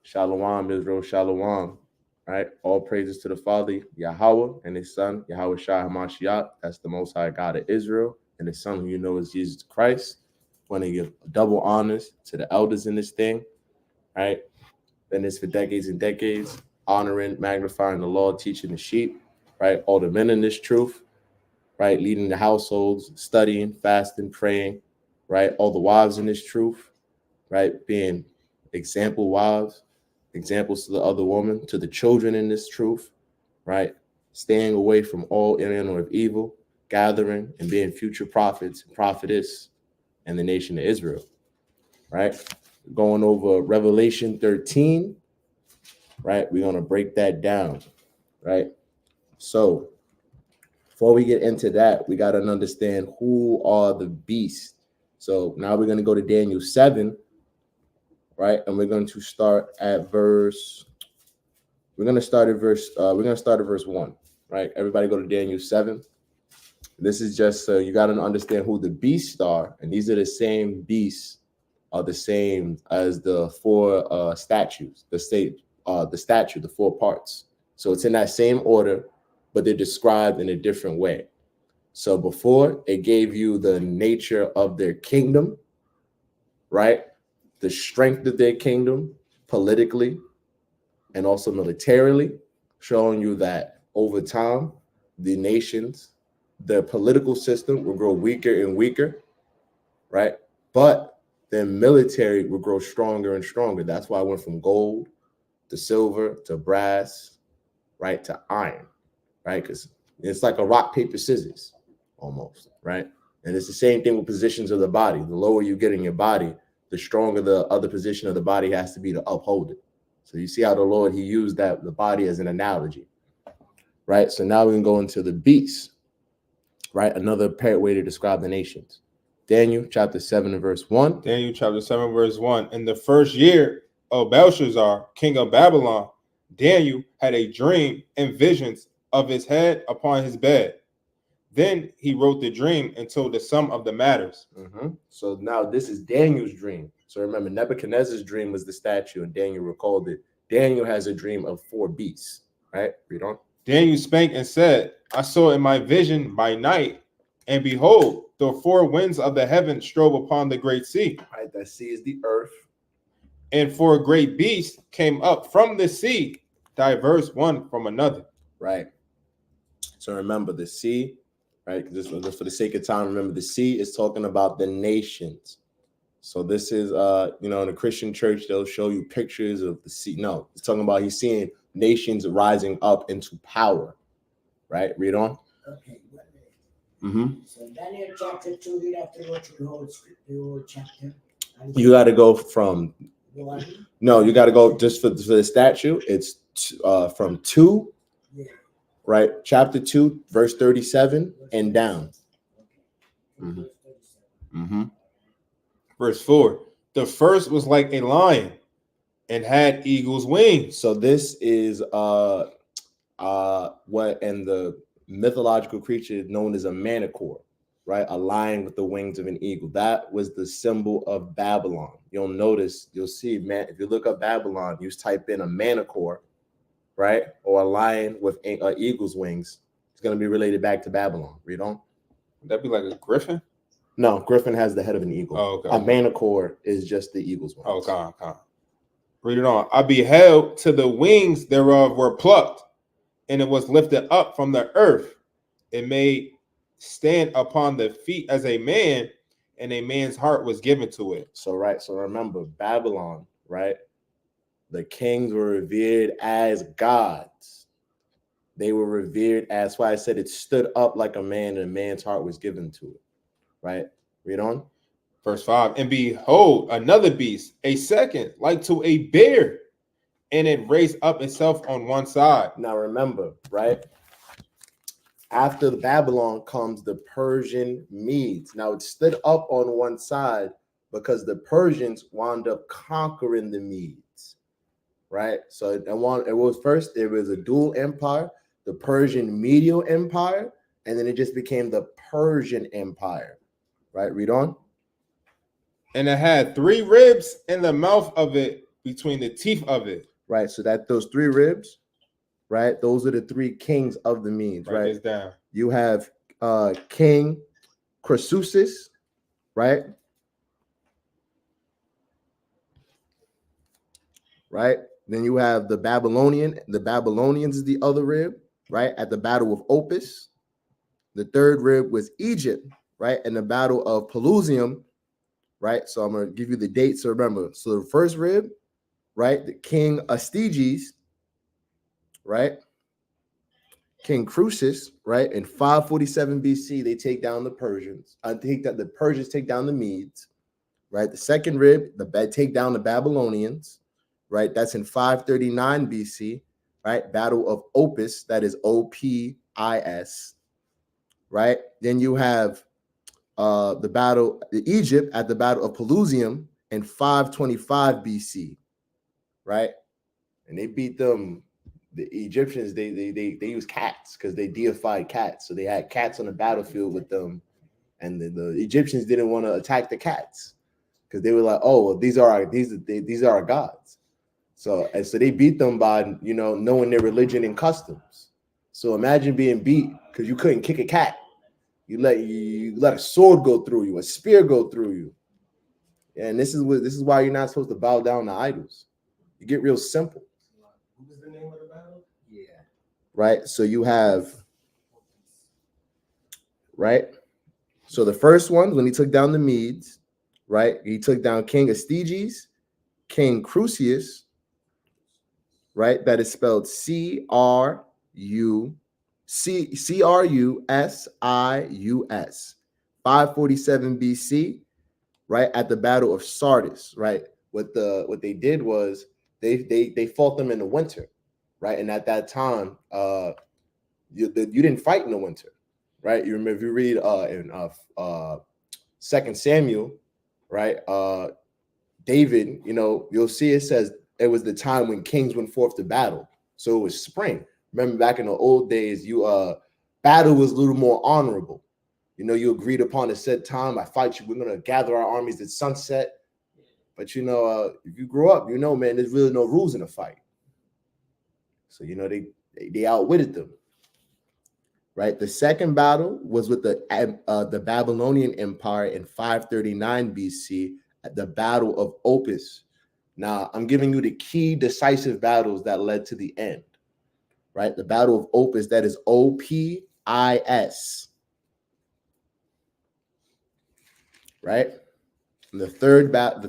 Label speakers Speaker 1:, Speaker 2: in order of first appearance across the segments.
Speaker 1: Shalom, Israel, shalom. Right? All praises to the Father, Yahweh, and his Son, Yahweh Shai HaMashiach. That's the Most High God of Israel, and his Son, who you know is Jesus Christ. Want to give double honors to the elders in this thing, right? Been this for decades and decades, honoring, magnifying the law, teaching the sheep, right? All the men in this truth, right? Leading the households, studying, fasting, praying, right? All the wives in this truth, right? Being example wives, examples to the other woman, to the children in this truth, right? Staying away from all inner of evil, gathering and being future prophets and prophetess and the nation of Israel, right? Going over Revelation 13, right? We're going to break that down, right? So before we get into that, we got to understand who are the beasts. So now we're going to go to Daniel 7, right? And we're going to start at verse 1, right? Everybody go to Daniel 7. This is just so you got to understand who the beasts are, and these are the same beasts, are the same as the four statues, the statue, the four parts. So it's in that same order, but they're described in a different way. So before, it gave you the nature of their kingdom, right? The strength of their kingdom politically and also militarily, showing you that over time, the nations, the political system will grow weaker and weaker, right? But their military will grow stronger and stronger. That's why I went from gold to silver to brass, right, to iron, right? Because it's like a rock, paper, scissors almost, right? And it's the same thing with positions of the body. The lower you get in your body, the stronger the other position of the body has to be to uphold it. So you see how the Lord, he used the body as an analogy, right? So now we can go into the beasts, right? Another way to describe the nations. Daniel chapter 7 and verse 1.
Speaker 2: Daniel chapter 7 verse 1. In the first year of Belshazzar, king of Babylon, Daniel had a dream and visions of his head upon his bed. Then he wrote the dream and told the sum of the matters.
Speaker 1: So now this is Daniel's dream. So remember, Nebuchadnezzar's dream was the statue, and Daniel recalled it. Daniel has a dream of four beasts, right? Read on.
Speaker 2: Daniel spake and said, I saw in my vision by night, and behold, the four winds of the heaven strove upon the great sea.
Speaker 1: Right, that sea is the earth.
Speaker 2: And four great beasts came up from the sea, diverse one from another.
Speaker 1: Right. So remember the sea, right? Just for the sake of time, remember the sea is talking about the nations. So this is, in the Christian church, they'll show you pictures of the sea. No, it's talking about he's seeing nations rising up into power, right? Read on.
Speaker 3: Okay, 1 minute. So Daniel chapter 2, we'd have to go to the whole chapter.
Speaker 1: You got to go from,
Speaker 3: 1.
Speaker 1: No, you got to go just for the statue. It's from 2, right? Chapter 2, verse 37 and down.
Speaker 2: Verse 4, the first was like a lion and had eagle's wings.
Speaker 1: So this is what in the mythological creature known as a manicore, right? A lion with the wings of an eagle. That was the symbol of Babylon. You'll see, man, if you look up Babylon, you type in a manicore, right? Or a lion with eagle's wings. It's going to be related back to Babylon. Read on.
Speaker 2: Would that be like a griffin?
Speaker 1: No, griffin has the head of an eagle.
Speaker 2: Oh, okay.
Speaker 1: A manicore is just the eagle's wings.
Speaker 2: Oh, okay. Read it on. I beheld till the wings thereof were plucked, and it was lifted up from the earth. It made stand upon the feet as a man, and a man's heart was given to it.
Speaker 1: So remember, Babylon, right? The kings were revered as gods. They were revered as, that's why I said it stood up like a man, and a man's heart was given to it. Right? Read on.
Speaker 2: Verse 5, and behold, another beast, a second, like to a bear, and it raised up itself on one side.
Speaker 1: Now remember, right? After the Babylon comes the Persian Medes. Now it stood up on one side because the Persians wound up conquering the Medes, right? So it was first, there was a dual empire, the Persian Medial Empire, and then it just became the Persian Empire. Right, read on.
Speaker 2: And it had 3 ribs in the mouth of it between the teeth of it.
Speaker 1: Right. So that those 3 ribs, right? Those are the 3 kings of the Medes,
Speaker 2: Write
Speaker 1: right?
Speaker 2: this down.
Speaker 1: You have King Croesus, right? Right. Then you have the Babylonian. The Babylonians is the other rib, right? At the Battle of Opis. The 3rd rib was Egypt, right? And the Battle of Pelusium, right? So I'm going to give you the dates. So remember, so the 1st rib, right? The King Astiges, right? King Croesus, right? In 547 BC, they take down the Persians. I think that the Persians take down the Medes, right? The 2nd rib, take down the Babylonians, right? That's in 539 BC, right? Battle of Opis, that is Opis, right? Then you have Egypt at the Battle of Pelusium in 525 BC, right? And they beat them. The Egyptians, they use cats because they deified cats. So they had cats on the battlefield with them. And the Egyptians didn't want to attack the cats because they were like, oh, well, these are our gods. So they beat them by, knowing their religion and customs. So imagine being beat because you couldn't kick a cat. You let a sword go through you, a spear go through you. And this is why you're not supposed to bow down to idols. You get real simple.
Speaker 3: What was the name of the battle? Yeah.
Speaker 1: Right. So you have, right. So the first one, when he took down the Medes, right, he took down King Astiges, King Croesus, right? That is spelled Crusius, 547 BC, right? At the Battle of Sardis, right? What they did was they fought them in the winter, right? And at that time, you didn't fight in the winter, right? You remember if you read in 2 Samuel, right? David, you'll see it says it was the time when kings went forth to battle. So it was spring. Remember back in the old days, battle was a little more honorable. You agreed upon a set time. I fight you. We're gonna gather our armies at sunset. But if you grow up, man, there's really no rules in a fight. So they outwitted them. Right. The second battle was with the Babylonian Empire in 539 BC at the Battle of Opis. Now, I'm giving you the key decisive battles that led to the end. Right. The Battle of Opis, that is Opis. Right. And the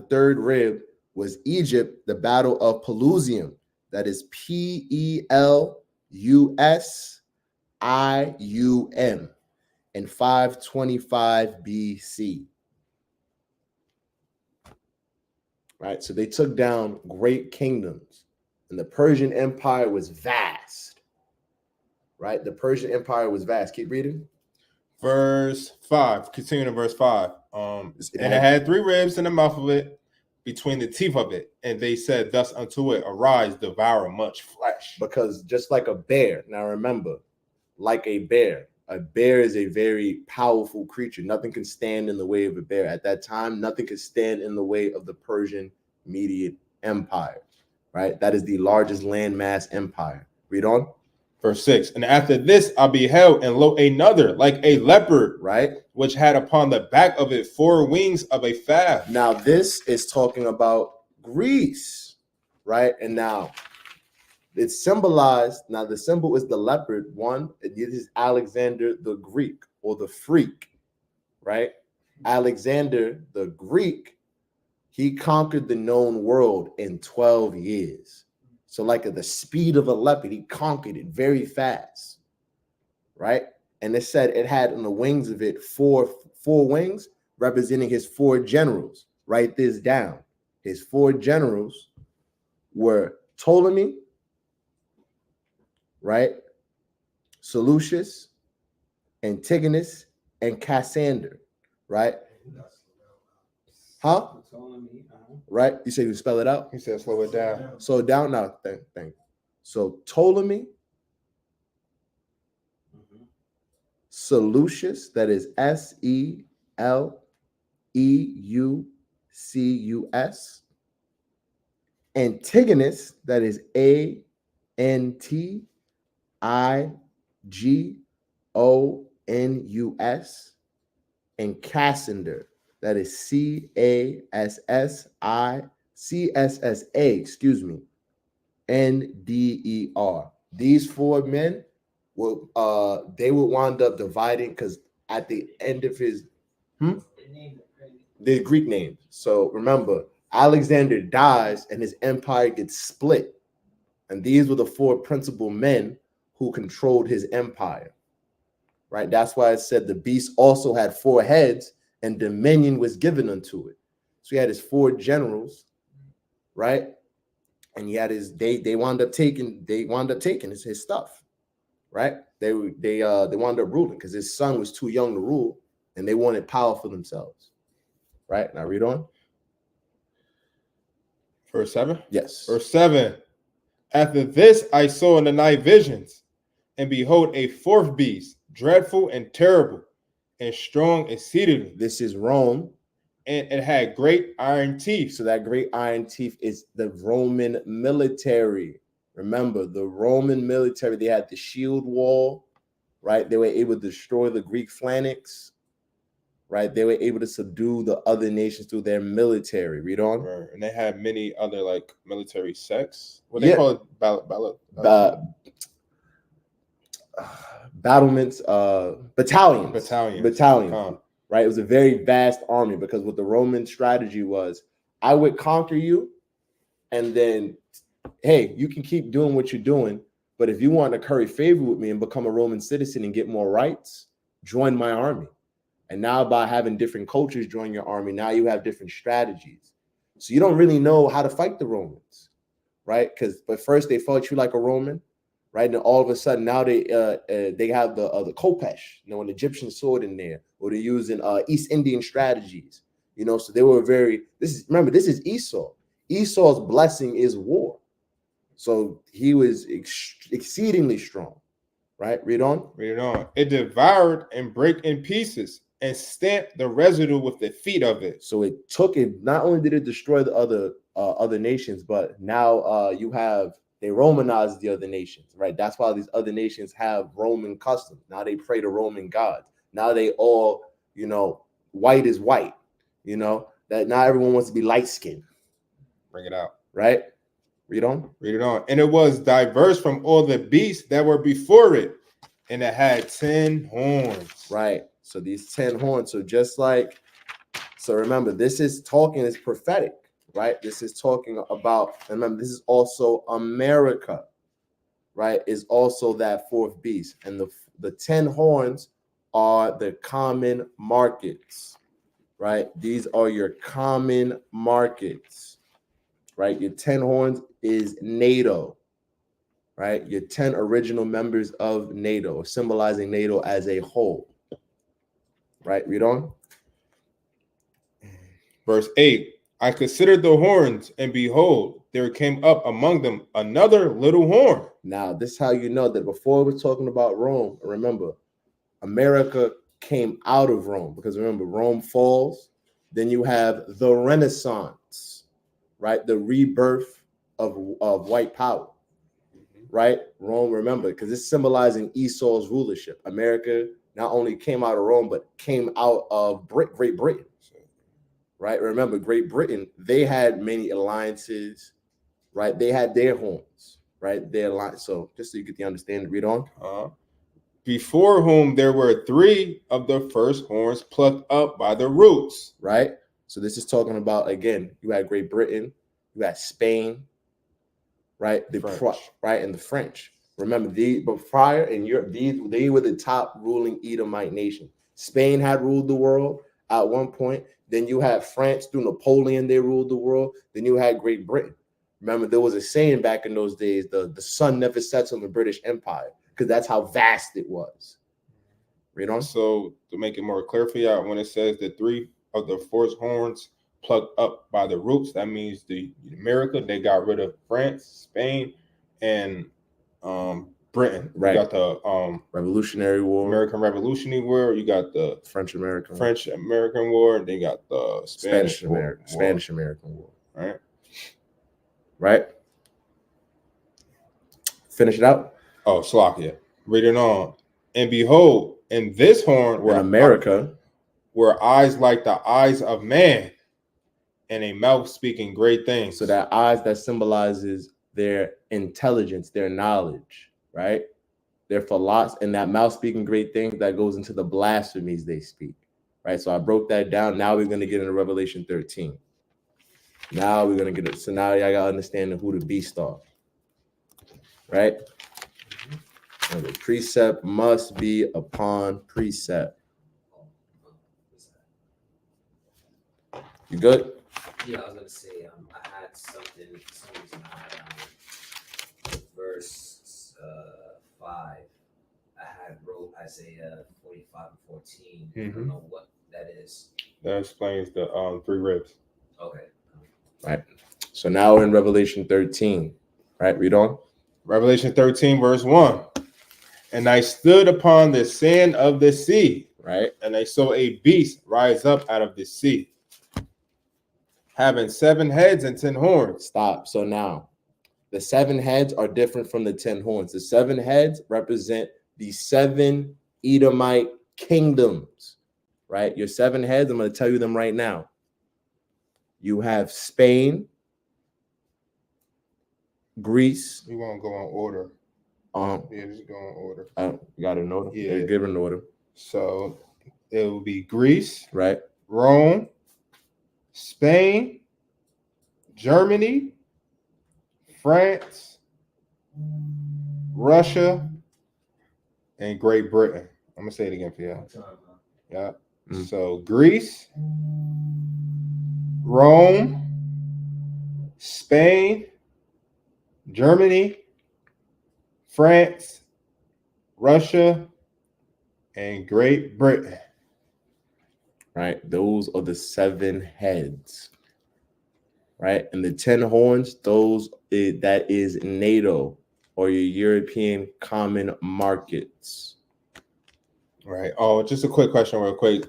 Speaker 1: third rib was Egypt, the Battle of Pelusium. That is Pelusium in 525 BC. Right, so they took down great kingdoms, and the Persian Empire was vast. Right, the Persian Empire was vast. Keep reading.
Speaker 2: Verse 5. Continuing in verse 5. And it had 3 ribs in the mouth of it, between the teeth of it, and they said thus unto it, arise, devour much flesh.
Speaker 1: Because just like a bear, now remember, like a bear is a very powerful creature. Nothing can stand in the way of a bear. At that time, nothing could stand in the way of the Persian Median Empire, right? That is the largest landmass empire. Read on.
Speaker 2: Verse 6. And after this I beheld, and lo, another like a leopard,
Speaker 1: right,
Speaker 2: which had upon the back of it 4 wings of a falcon.
Speaker 1: Now this is talking about Greece, right? And now it's symbolized. Now the symbol is the leopard. One, it is Alexander the Greek or the freak, right? Alexander the Greek, he conquered the known world in 12 years. So like at the speed of a leopard, he conquered it very fast, right? And it said it had on the wings of it four wings representing his 4 generals. Write this down. His 4 generals were Ptolemy, right? Seleucus, Antigonus, and Cassander, right? Huh? Right? You said you spell it out?
Speaker 2: He said slow it down.
Speaker 1: Slow it down now. Thank you. So Ptolemy, Seleucus, that is Seleucus, Antigonus, that is Antigonus, and Cassander, that is excuse me, Nder. These four men will they would wind up dividing, because at the end of his the Greek names. So remember, Alexander dies and his empire gets split. And these were the four principal men who controlled his empire. Right? That's why it said the beast also had four heads and dominion was given unto it. So he had his four generals, right? And he had his they wound up taking his stuff, right? They wound up ruling because his son was too young to rule and they wanted power for themselves. Right? Now read on.
Speaker 2: Verse 7?
Speaker 1: Yes.
Speaker 2: Verse 7. After this I saw in the night visions, and behold, a fourth beast, dreadful and terrible, and strong exceedingly.
Speaker 1: This is Rome.
Speaker 2: And it had great iron teeth.
Speaker 1: So that great iron teeth is the Roman military. Remember, the Roman military, they had the shield wall, right? They were able to destroy the Greek phalanx, right? They were able to subdue the other nations through their military. Read on.
Speaker 2: Right. And they had many other like military sects. What they call it?
Speaker 1: Battlements, battalions. Right? It was a very vast army, because what the Roman strategy was, I would conquer you, and then, hey, you can keep doing what you're doing, but if you want to curry favor with me and become a Roman citizen and get more rights, join my army. And now by having different cultures join your army, now you have different strategies. So you don't really know how to fight the Romans, right? But first they fought you like a Roman, right? And all of a sudden now they have the Kopesh, an Egyptian sword in there, or they're using East Indian strategies, So they were this is Esau. Esau's blessing is war, so he was exceedingly strong, right? Read on.
Speaker 2: It devoured and brake in pieces, and stamped the residue with the feet of it.
Speaker 1: So it took it. Not only did it destroy the other nations, but now they Romanized the other nations, right? That's why these other nations have Roman customs. Now they pray to Roman gods. Now they all, white is white. That not everyone wants to be light skinned.
Speaker 2: Bring it out,
Speaker 1: right? Read on.
Speaker 2: And it was diverse from all the beasts that were before it, and it had 10 horns.
Speaker 1: Right. So these 10 horns. So remember, this is prophetic, right? This is talking about, remember, this is also America, right? Is also that fourth beast. And the 10 horns are the common markets, right? These are your common markets, right? Your 10 horns is NATO, right? Your 10 original members of NATO, symbolizing NATO as a whole. Right, read on.
Speaker 2: Verse 8, I considered the horns, and behold, there came up among them another little horn.
Speaker 1: Now, this is how you know that before we're talking about Rome, remember, America came out of Rome, because remember, Rome falls, then you have the Renaissance, right? The rebirth of white power, right? Rome, remember, because it's symbolizing Esau's rulership. America not only came out of Rome, but came out of Great Britain, right? Remember, Great Britain, they had many alliances, right? They had their horns, right? Their alliance. So just so you get the understanding, read on.
Speaker 2: Before whom there were 3 of the first horns plucked up by the roots.
Speaker 1: Right? So this is talking about, again, you had Great Britain, you had Spain, right? And the French. Remember, but prior in Europe, they were the top ruling Edomite nation. Spain had ruled the world at one point. Then you had France through Napoleon, they ruled the world. Then you had Great Britain. Remember, there was a saying back in those days, the sun never sets on the British Empire, because that's how vast it was. Read on.
Speaker 2: So to make it more clear for y'all, when it says the 3 of the first horns plucked up by the roots, that means the America, they got rid of France, Spain, and Britain.
Speaker 1: Right.
Speaker 2: You got the
Speaker 1: Revolutionary War,
Speaker 2: American Revolutionary War. You got the
Speaker 1: French American
Speaker 2: War, and they got the Spanish American
Speaker 1: War.
Speaker 2: Right.
Speaker 1: right? Finish it out.
Speaker 2: Oh, Slakia. Reading on. And behold, in this horn
Speaker 1: In America,
Speaker 2: were eyes like the eyes of man, and a mouth speaking great things.
Speaker 1: so that eyes that symbolizes their intelligence, their knowledge, right? Their philosophy, and that mouth speaking great things that goes into the blasphemies they speak, right? So I broke that down. Now we're going to get into Revelation 13. Now we're going to get it. So now y'all got to understand who the beast are, right? And the precept must be upon precept. You good?
Speaker 4: Yeah, I was gonna say, I had something. For some reason, I had verse 5. I had wrote Isaiah 45:14. I don't know what that is.
Speaker 2: That explains the 3 ribs.
Speaker 4: Okay.
Speaker 1: Right. So now we're in Revelation 13. Right. Read on.
Speaker 2: Revelation 13, verse 1. And I stood upon the sand of the sea,
Speaker 1: Right.
Speaker 2: and I saw a beast rise up out of the sea, having 7 heads and 10 horns.
Speaker 1: Stop. So now the 7 heads are different from the 10 horns. The 7 heads represent the 7 Edomite kingdoms, right? Your 7 heads, I'm going to tell you them right now. You have Spain, Greece.
Speaker 2: We won't go on order. Yeah, just go on order.
Speaker 1: You got an order?
Speaker 2: Yeah.
Speaker 1: Give an order.
Speaker 2: So it will be Greece,
Speaker 1: Right.
Speaker 2: Rome, Spain, Germany, France, Russia, and Great Britain. I'm gonna say it again for you. Yeah. So Greece, Rome, Spain, Germany, France, Russia, and Great Britain.
Speaker 1: Right. Those are the 7 heads. Right. And the 10 horns, that is NATO or your European common markets.
Speaker 2: Right. Oh, just a quick question, real quick.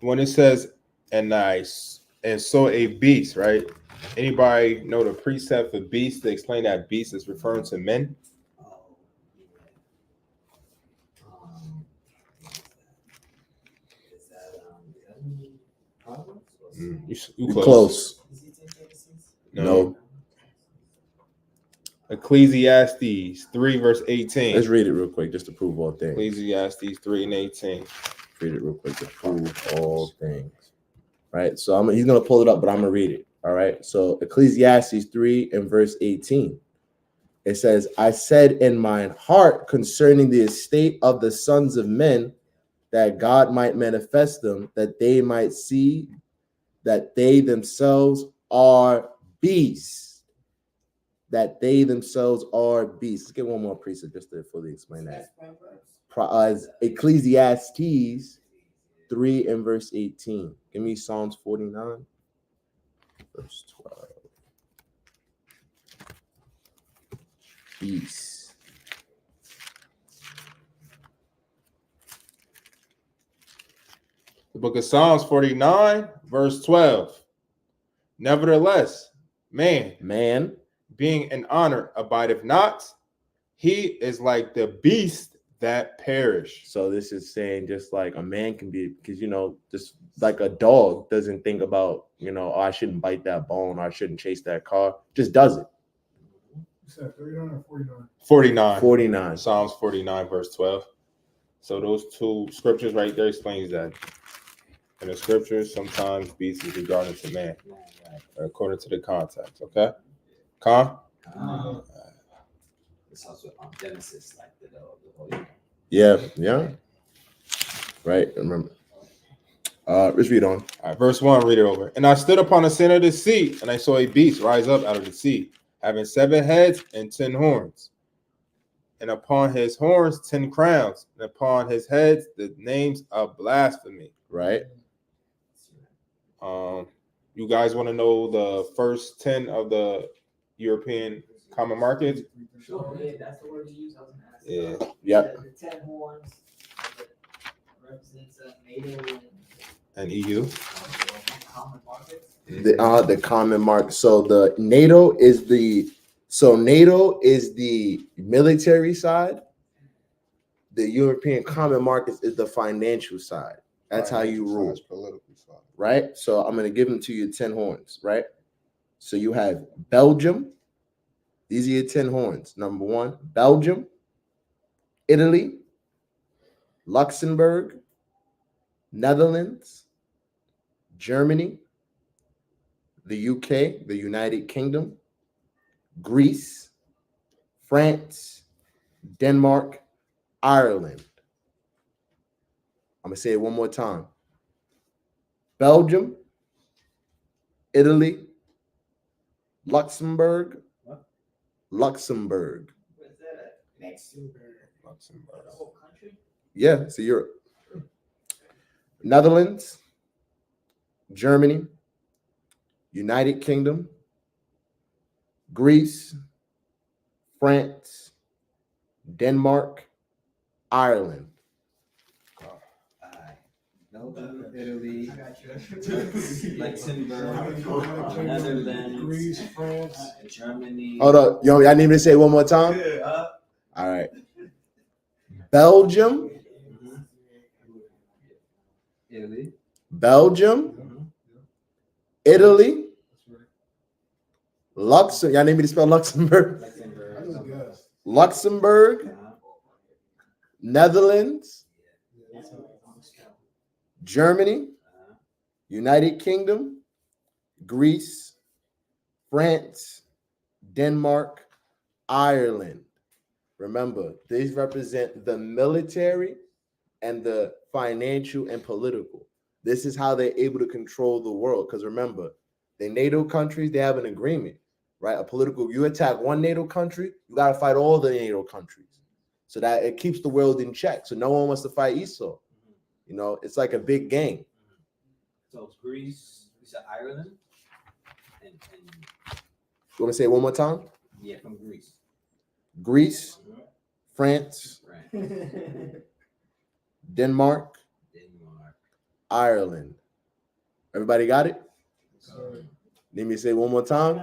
Speaker 2: When it says and saw a beast, right? Anybody know the precept for beast to explain that beast is referring to men?
Speaker 4: Is that Proverbs?
Speaker 2: You
Speaker 1: Close.
Speaker 2: No. Ecclesiastes 3 verse 18.
Speaker 1: Let's read it real quick just to prove all things.
Speaker 2: Ecclesiastes 3 and 18.
Speaker 1: Read it real quick to prove all things. Right. So he's gonna pull it up, but I'm gonna read it. All right. So Ecclesiastes 3 and verse 18. It says, I said in mine heart concerning the estate of the sons of men, that God might manifest them, that they might see that they themselves are beasts. That they themselves are beasts. Let's get one more precept just to fully explain that. Ecclesiastes 3 and verse 18. Give me Psalms 49, verse 12. Beasts.
Speaker 2: The book of Psalms 49, verse 12. Nevertheless, man, being in honor abideth not, he is like the beast that perish.
Speaker 1: So this is saying just like a man can be, because just like a dog doesn't think about, oh, I shouldn't bite that bone, or I shouldn't chase that car, just does it.
Speaker 5: You said 39 or 49?
Speaker 2: 49.
Speaker 1: 49.
Speaker 2: Psalms 49, verse 12. So those 2 scriptures right there explains that. In the scriptures, sometimes beast is regarding to man, according to the context. Okay, Con?
Speaker 4: It's also Genesis, like the whole.
Speaker 1: Yeah. Right. Remember. Let's read on.
Speaker 2: All right, verse 1, read it over. And I stood upon the center of the sea, and I saw a beast rise up out of the sea, having 7 heads and 10 horns. And upon his horns 10 crowns, and upon his heads the names of blasphemy.
Speaker 1: Right.
Speaker 2: You guys want to know the first 10 of the European common markets?
Speaker 4: Sure, yeah, that's the word you use. I was
Speaker 2: Yeah.
Speaker 1: Yep.
Speaker 4: The 10 horns represents NATO
Speaker 2: And EU.
Speaker 4: common markets.
Speaker 1: The common mark. So the NATO is the military side. The European common markets is the financial side. That's how you
Speaker 2: Financial
Speaker 1: rule,
Speaker 2: side, political side.
Speaker 1: right? So I'm gonna give them to you 10 horns, right? So you have Belgium. These are your 10 horns. Number 1, Belgium, Italy, Luxembourg, Netherlands, Germany, the UK, the United Kingdom, Greece, France, Denmark, Ireland. I'm going to say it one more time. Belgium, Italy, Luxembourg.
Speaker 4: Where's that at?
Speaker 2: Luxembourg.
Speaker 4: The whole country?
Speaker 1: Yeah, so Europe. Netherlands, Germany, United Kingdom, Greece, France, Denmark, Ireland.
Speaker 4: Belgium, Italy,
Speaker 5: I got you.
Speaker 4: Luxembourg, Netherlands,
Speaker 5: Greece, France.
Speaker 4: Germany.
Speaker 1: Hold up. I need me to say it one more time? All right. Belgium,
Speaker 4: Italy.
Speaker 1: Belgium, Italy, Luxembourg. Y'all need me to spell Luxembourg? Luxembourg, Netherlands, Germany, United Kingdom, Greece, France, Denmark, Ireland. Remember, these represent the military and the financial and political. This is how they're able to control the world. Because remember, the NATO countries, they have an agreement, right? A political, you attack one NATO country, you got to fight all the NATO countries. So that it keeps the world in check. So no one wants to fight Esau. You know, it's like a big game.
Speaker 4: So it's Greece, you said Ireland, and
Speaker 1: You want to say it one more time?
Speaker 4: yeah, from Greece.
Speaker 1: Greece, France,
Speaker 4: Right.
Speaker 1: Denmark, Ireland. Everybody got it? Let me say it one more time.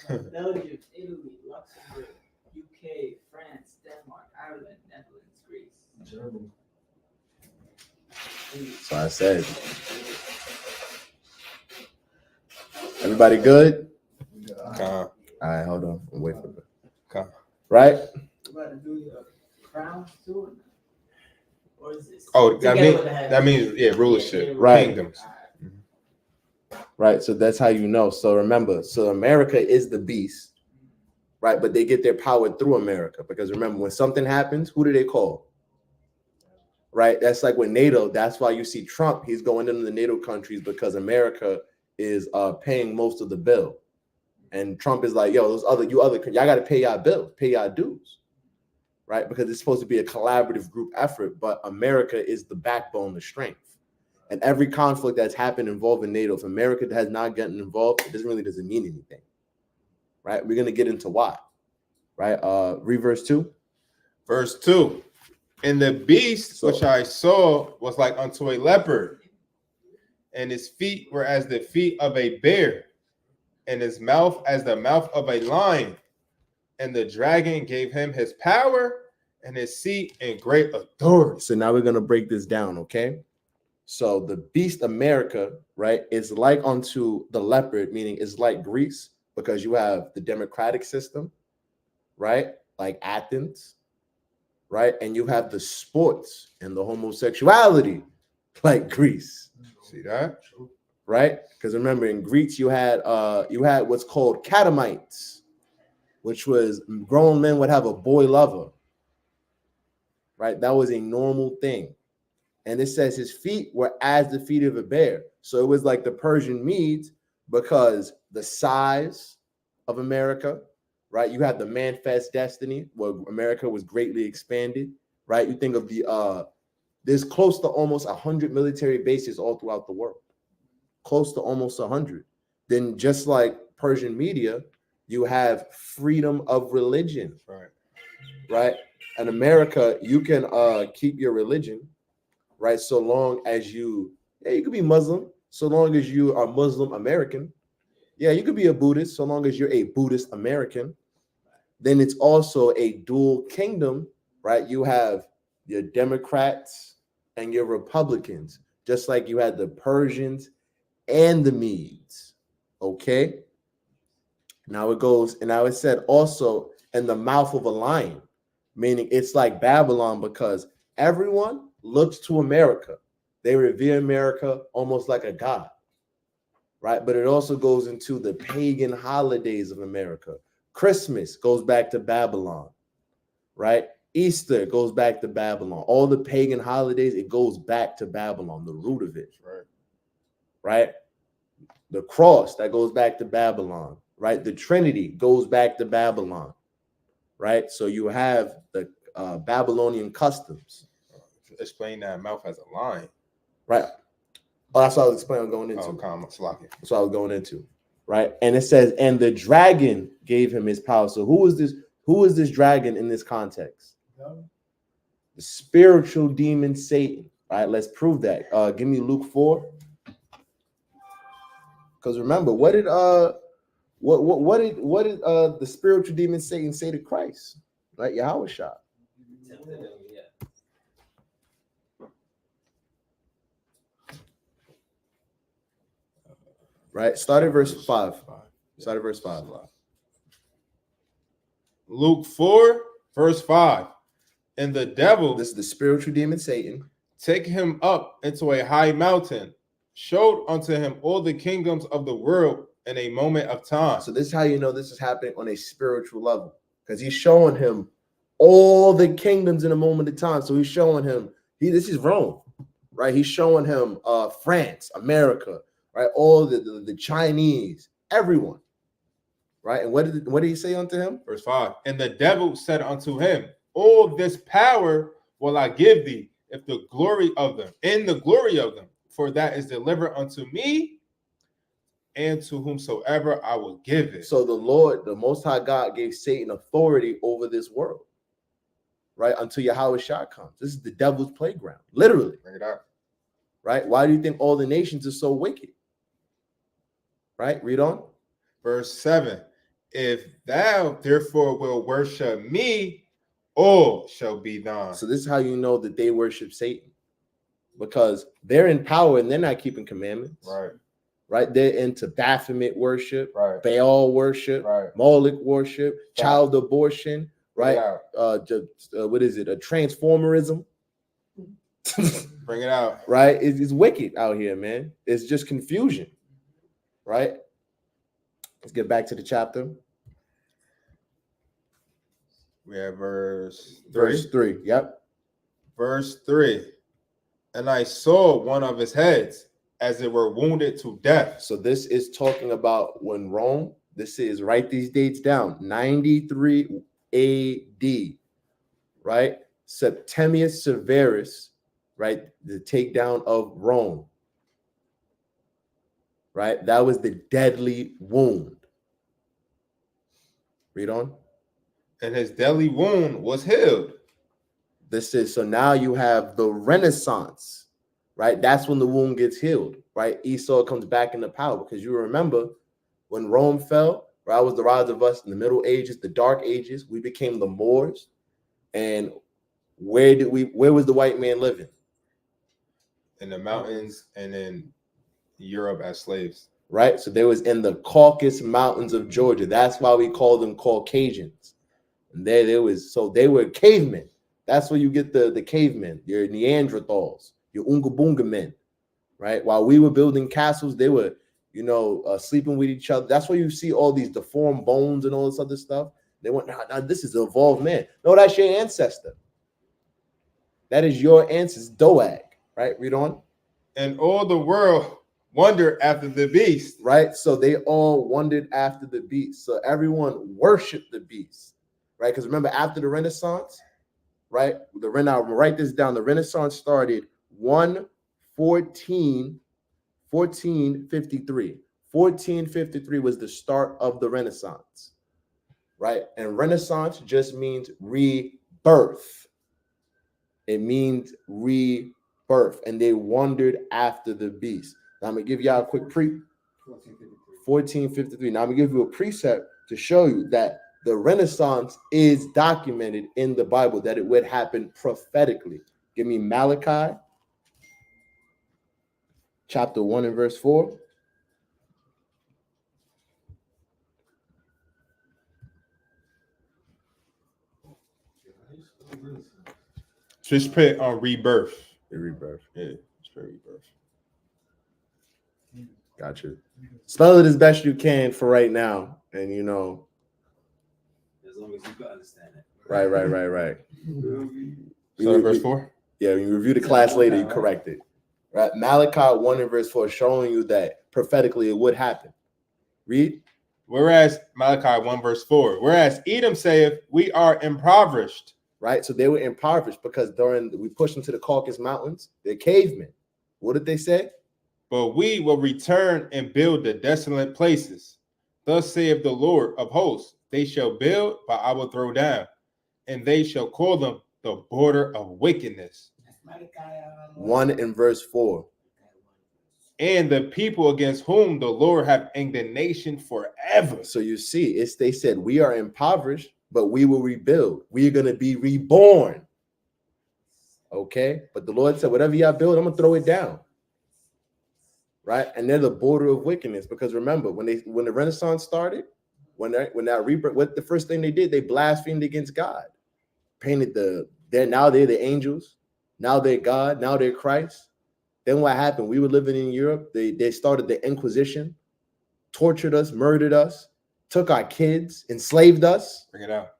Speaker 6: Belgium, Italy, Luxembourg, UK, France, Denmark, Ireland, Netherlands, Greece.
Speaker 5: Germany.
Speaker 1: So I said. Everybody good? All right, hold on. I'm waiting for it. Right?
Speaker 6: You about to do your crown too? Or is this?
Speaker 2: Oh,
Speaker 6: together with the head?
Speaker 2: that means rulership,
Speaker 1: Right.
Speaker 2: kingdoms.
Speaker 1: Right. So that's how you know. So remember, so America is the beast, right? But they get their power through America. Because remember, when something happens, who do they call? Right? That's like with NATO. That's why you see Trump, he's going into the NATO countries because America is paying most of the bill. And Trump is like, yo, y'all got to pay y'all bills, pay y'all dues. Right? Because it's supposed to be a collaborative group effort, but America is the backbone, the strength. And every conflict that's happened involving NATO, if America has not gotten involved, it doesn't mean anything. Right? We're going to get into why. Right? Read verse 2.
Speaker 2: Verse 2. And the beast which I saw was like unto a leopard, and his feet were as the feet of a bear, and his mouth as the mouth of a lion. And the dragon gave him his power and his seat and great authority.
Speaker 1: So now we're going to break this down, okay? So the beast America, right, is like unto the leopard, meaning it's like Greece, because you have the democratic system, right, like Athens, right, and you have the sports and the homosexuality, like Greece.
Speaker 2: See that?
Speaker 1: Right? Because remember, in Greece, you had what's called catamites, which was grown men would have a boy lover. Right? That was a normal thing. And it says his feet were as the feet of a bear. So it was like the Persian Medes, because the size of America, right? You have the manifest destiny, where America was greatly expanded, right? You think of there's close to almost 100 military bases all throughout the world. Close to almost 100. Then just like Persian media, you have freedom of religion.
Speaker 2: Right.
Speaker 1: Right? In America, you can keep your religion, right? So long as you could be Muslim, so long as you are Muslim American. Yeah, you could be a Buddhist, so long as you're a Buddhist American. Then it's also a dual kingdom, right? You have your Democrats and your Republicans, just like you had the Persians and the Medes. Okay. Now it goes, and now it said also in the mouth of a lion, meaning it's like Babylon because everyone looks to America. They revere America almost like a god, right? But it also goes into the pagan holidays of America. Christmas goes back to Babylon, right? Easter goes back to Babylon. All the pagan holidays, it goes back to Babylon, the root of it, right? The cross, that goes back to Babylon, right? The Trinity goes back to Babylon, right? So you have the Babylonian customs.
Speaker 2: Explain that mouth as a lion.
Speaker 1: Right. Oh, that's what I was explaining. I'm going into.
Speaker 2: That's
Speaker 1: what I was going into. Right. And it says, and the dragon gave him his power. So who is this? Who is this dragon in this context? The spiritual demon Satan. Right. Let's prove that. Give me Luke 4. Because remember, what did the spiritual demon Satan say to Christ? Right, Yahweh shot. Right, start at verse 5. Start at verse 5.
Speaker 2: Luke 4, verse 5. And the devil,
Speaker 1: this is the spiritual demon Satan,
Speaker 2: take him up into a high mountain, showed unto him all the kingdoms of the world in a moment of time.
Speaker 1: So this is how you know this is happening on a spiritual level, because he's showing him all the kingdoms in a moment of time. So he's showing him, this is Rome, right? He's showing him France, America, right? All the Chinese, everyone, right? And what did he say unto him?
Speaker 2: Verse 5. And the devil said unto him, all this power will I give thee, if the glory of them, for that is delivered unto me, and to whomsoever I will give it.
Speaker 1: So the Lord, the Most High God, gave Satan authority over this world, right? Until Yahweh Shah comes. This is the devil's playground, literally.
Speaker 2: Bring it out.
Speaker 1: Right? Why do you think all the nations are so wicked? Right? Read on.
Speaker 2: Verse 7. If thou therefore will worship me, all shall be thine.
Speaker 1: So this is how you know that they worship Satan, because they're in power and they're not keeping commandments.
Speaker 2: Right.
Speaker 1: Right? They're into Baphomet worship,
Speaker 2: right?
Speaker 1: Baal worship,
Speaker 2: right?
Speaker 1: Moloch worship, child abortion, right?
Speaker 2: Yeah.
Speaker 1: What is it? A transformerism.
Speaker 2: Bring it out.
Speaker 1: Right? It's wicked out here, man. It's just confusion. Right? Let's get back to the chapter.
Speaker 2: We have verse 3.
Speaker 1: Verse 3. Yep.
Speaker 2: Verse 3. And I saw one of his heads as it were wounded to death.
Speaker 1: So this is talking about when Rome, this is, write these dates down, 93 AD, right? Septimius Severus, right? The takedown of Rome, right? That was the deadly wound. Read on.
Speaker 2: And his deadly wound was healed.
Speaker 1: This is, so now you have the Renaissance, right? That's when the wound gets healed, right? Esau comes back into power, because you remember when Rome fell, right? Was the rise of us in the Middle Ages, the Dark Ages. We became the Moors. And where was the white man living?
Speaker 2: In the mountains and in Europe as slaves.
Speaker 1: Right? So they was in the Caucasus Mountains of Georgia. That's why we call them Caucasians. And they were cavemen. That's where you get the cavemen, your Neanderthals, your Oonga Boonga men, right? While we were building castles, they were, sleeping with each other. That's why you see all these deformed bones and all this other stuff. They went, nah, this is an evolved man. No, that's your ancestor. That is your ancestor, Doag, right? Read on.
Speaker 2: And all the world wondered after the beast.
Speaker 1: Right? So they all wondered after the beast. So everyone worshiped the beast, right? Because remember, after the Renaissance, right? Write this down. The Renaissance started 1453. 1453 was the start of the Renaissance, right? And Renaissance just means rebirth. It means rebirth. birth, and they wandered after the beast. Now I'm gonna give y'all a quick 1453. Now I'm gonna give you a precept to show you that the Renaissance is documented in the Bible, that it would happen prophetically. Give me Malachi chapter 1 and verse 4.
Speaker 2: Just put on rebirth.
Speaker 1: The rebirth.
Speaker 2: Yeah, just put rebirth.
Speaker 1: Gotcha. Spell it as best you can for right now. And
Speaker 4: As long as you can understand it.
Speaker 1: right.
Speaker 2: So verse 4?
Speaker 1: Yeah, when you review the class later, you correct it. Right? Malachi 1 and verse 4 showing you that prophetically it would happen. Read.
Speaker 2: Whereas Malachi 1 verse 4, whereas Edom saith, we are impoverished.
Speaker 1: Right? So they were impoverished because we pushed them to the Caucasus Mountains. They're cavemen. What did they say?
Speaker 2: But we will return and build the desolate places. Thus saith the Lord of hosts, they shall build, but I will throw down, and they shall call them the border of wickedness.
Speaker 3: That's Malachi
Speaker 1: 1 and verse 4.
Speaker 2: And the people against whom the Lord hath indignation forever.
Speaker 1: So you see, they said we are impoverished, but we will rebuild. We are going to be reborn. Okay? But the Lord said, whatever y'all build, I'm going to throw it down. Right? And they're the border of wickedness. Because remember, when the Renaissance started, when that rebirth, what the first thing they did, they blasphemed against God. Painted now they're the angels. Now they're God. Now they're Christ. Then what happened? We were living in Europe. They started the Inquisition, tortured us, murdered us, took our kids, enslaved us.
Speaker 2: Bring it out.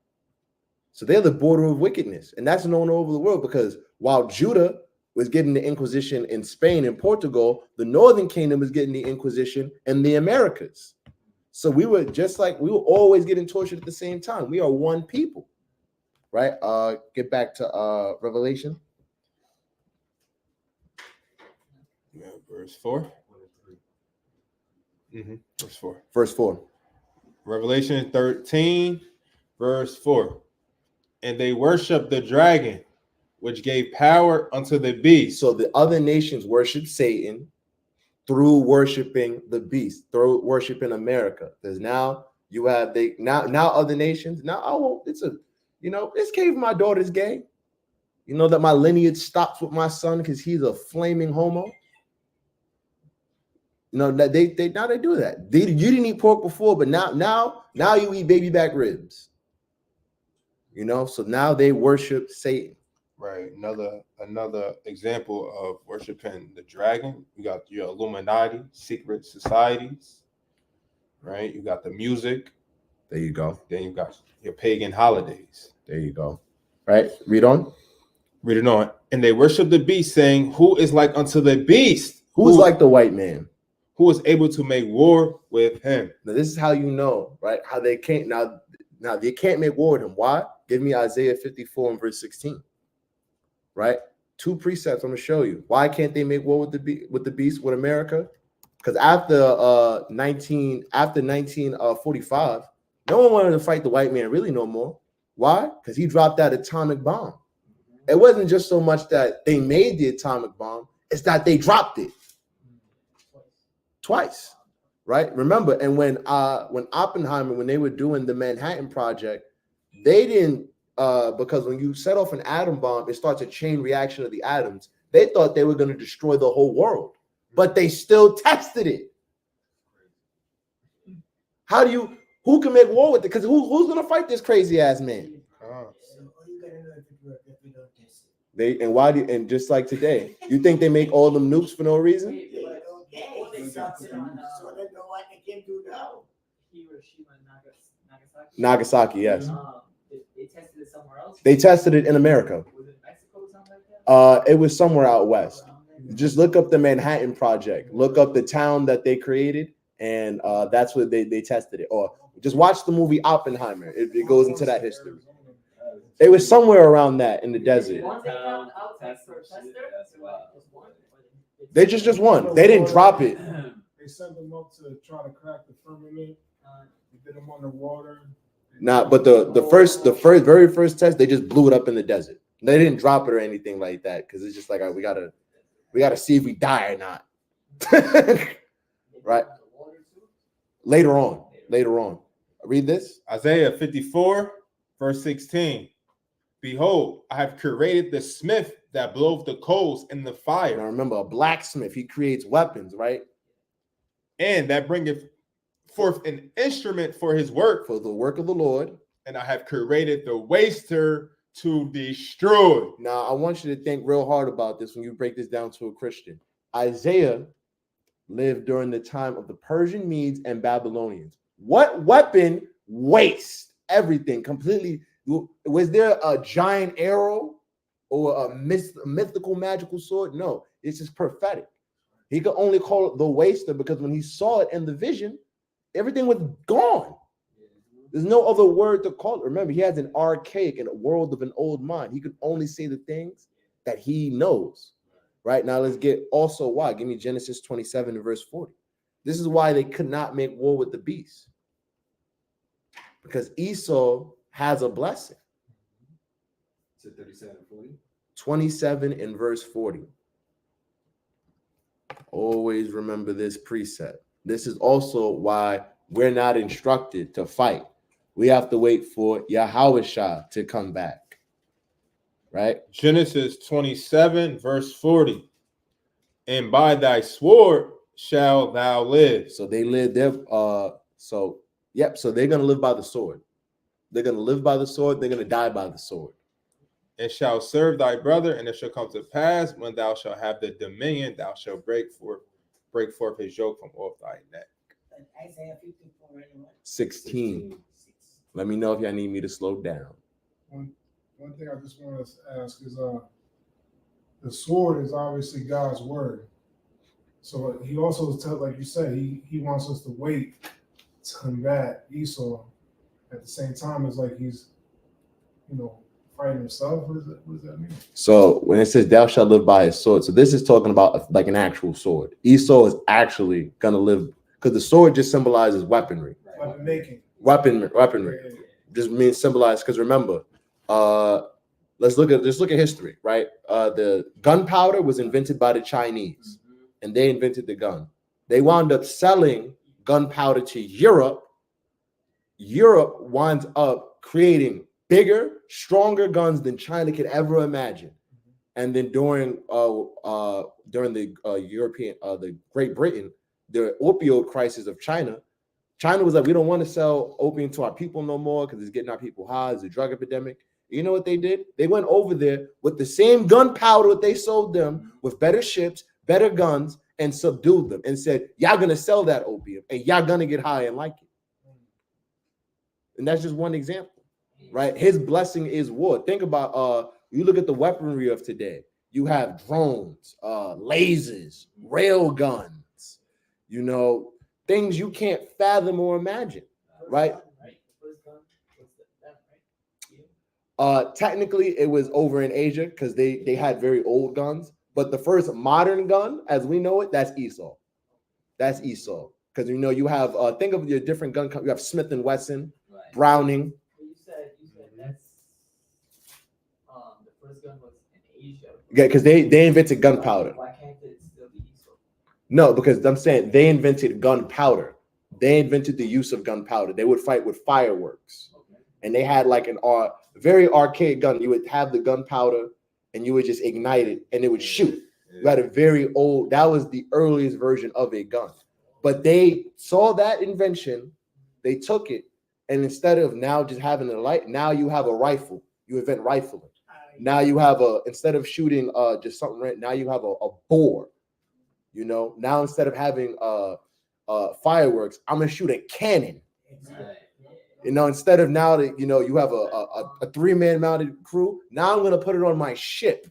Speaker 1: So they're the border of wickedness. And that's known all over the world because while Judah was getting the Inquisition in Spain and Portugal, the Northern Kingdom was getting the Inquisition in the Americas. So we were always getting tortured at the same time. We are one people, right? Get back to Revelation.
Speaker 2: Yeah, verse 4. Verse 4.
Speaker 1: Verse 4.
Speaker 2: Revelation 13, verse 4. And they worship the dragon, which gave power unto the beast.
Speaker 1: So the other nations worship Satan through worshiping the beast, through worshiping America. Because now you have now other nations. Now this cave my daughter's gay. You know that my lineage stops with my son because he's a flaming homo. You know that they do that. You didn't eat pork before, but now you eat baby back ribs. You know, so now they worship Satan.
Speaker 2: Right. Another example of worshiping the dragon. You got your Illuminati, secret societies. Right. You got the music.
Speaker 1: There you go.
Speaker 2: Then you got your pagan holidays.
Speaker 1: There you go. Right. Read on.
Speaker 2: Read it on. And they worship the beast, saying, who is like unto the beast?
Speaker 1: Who's like the white man?
Speaker 2: Who is able to make war with him?
Speaker 1: Now, this is how you know, right? How they can't now they can't make war with him. Why? Give me Isaiah 54 and verse 16. Right? 2 precepts I'm gonna show you. Why can't they make war with the beast with America? Because after 1945, no one wanted to fight the white man really no more. Why? Because he dropped that atomic bomb. It wasn't just so much that they made the atomic bomb, it's that they dropped it twice. Right? Remember, and when Oppenheimer, when they were doing the Manhattan Project, they didn't because when you set off an atom bomb, it starts a chain reaction of the atoms. They thought they were going to destroy the whole world, but they still tested it. Who can make war with it? Because who's going to fight this crazy ass man?
Speaker 3: So all you gotta know if it works if we don't test it.
Speaker 1: And just like today, you think they make all them nukes for no reason?
Speaker 3: They don't get it.
Speaker 6: They stopped it on
Speaker 3: So they know what they can do now.
Speaker 6: Hiroshima and Nagasaki.
Speaker 1: Nagasaki, yes.
Speaker 6: They tested it somewhere else.
Speaker 1: They tested it in America.
Speaker 6: Was it Mexico or something like that?
Speaker 1: It was somewhere out west. Just look up the Manhattan Project. Look up the town that they created, and that's where they tested it. Or just watch the movie Oppenheimer. It goes into that history. It was somewhere around that in the desert.
Speaker 6: One they found outside for a tester.
Speaker 1: They just won. They didn't drop it.
Speaker 5: They sent them up to try to crack the firmament. They did them underwater.
Speaker 1: But the very first test, they just blew it up in the desert. They didn't drop it or anything like that because it's just like we gotta We got to see if we die or not. Right. Later on. Read this.
Speaker 2: Isaiah 54, verse 16. Behold, I have created the smith that bloweth the coals in the
Speaker 1: Now
Speaker 2: fire,
Speaker 1: remember, a blacksmith, he creates weapons, right?
Speaker 2: and that bringeth forth an instrument for his work.
Speaker 1: For the work of the Lord.
Speaker 2: And I have created the waster to destroy.
Speaker 1: Now, I want you to think real hard about this when you break this down to a Christian. Isaiah lived during the time of the Persian Medes and Babylonians. What weapon waste everything completely? Was there a giant arrow or a mythical magical sword? No, it's just prophetic. He could only call it the waster because when he saw it in the vision, everything was gone. There's no other word to call it. Remember, he has an archaic and a world of an old mind. He could only say the things that he knows. Right now, let's get also why. Give me Genesis 27 and verse 40. This is why they could not make war with the beast. Because Esau has a blessing.
Speaker 7: To 37 and 40.
Speaker 1: 27 and verse 40. Always remember this precept. This is also why we're not instructed to fight. We have to wait for Yahweh to come back. Right?
Speaker 2: Genesis 27, verse 40. And by thy sword shall thou live.
Speaker 1: So they live there. So they're gonna live by the sword. They're gonna live by the sword, they're gonna die by the sword.
Speaker 2: And shall serve thy brother, and it shall come to pass when thou shalt have the dominion, thou shalt break forth his yoke from off thy neck.
Speaker 3: Isaiah 54 and
Speaker 1: 16. Let me know if y'all need me to slow down.
Speaker 5: One thing I just want to ask is, the sword is obviously God's word. So he also, like you said, he wants us to wait to combat Esau. At the same time, it's like he's, fighting himself. What does that mean?
Speaker 1: So when it says thou shalt live by his sword, so this is talking about like an actual sword. Esau is actually gonna live because the sword just symbolizes weaponry.
Speaker 5: Weapon making.
Speaker 1: Weaponry.
Speaker 5: Yeah.
Speaker 1: Just means symbolized because remember, let's look at history, right? The gunpowder was invented by the Chinese, and they invented the gun. They wound up selling gunpowder to Europe. Europe winds up creating bigger, stronger guns than China could ever imagine. And then during the Great Britain, the opioid crisis of China was like, we don't want to sell opium to our people no more because it's getting our people high. It's a drug epidemic. You know what they did? They went over there with the same gunpowder that they sold them with better ships, better guns, and subdued them and said, y'all gonna sell that opium and y'all gonna get high and like it. And that's just one example. Right, his blessing is war. Think about you look at the weaponry of today. You have drones, lasers, rail guns, things you can't fathom or imagine. Right? Technically, it was over in Asia because they had very old guns. But the first modern gun, as we know it, that's Esau. That's Esau because you have think of your different gun. You have Smith and Wesson, Browning.
Speaker 6: You said that's the first gun was in Asia.
Speaker 1: Yeah, because they invented gunpowder.
Speaker 6: Why can't it still be Esau?
Speaker 1: No, because I'm saying they invented gunpowder. They invented the use of gunpowder. They would fight with fireworks, and they had like an very archaic gun. You would have the gunpowder, and you would just ignite it, and it would shoot. You had a very old. That was the earliest version of a gun, but they saw that invention. They took it. And instead of now just having a light, now you have a rifle. You invent rifling. Now you have instead of shooting just something right, now you have a bore. Now instead of having fireworks, I'm gonna shoot a cannon. Instead of now that you have a 3-man mounted crew, now I'm gonna put it on my ship.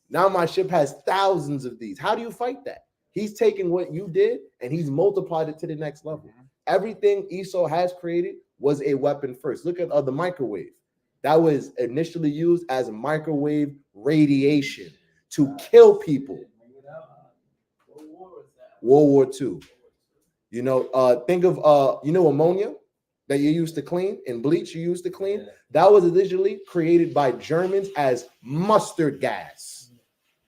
Speaker 1: Now my ship has thousands of these. How do you fight that? He's taken what you did and he's multiplied it to the next level. Everything Esau has created was a weapon first. Look at the microwave. That was initially used as microwave radiation to kill people.
Speaker 6: What war was that?
Speaker 1: World War II. Think of ammonia that you used to clean and bleach you used to clean. That was originally created by Germans as mustard gas.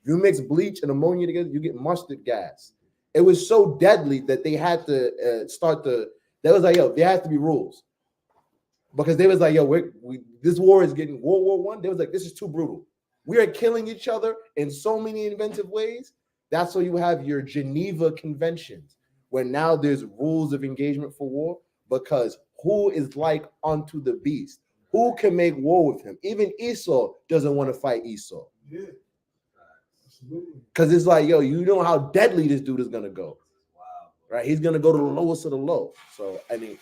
Speaker 1: If you mix bleach and ammonia together, you get mustard gas. It was so deadly that they had to they was like, yo, there has to be rules. Because they was like, yo, this war is getting World War I. They was like, this is too brutal. We are killing each other in so many inventive ways. That's why you have your Geneva Conventions, where now there's rules of engagement for war, because who is like unto the beast? Who can make war with him? Even Esau doesn't want to fight Esau.
Speaker 5: Yeah. Absolutely.
Speaker 1: Because it's like, yo, you know how deadly this dude is going to go.
Speaker 4: Wow.
Speaker 1: Right? He's going to go to the lowest of the low. So, I mean,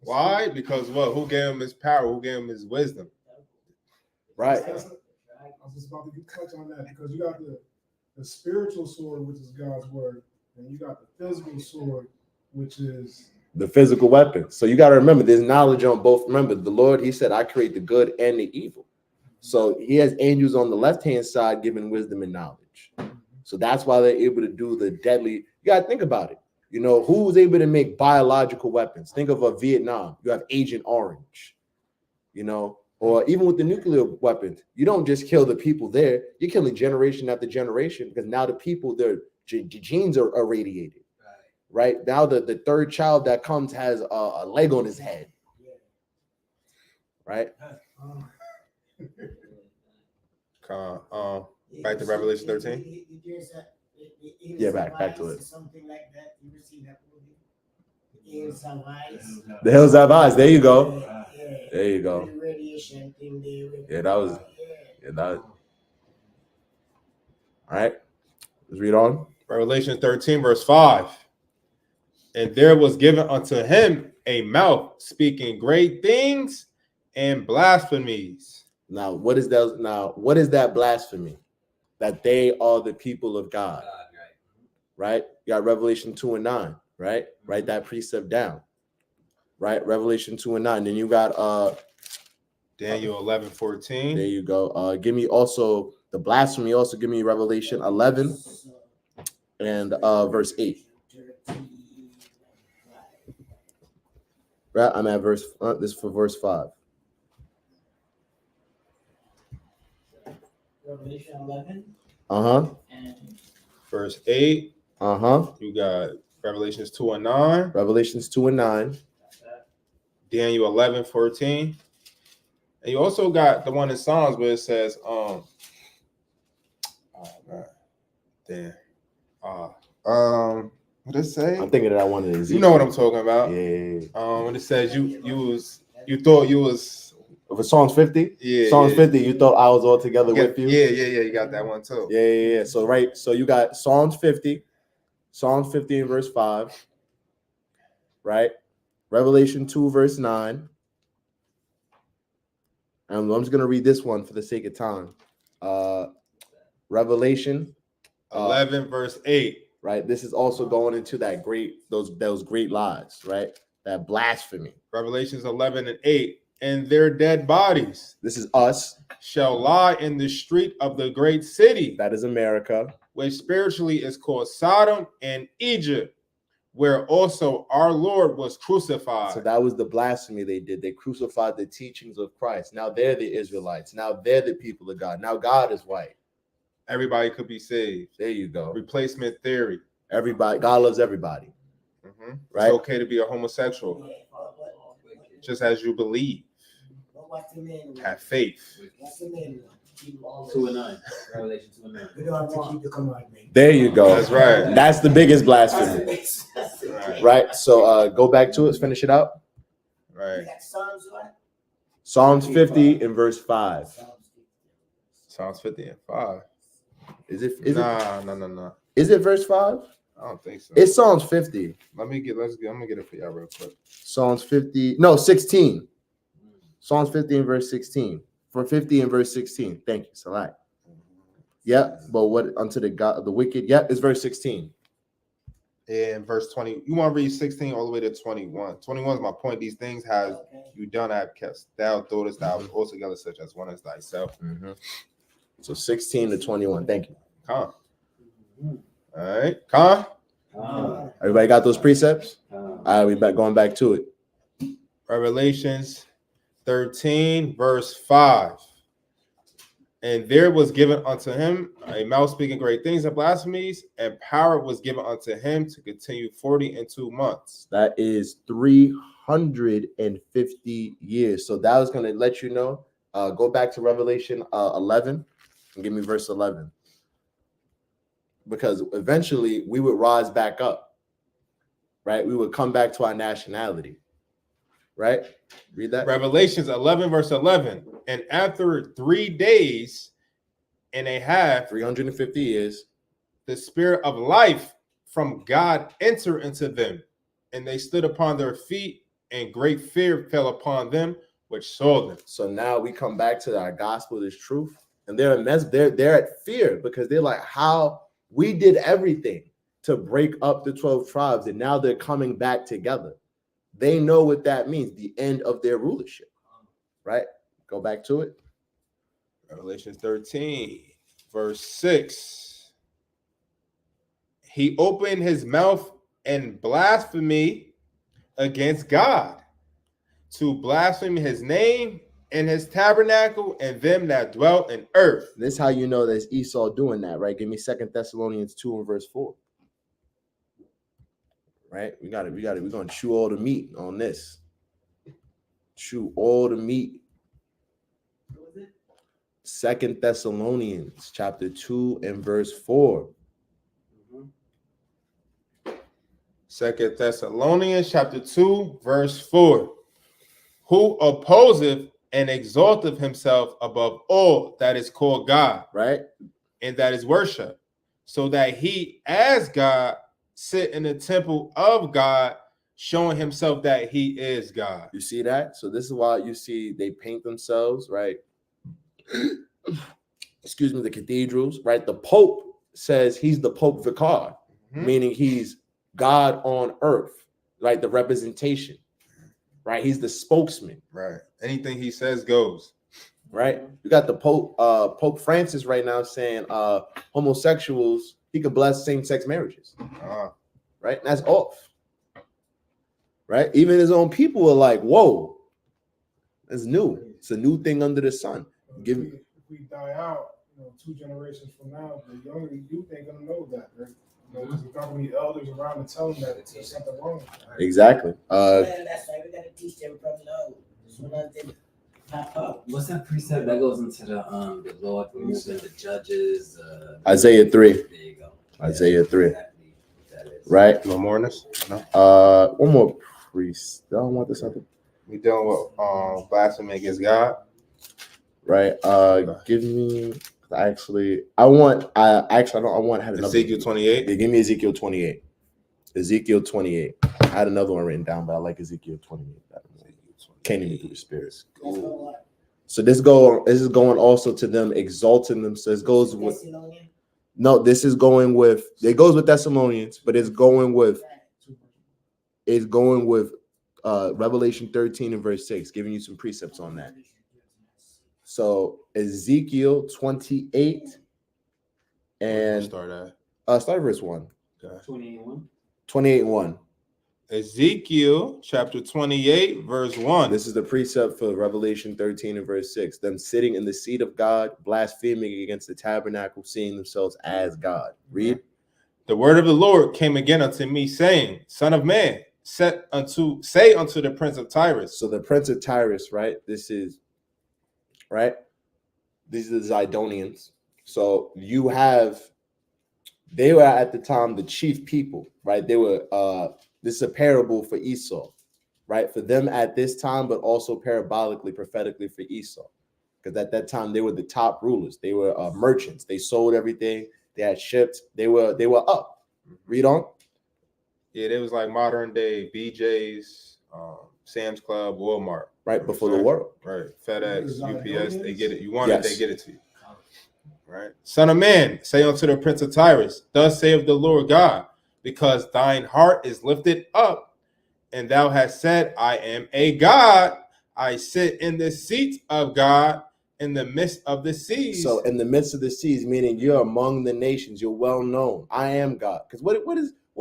Speaker 2: Why? Because what? Who gave him his power? Who gave him his wisdom?
Speaker 1: right.
Speaker 5: I was just about to touch on that, because you got the spiritual sword, which is God's word, and you got the physical sword, which is
Speaker 1: The physical weapon. So you got to remember, there's knowledge on both. Remember, the Lord, he said, I create the good and the evil. So he has angels on the left-hand side giving wisdom and knowledge. So that's why they're able to do the deadly. You got to think about it. You know, who was able to make biological weapons? Think of a Vietnam. You have Agent Orange, you know, or even with the nuclear weapons, you don't just kill the people there. You're killing generation after generation, because now the people, their genes are irradiated. Right now, the third child that comes has a leg on his head. Right.
Speaker 2: Back to Revelation 13.
Speaker 1: Yeah, back to it.
Speaker 3: Something like that. You ever see that movie? The Hills Have Eyes.
Speaker 1: The Hills Have Eyes. There you go.
Speaker 3: Yeah.
Speaker 1: There you go.
Speaker 3: The radiation thing there.
Speaker 1: Yeah, that was. Yeah, that. All right. Let's read on.
Speaker 2: Revelation 13, verse 5. And there was given unto him a mouth speaking great things and blasphemies.
Speaker 1: Now, what is that? Now, what is that blasphemy? That they are the people of God. Right? You got Revelation 2 and 9. Right? Write that precept down. Right? Revelation 2 and 9. Then you got
Speaker 2: Daniel 11:14.
Speaker 1: There you go. Give me also the blasphemy. Also give me Revelation 11 and verse 8. Right, I'm at verse. This is for verse 5.
Speaker 6: Revelation 11 and
Speaker 2: Verse 8. You got Revelations 2 and 9.
Speaker 1: Revelations 2 and 9.
Speaker 2: Daniel 11:14. And you also got the one in Psalms where it says, oh man, damn. What does it say?
Speaker 1: I'm thinking that I wanted to.
Speaker 2: You know what I'm talking about.
Speaker 1: Yeah.
Speaker 2: When it says you thought you was
Speaker 1: For Psalms 50.
Speaker 2: Yeah.
Speaker 1: Psalms 50. You thought I was all together with you.
Speaker 2: Yeah. You got that one too.
Speaker 1: Yeah. So right. So you got Psalms 50. Psalms 50 and verse 5. Right. Revelation 2 verse 9. And I'm just gonna read this one for the sake of time. Revelation
Speaker 2: 11 verse 8.
Speaker 1: Right. This is also going into that those great lies. Right. That blasphemy.
Speaker 2: Revelations 11 and 8. And their dead bodies.
Speaker 1: This is us.
Speaker 2: Shall lie in the street of the great city.
Speaker 1: That is America.
Speaker 2: Which spiritually is called Sodom and Egypt, where also our Lord was crucified.
Speaker 1: So that was the blasphemy they did. They crucified the teachings of Christ. Now they're the Israelites. Now they're the people of God. Now God is white.
Speaker 2: Everybody could be saved.
Speaker 1: There you go.
Speaker 2: Replacement theory.
Speaker 1: Everybody. God loves everybody. Right?
Speaker 2: It's okay to be a homosexual, just as you believe.
Speaker 3: What's the main one?
Speaker 2: Have faith.
Speaker 3: What's the main one?
Speaker 4: 2 and 9. Revelation 2 and 9.
Speaker 3: We don't have to keep the commandment.
Speaker 1: There you go.
Speaker 2: That's right.
Speaker 1: That's the biggest blasphemy. Right? So go back to it. Finish it up.
Speaker 2: Right.
Speaker 3: Psalms what?
Speaker 1: Psalms 50 and verse 5.
Speaker 2: Psalms 50 and 5.
Speaker 1: Is it?
Speaker 2: No.
Speaker 1: Is it verse 5?
Speaker 2: I don't think so.
Speaker 1: It's Psalms 50.
Speaker 2: I'm gonna get it for y'all real quick.
Speaker 1: Psalms 50. No, 16. Psalms 50 and verse 16. For 50 and verse 16. Thank you, Salah. Yeah, but what unto the God of the wicked? Yeah, it's verse 16.
Speaker 2: And verse 20. You want to read 16 all the way to 21. 21 is my point. These things have you done have kept. Thou thoughtest thou was altogether such as one as thyself.
Speaker 1: So 16 to 21. Thank you.
Speaker 2: All right. Con?
Speaker 1: Everybody got those precepts? All right, we going back to it.
Speaker 2: Revelations 13, verse 5. And there was given unto him a mouth speaking great things and blasphemies, and power was given unto him to continue 42 months.
Speaker 1: That is 350 years. So that was going to let you know. Go back to Revelation 11 and give me verse 11. Because eventually we would rise back up, right? We would come back to our nationality, right? Read that.
Speaker 2: Revelations 11, verse 11. And after 3 days and a half,
Speaker 1: 350 years.
Speaker 2: the spirit of life from God entered into them, and they stood upon their feet, and great fear fell upon them which saw them.
Speaker 1: So now we come back to our gospel is truth, and they're at fear because they're like, how we did everything to break up the 12 tribes, and now they're coming back together. They know what that means, the end of their rulership, right? Go back to it.
Speaker 2: Revelation 13, verse 6. He opened his mouth in blasphemy against God, to blaspheme his name and his tabernacle and them that dwelt in earth.
Speaker 1: This is how you know there's Esau doing that, right? Give me 2 Thessalonians 2 and verse 4. Right? We got it. We're going to chew all the meat on this. Chew all the meat.
Speaker 6: What was it?
Speaker 1: 2 Thessalonians chapter 2 and verse 4.
Speaker 2: 2 Thessalonians chapter 2, verse 4. Who opposeth and exalteth himself above all that is called God,
Speaker 1: Right?
Speaker 2: and that is worship, so that he as God sit in the temple of God, showing himself that he is God.
Speaker 1: You see that? So this is why you see they paint themselves, right? Excuse me, the cathedrals, right? The Pope says he's the Pope Vicar, meaning he's God on earth, right? The representation, right? He's the spokesman.
Speaker 2: Right. Anything he says goes.
Speaker 1: Right? You got the Pope, Pope Francis right now saying homosexuals, he could bless same-sex marriages. Right? And that's off. Right? Even his own people are like, whoa, that's new. It's a new thing under the sun.
Speaker 5: If we die out, 2 generations from now, the younger youth ain't gonna know that, right? There's not gonna be elders around to tell them that there's something wrong with that.
Speaker 1: Exactly.
Speaker 3: That's right. We gotta teach them from low. So nothing pop up.
Speaker 4: What's that precept that goes into the Lord removing the judges?
Speaker 1: Isaiah 3.
Speaker 4: There you go.
Speaker 1: Isaiah 3.
Speaker 4: Exactly what that is.
Speaker 1: Right?
Speaker 2: No mourners? No.
Speaker 1: One more priest. I don't want this other.
Speaker 2: We dealing with blasphemy against God.
Speaker 1: Right. Give me I want had another
Speaker 2: Ezekiel 28.
Speaker 1: Yeah, give me Ezekiel 28. Ezekiel 28. I had another one written down, but I like Ezekiel 28 better. Can't even do the spirits. So this is going also to them exalting themselves. It goes with this is going with it goes with Thessalonians, but it's going with Revelation 13 and verse 6, giving you some precepts on that. So Ezekiel 28 and
Speaker 2: Start
Speaker 1: verse 1.
Speaker 4: 28:1.
Speaker 1: 28 and 1.
Speaker 2: Ezekiel chapter 28, verse 1.
Speaker 1: This is the precept for Revelation 13 and verse 6. Them sitting in the seat of God, blaspheming against the tabernacle, seeing themselves as God. Read.
Speaker 2: The word of the Lord came again unto me, saying, Son of man, say unto the prince of Tyrus.
Speaker 1: So the prince of Tyrus, right? This is right. These are the Zidonians. So they were at the time the chief people, right? They were this is a parable for Esau, right? For them at this time, but also parabolically, prophetically for Esau. Because at that time they were the top rulers. They were merchants. They sold everything. They had ships. They were up. Read on.
Speaker 2: Yeah, they was like modern day BJ's, Sam's Club, Walmart.
Speaker 1: Right before the world.
Speaker 2: Right. FedEx, UPS, they get it. You want it,
Speaker 1: Yes.
Speaker 2: they get it to you. Right. Son of man, say unto the prince of Tyrus, thus saith the Lord God, because thine heart is lifted up, and thou hast said, I am a God. I sit in the seat of God in the midst of the seas.
Speaker 1: So in the midst of the seas, meaning you're among the nations, you're well known. I am God. Because what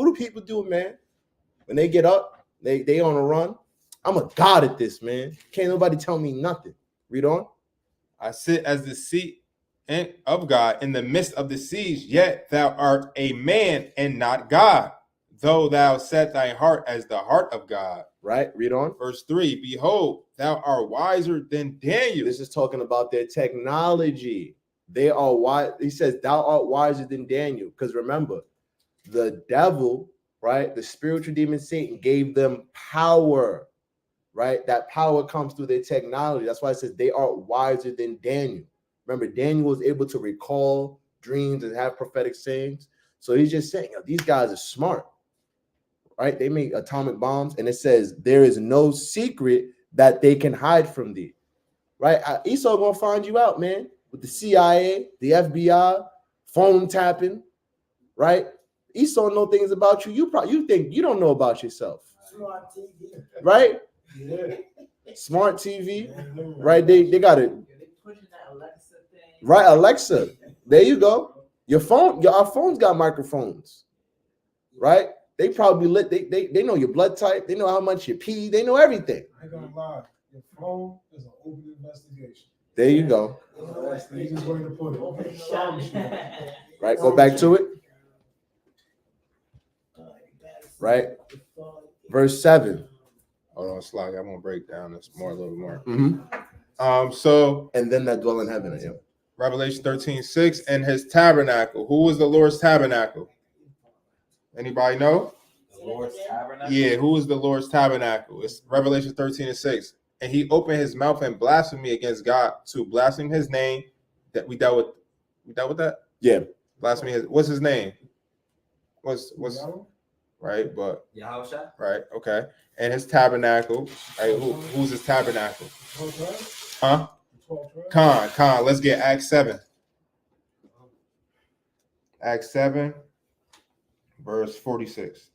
Speaker 1: do people do, man? When they get up, they on a run. I'm a God at this, man. Can't nobody tell me nothing. Read on.
Speaker 2: I sit as the seat and of God in the midst of the siege, yet thou art a man and not God, though thou set thy heart as the heart of God.
Speaker 1: Right? Read on.
Speaker 2: Verse 3, behold, thou art wiser than Daniel.
Speaker 1: This is talking about their technology. They are wise. He says, thou art wiser than Daniel. Because remember, the devil, right? The spiritual demon Satan gave them power, right? That power comes through their technology. That's why it says they are wiser than Daniel. Remember, Daniel was able to recall dreams and have prophetic sayings. So he's just saying, these guys are smart, right? They make atomic bombs, and it says there is no secret that they can hide from thee, right? Esau gonna find you out, man, with the CIA, the FBI, phone tapping, right? Esau know things about you. You think you don't know about yourself,
Speaker 3: Smart TV.
Speaker 1: right?
Speaker 5: Yeah.
Speaker 1: Smart TV, right? They got it.
Speaker 6: They pushing that Alexa thing.
Speaker 1: Right, Alexa. There you go. Your phone, our phones got microphones, right? They probably they know your blood type, they know how much you pee, they know everything.
Speaker 5: I ain't gonna lie. Your phone is an open investigation.
Speaker 1: There you go.
Speaker 5: That's the easiest way to put
Speaker 6: Open
Speaker 5: it.
Speaker 6: shop.
Speaker 1: Right, go back to it. Right. Verse 7.
Speaker 2: Hold on, Slug. I'm gonna break down this more, a little more.
Speaker 1: Mm-hmm.
Speaker 2: So
Speaker 1: And them that dwell in heaven. Yeah.
Speaker 2: Revelation 13:6, and his tabernacle. Who was the Lord's tabernacle? Anybody know?
Speaker 4: The Lord's tabernacle.
Speaker 2: Yeah, who is the Lord's tabernacle? It's Revelation 13:6. And he opened his mouth and blasphemed against God, to blaspheme his name. That we dealt with that?
Speaker 1: Yeah.
Speaker 2: Blasphemy what's his name? What's right, but
Speaker 4: Yahusha.
Speaker 2: right, okay. And his tabernacle, right? Who's his tabernacle? Huh? Khan. Let's get Acts 7. Acts 7, verse 46.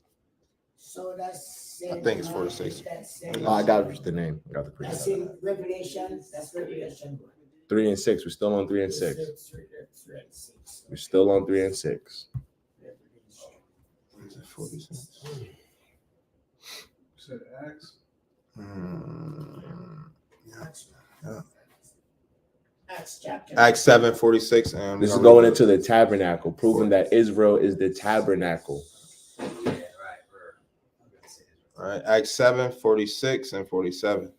Speaker 3: So that's
Speaker 2: I think it's 46.
Speaker 1: Oh, I got the name. I got the
Speaker 3: That's
Speaker 1: preacher.
Speaker 3: in Revelation. That's Revelation.
Speaker 1: 3 and 6. We're still on 3 and 6. We're still on 3 and 6.
Speaker 2: 46.
Speaker 5: Said Acts.
Speaker 2: Acts 7, 46. And
Speaker 1: This is going into the tabernacle, proving that Israel is the tabernacle.
Speaker 4: Yeah, right.
Speaker 2: All right, Acts 7, 46 and 47.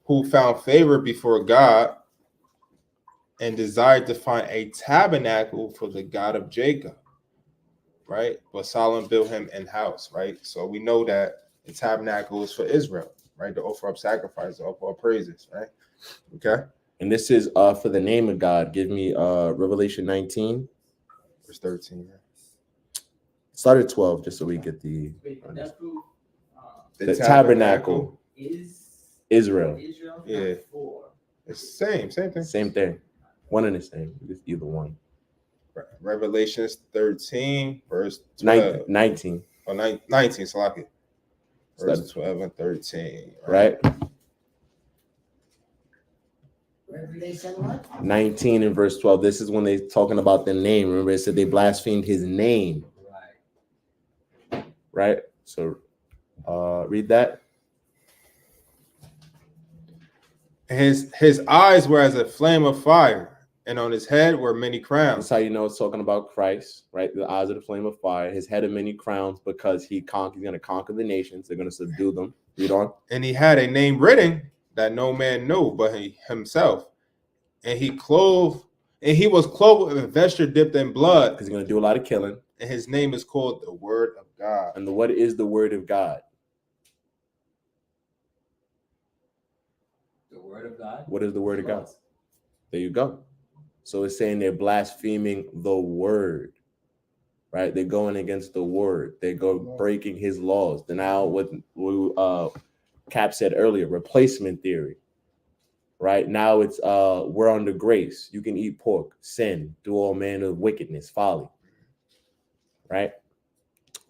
Speaker 2: Who found favor before God and desired to find a tabernacle for the God of Jacob, right? But Solomon built him in house, right? So we know that the tabernacle is for Israel, right? To offer up sacrifices, to offer up praises, right? Okay.
Speaker 1: And this is for the name of God. Give me Revelation 19.
Speaker 2: Verse 13.
Speaker 1: Start at 12, just so we get the
Speaker 6: Wait, that proof
Speaker 1: the tabernacle
Speaker 6: is
Speaker 1: Israel.
Speaker 6: Israel.
Speaker 2: Yeah.
Speaker 6: For
Speaker 2: It's same thing.
Speaker 1: Same thing. One and the same. It's either one.
Speaker 2: Revelations 13, verse 12.
Speaker 1: 19.
Speaker 2: Oh, 19, Salaki. Verse
Speaker 1: Start-
Speaker 2: 12 and 13.
Speaker 1: Right?
Speaker 3: Revelation what?
Speaker 1: 19 and verse 12. This is when they're talking about the name. Remember, it said they blasphemed his name.
Speaker 4: Right.
Speaker 1: Right? So read that.
Speaker 2: His eyes were as a flame of fire, and on his head were many crowns.
Speaker 1: That's how you know it's talking about Christ, right? The eyes of the flame of fire, his head of many crowns, because he's going to conquer the nations. They're going to subdue them. Read on.
Speaker 2: And he had a name written that no man knew but himself. And he was clothed with a vesture dipped in blood.
Speaker 1: Because he's going to do a lot of killing.
Speaker 2: And his name is called the Word of God.
Speaker 1: And what is the word of God?
Speaker 4: The word of God.
Speaker 1: What is the word of God? There you go. So it's saying they're blaspheming the word, right? They're going against the word. They go breaking his laws. Then now what Cap said earlier, replacement theory, right? Now it's we're under grace. You can eat pork, sin, do all manner of wickedness, folly, right?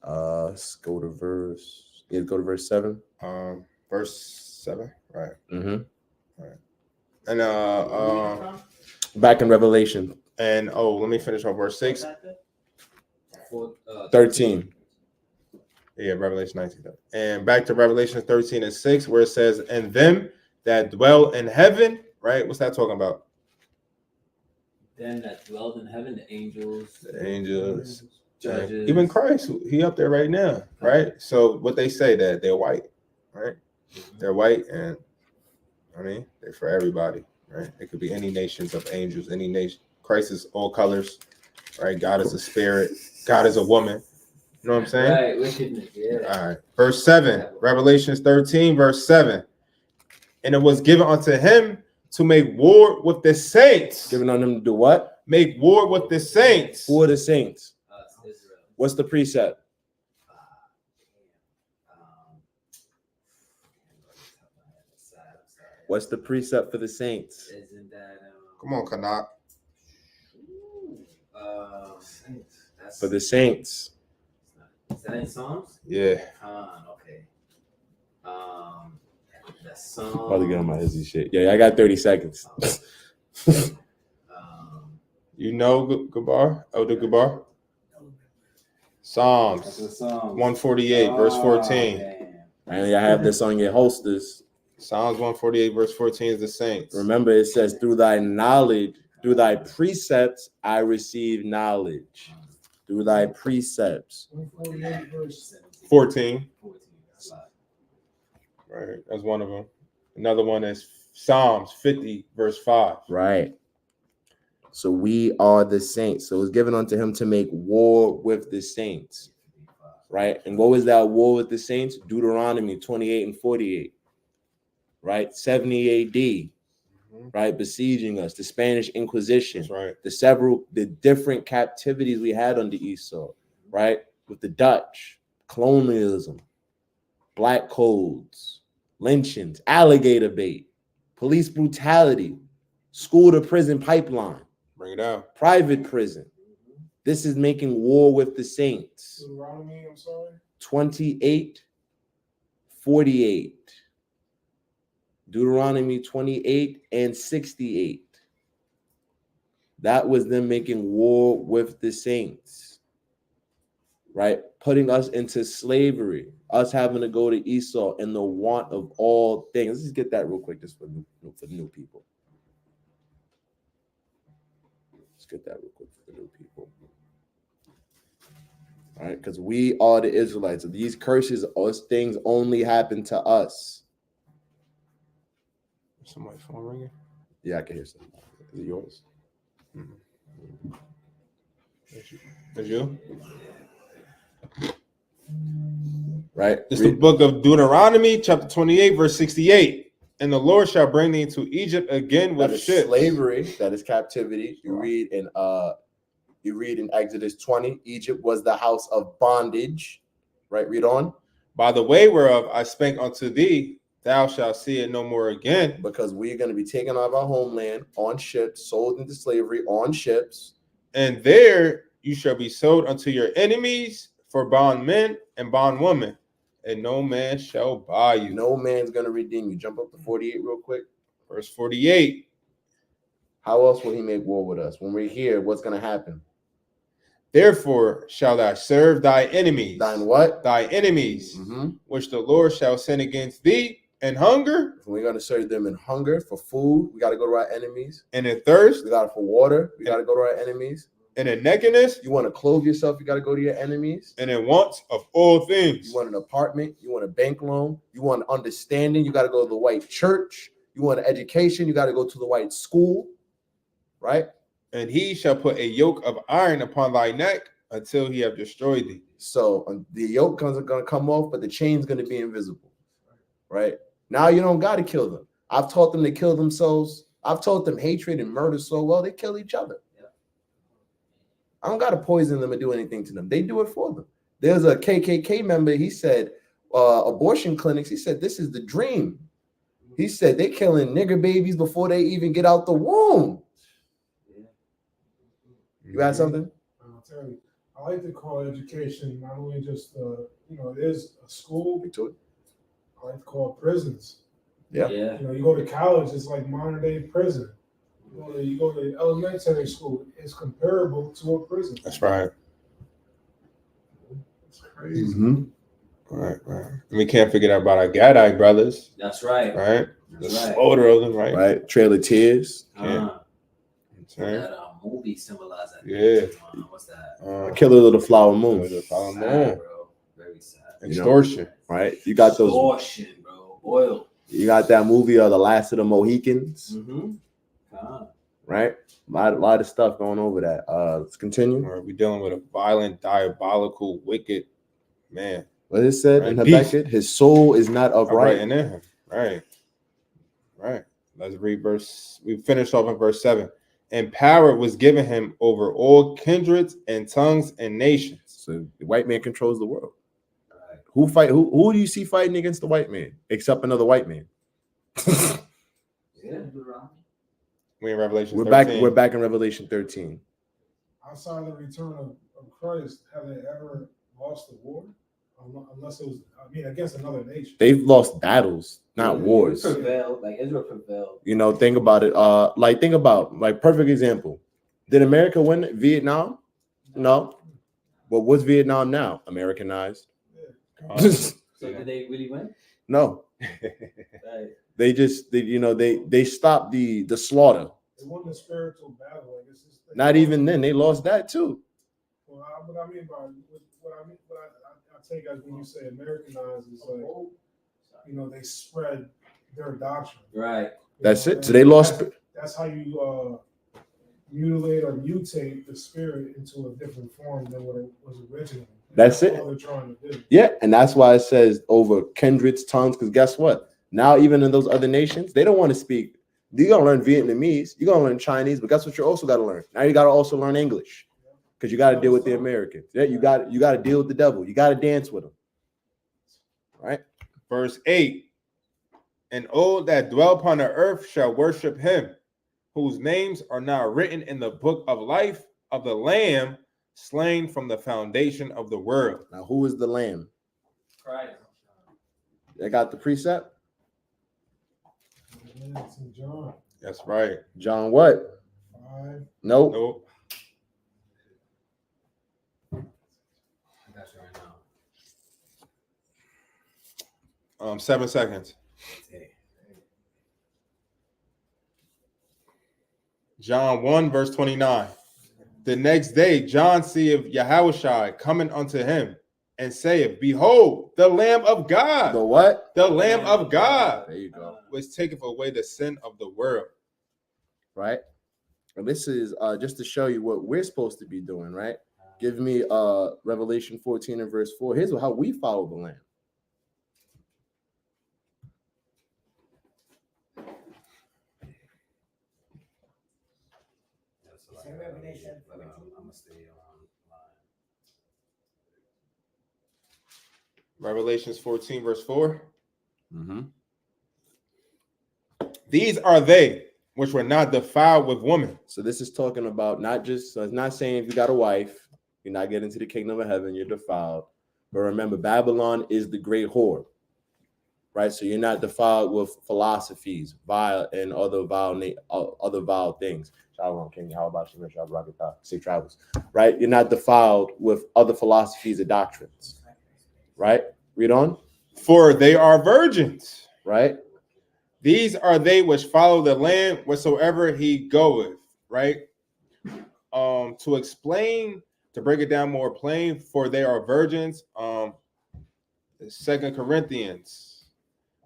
Speaker 1: Let's go to verse 7.
Speaker 2: Verse 7, right?
Speaker 1: Mm-hmm.
Speaker 2: And
Speaker 1: Back in Revelation
Speaker 2: and let me finish on verse 6.
Speaker 1: 13.
Speaker 2: Yeah, Revelation 19. And back to Revelation 13 and 6, where it says, and them that dwell in heaven, right? What's that talking about?
Speaker 4: them that dwelled in heaven, the angels,
Speaker 2: The angels,
Speaker 4: judges,
Speaker 2: even Christ, he up there right now, right? So what they say that they're white, right? They're white, and I mean they're for everybody, right? It could be any nations of angels, any nation. Christ is all colors, right? God is a spirit. God is a woman. You know what I'm saying?
Speaker 4: Right, wickedness, yeah.
Speaker 2: All right. Verse 7, Revelations 13, verse 7. And it was given unto him to make war with the saints.
Speaker 1: Giving on them to do what?
Speaker 2: Make war with the saints.
Speaker 1: For the saints.
Speaker 4: Israel.
Speaker 1: What's the precept? What's the precept for the saints?
Speaker 4: Isn't that
Speaker 2: Come on, Kanak.
Speaker 4: that's
Speaker 1: For the saints.
Speaker 4: is that in Psalms?
Speaker 2: Yeah.
Speaker 4: Okay. That's Psalms.
Speaker 1: Probably get on my hizzy shit. Yeah, I got 30 seconds.
Speaker 2: You know Gabar? Elder Gabar? Psalms
Speaker 7: That's a song.
Speaker 2: 148, verse 14.
Speaker 4: Man.
Speaker 1: And I have this on your holsters.
Speaker 2: Psalms 148, verse 14 is the saints.
Speaker 1: Remember, it says, through thy knowledge, through thy precepts, I receive knowledge. Through thy precepts.
Speaker 5: 148 verse
Speaker 2: 14.
Speaker 4: 14. That's right.
Speaker 2: Right. That's one of them. Another one is Psalms 50, verse 5.
Speaker 1: Right. So we are the saints. So it was given unto him to make war with the saints. Right. And what was that war with the saints? Deuteronomy 28 and 48. Right. 70 AD. Right. Besieging us. The Spanish Inquisition.
Speaker 2: That's right.
Speaker 1: The different captivities we had under Esau. Right. With the Dutch, colonialism, black codes, lynchings, alligator bait, police brutality, school to prison pipeline.
Speaker 2: Bring it out.
Speaker 1: Private prison. This is making war with the saints.
Speaker 5: Deuteronomy, I'm sorry.
Speaker 1: 28, 48. Deuteronomy 28 and 68. That was them making war with the saints. Right? Putting us into slavery. Us having to go to Esau and the want of all things. Let's just get that real quick, just for the new people. Get that real quick for the new people. All right, because we are the Israelites. These curses, those things only happen to us.
Speaker 2: Somebody's phone ringing?
Speaker 1: Yeah, I can hear something. Is it yours?
Speaker 2: Mm-hmm. Is you?
Speaker 1: Right.
Speaker 2: It's the book of Deuteronomy, chapter 28, verse 68. And the Lord shall bring thee into Egypt again with
Speaker 1: That is
Speaker 2: ships.
Speaker 1: slavery. That is captivity. You read in Exodus 20. Egypt was the house of bondage. Right. Read on.
Speaker 2: By the way whereof I spake unto thee, thou shalt see it no more again.
Speaker 1: Because we're going to be taken out of our homeland on ships, sold into slavery on ships.
Speaker 2: And there you shall be sold unto your enemies for bondmen and bondwomen, and no man shall buy you.
Speaker 1: No man's going to redeem you. Jump up to 48 real quick.
Speaker 2: Verse 48.
Speaker 1: How else will he make war with us? When we're here, what's going to happen?
Speaker 2: Therefore shall thou serve thy enemies.
Speaker 1: Thine what?
Speaker 2: Thy enemies,
Speaker 1: Mm-hmm.
Speaker 2: which the Lord shall send against thee, and hunger,
Speaker 1: We're going to serve them in hunger for food. We got to go to our enemies.
Speaker 2: and in thirst,
Speaker 1: We got it for water. We got to go to our enemies.
Speaker 2: and in nakedness,
Speaker 1: You want to clothe yourself. You got to go to your enemies.
Speaker 2: and in wants of all things.
Speaker 1: You want an apartment. You want a bank loan. You want understanding. You got to go to the white church. You want an education. You got to go to the white school. Right?
Speaker 2: And he shall put a yoke of iron upon thy neck until he have destroyed thee.
Speaker 1: So the yoke is going to come off, but the chain's going to be invisible. Right? Now you don't got to kill them. I've taught them to kill themselves. I've taught them hatred and murder so well, they kill each other. I don't got to poison them or do anything to them. They do it for them. There's a KKK member. He said, abortion clinics. He said, this is the dream. He said, they killing nigger babies before they even get out the womb. You had something?
Speaker 5: I'll tell you. I like to call education not only just, it is a school.
Speaker 1: To it.
Speaker 5: I like to call it prisons.
Speaker 1: Yeah.
Speaker 5: You go to college, it's like modern day prison. You go to elementary school, it's comparable to a prison.
Speaker 2: That's right.
Speaker 5: It's crazy.
Speaker 1: Mm-hmm.
Speaker 2: Right. And we can't forget about our Gadite brothers.
Speaker 4: That's right.
Speaker 2: Right?
Speaker 4: That's
Speaker 2: The
Speaker 4: right.
Speaker 2: slaughter of them, right?
Speaker 1: Right. Trail of Tears.
Speaker 2: Yeah.
Speaker 4: That movie symbolized that.
Speaker 2: Yeah.
Speaker 4: What's that?
Speaker 1: Killer of the Flower Moon.
Speaker 2: Follow
Speaker 4: Sad,
Speaker 2: man.
Speaker 4: bro. Very sad.
Speaker 2: Extortion.
Speaker 1: Right? You got those.
Speaker 4: Extortion, bro. Oil.
Speaker 1: You got that movie, The Last of the Mohicans.
Speaker 4: Mm-hmm.
Speaker 1: Right? A lot of stuff going over that. Let's continue.
Speaker 2: Or we dealing with a violent, diabolical, wicked man.
Speaker 1: What it said in
Speaker 2: Right.
Speaker 1: Habakkuk, his soul is not upright.
Speaker 2: Right in him. Right. Let's read verse. We finished off in verse 7. And power was given him over all kindreds and tongues and nations.
Speaker 1: So the white man controls the world.
Speaker 4: Right.
Speaker 1: Who do you see fighting against the white man? Except another white man.
Speaker 4: Yeah.
Speaker 2: We in Revelation.
Speaker 1: We're
Speaker 2: 13.
Speaker 1: back in Revelation 13.
Speaker 5: Outside the return of Christ, have they ever lost the war? Unless it was, against another nation.
Speaker 1: They've lost battles, not wars.
Speaker 4: Prevailed. Like Israel prevailed.
Speaker 1: Think about it. Perfect example. Did America win Vietnam? No. But what's Vietnam now? Americanized.
Speaker 4: So did they really win?
Speaker 1: No.
Speaker 4: Right.
Speaker 1: They stopped the slaughter.
Speaker 5: They won the spiritual battle.
Speaker 1: Not even then. They lost that too.
Speaker 5: Well, what I mean by what I take as when you say Americanized is like, they spread their doctrine.
Speaker 4: Right.
Speaker 1: That's it. So they lost.
Speaker 5: That's how you mutilate or mutate the spirit into a different form than what it was originally.
Speaker 1: That's it.
Speaker 5: All they're trying to do.
Speaker 1: Yeah, and that's why it says over kindreds, tongues. Because guess what? Now, even in those other nations, they don't want to speak. You're gonna learn Vietnamese. You're gonna learn Chinese. But guess what? You also got to learn. Now you got to also learn English. Because you got to deal with the Americans. Yeah, you got to deal with the devil. You got to dance with them. Right?
Speaker 2: Verse 8. And all that dwell upon the earth shall worship him, whose names are now written in the book of life of the Lamb slain from the foundation of the world.
Speaker 1: Now, who is the Lamb?
Speaker 4: Christ.
Speaker 1: They got the precept?
Speaker 5: It's in John
Speaker 2: That's right.
Speaker 1: John what?
Speaker 5: 5.
Speaker 1: Nope.
Speaker 2: Nope.
Speaker 4: That's right now.
Speaker 2: 7 seconds.
Speaker 4: Okay.
Speaker 2: John 1, verse 29. The next day, John seeth Yahushua coming unto him and saith, Behold, the Lamb of God.
Speaker 1: The what?
Speaker 2: The Lamb of God,
Speaker 1: There you go.
Speaker 2: which taketh away the sin of the world.
Speaker 1: Right? And this is just to show you what we're supposed to be doing, right? Give me Revelation 14 and verse 4. Here's how we follow the Lamb.
Speaker 3: Say Revelation 14.
Speaker 4: I'm gonna stay on
Speaker 2: Revelations 14, verse 4.
Speaker 1: Mm-hmm.
Speaker 2: These are they which were not defiled with woman.
Speaker 1: So this is talking about not just, so it's not saying if you got a wife, you're not getting into the kingdom of heaven, you're defiled. But remember, Babylon is the great whore, right? So you're not defiled with philosophies, vile and other vile things. Shalom, King. How about you? Safe travels, right? You're not defiled with other philosophies or doctrines, right? Read on,
Speaker 2: For they are virgins.
Speaker 1: right?
Speaker 2: These are they which follow the Lamb whatsoever he goeth, right? To explain, to break it down more plain, for they are virgins. 2 Corinthians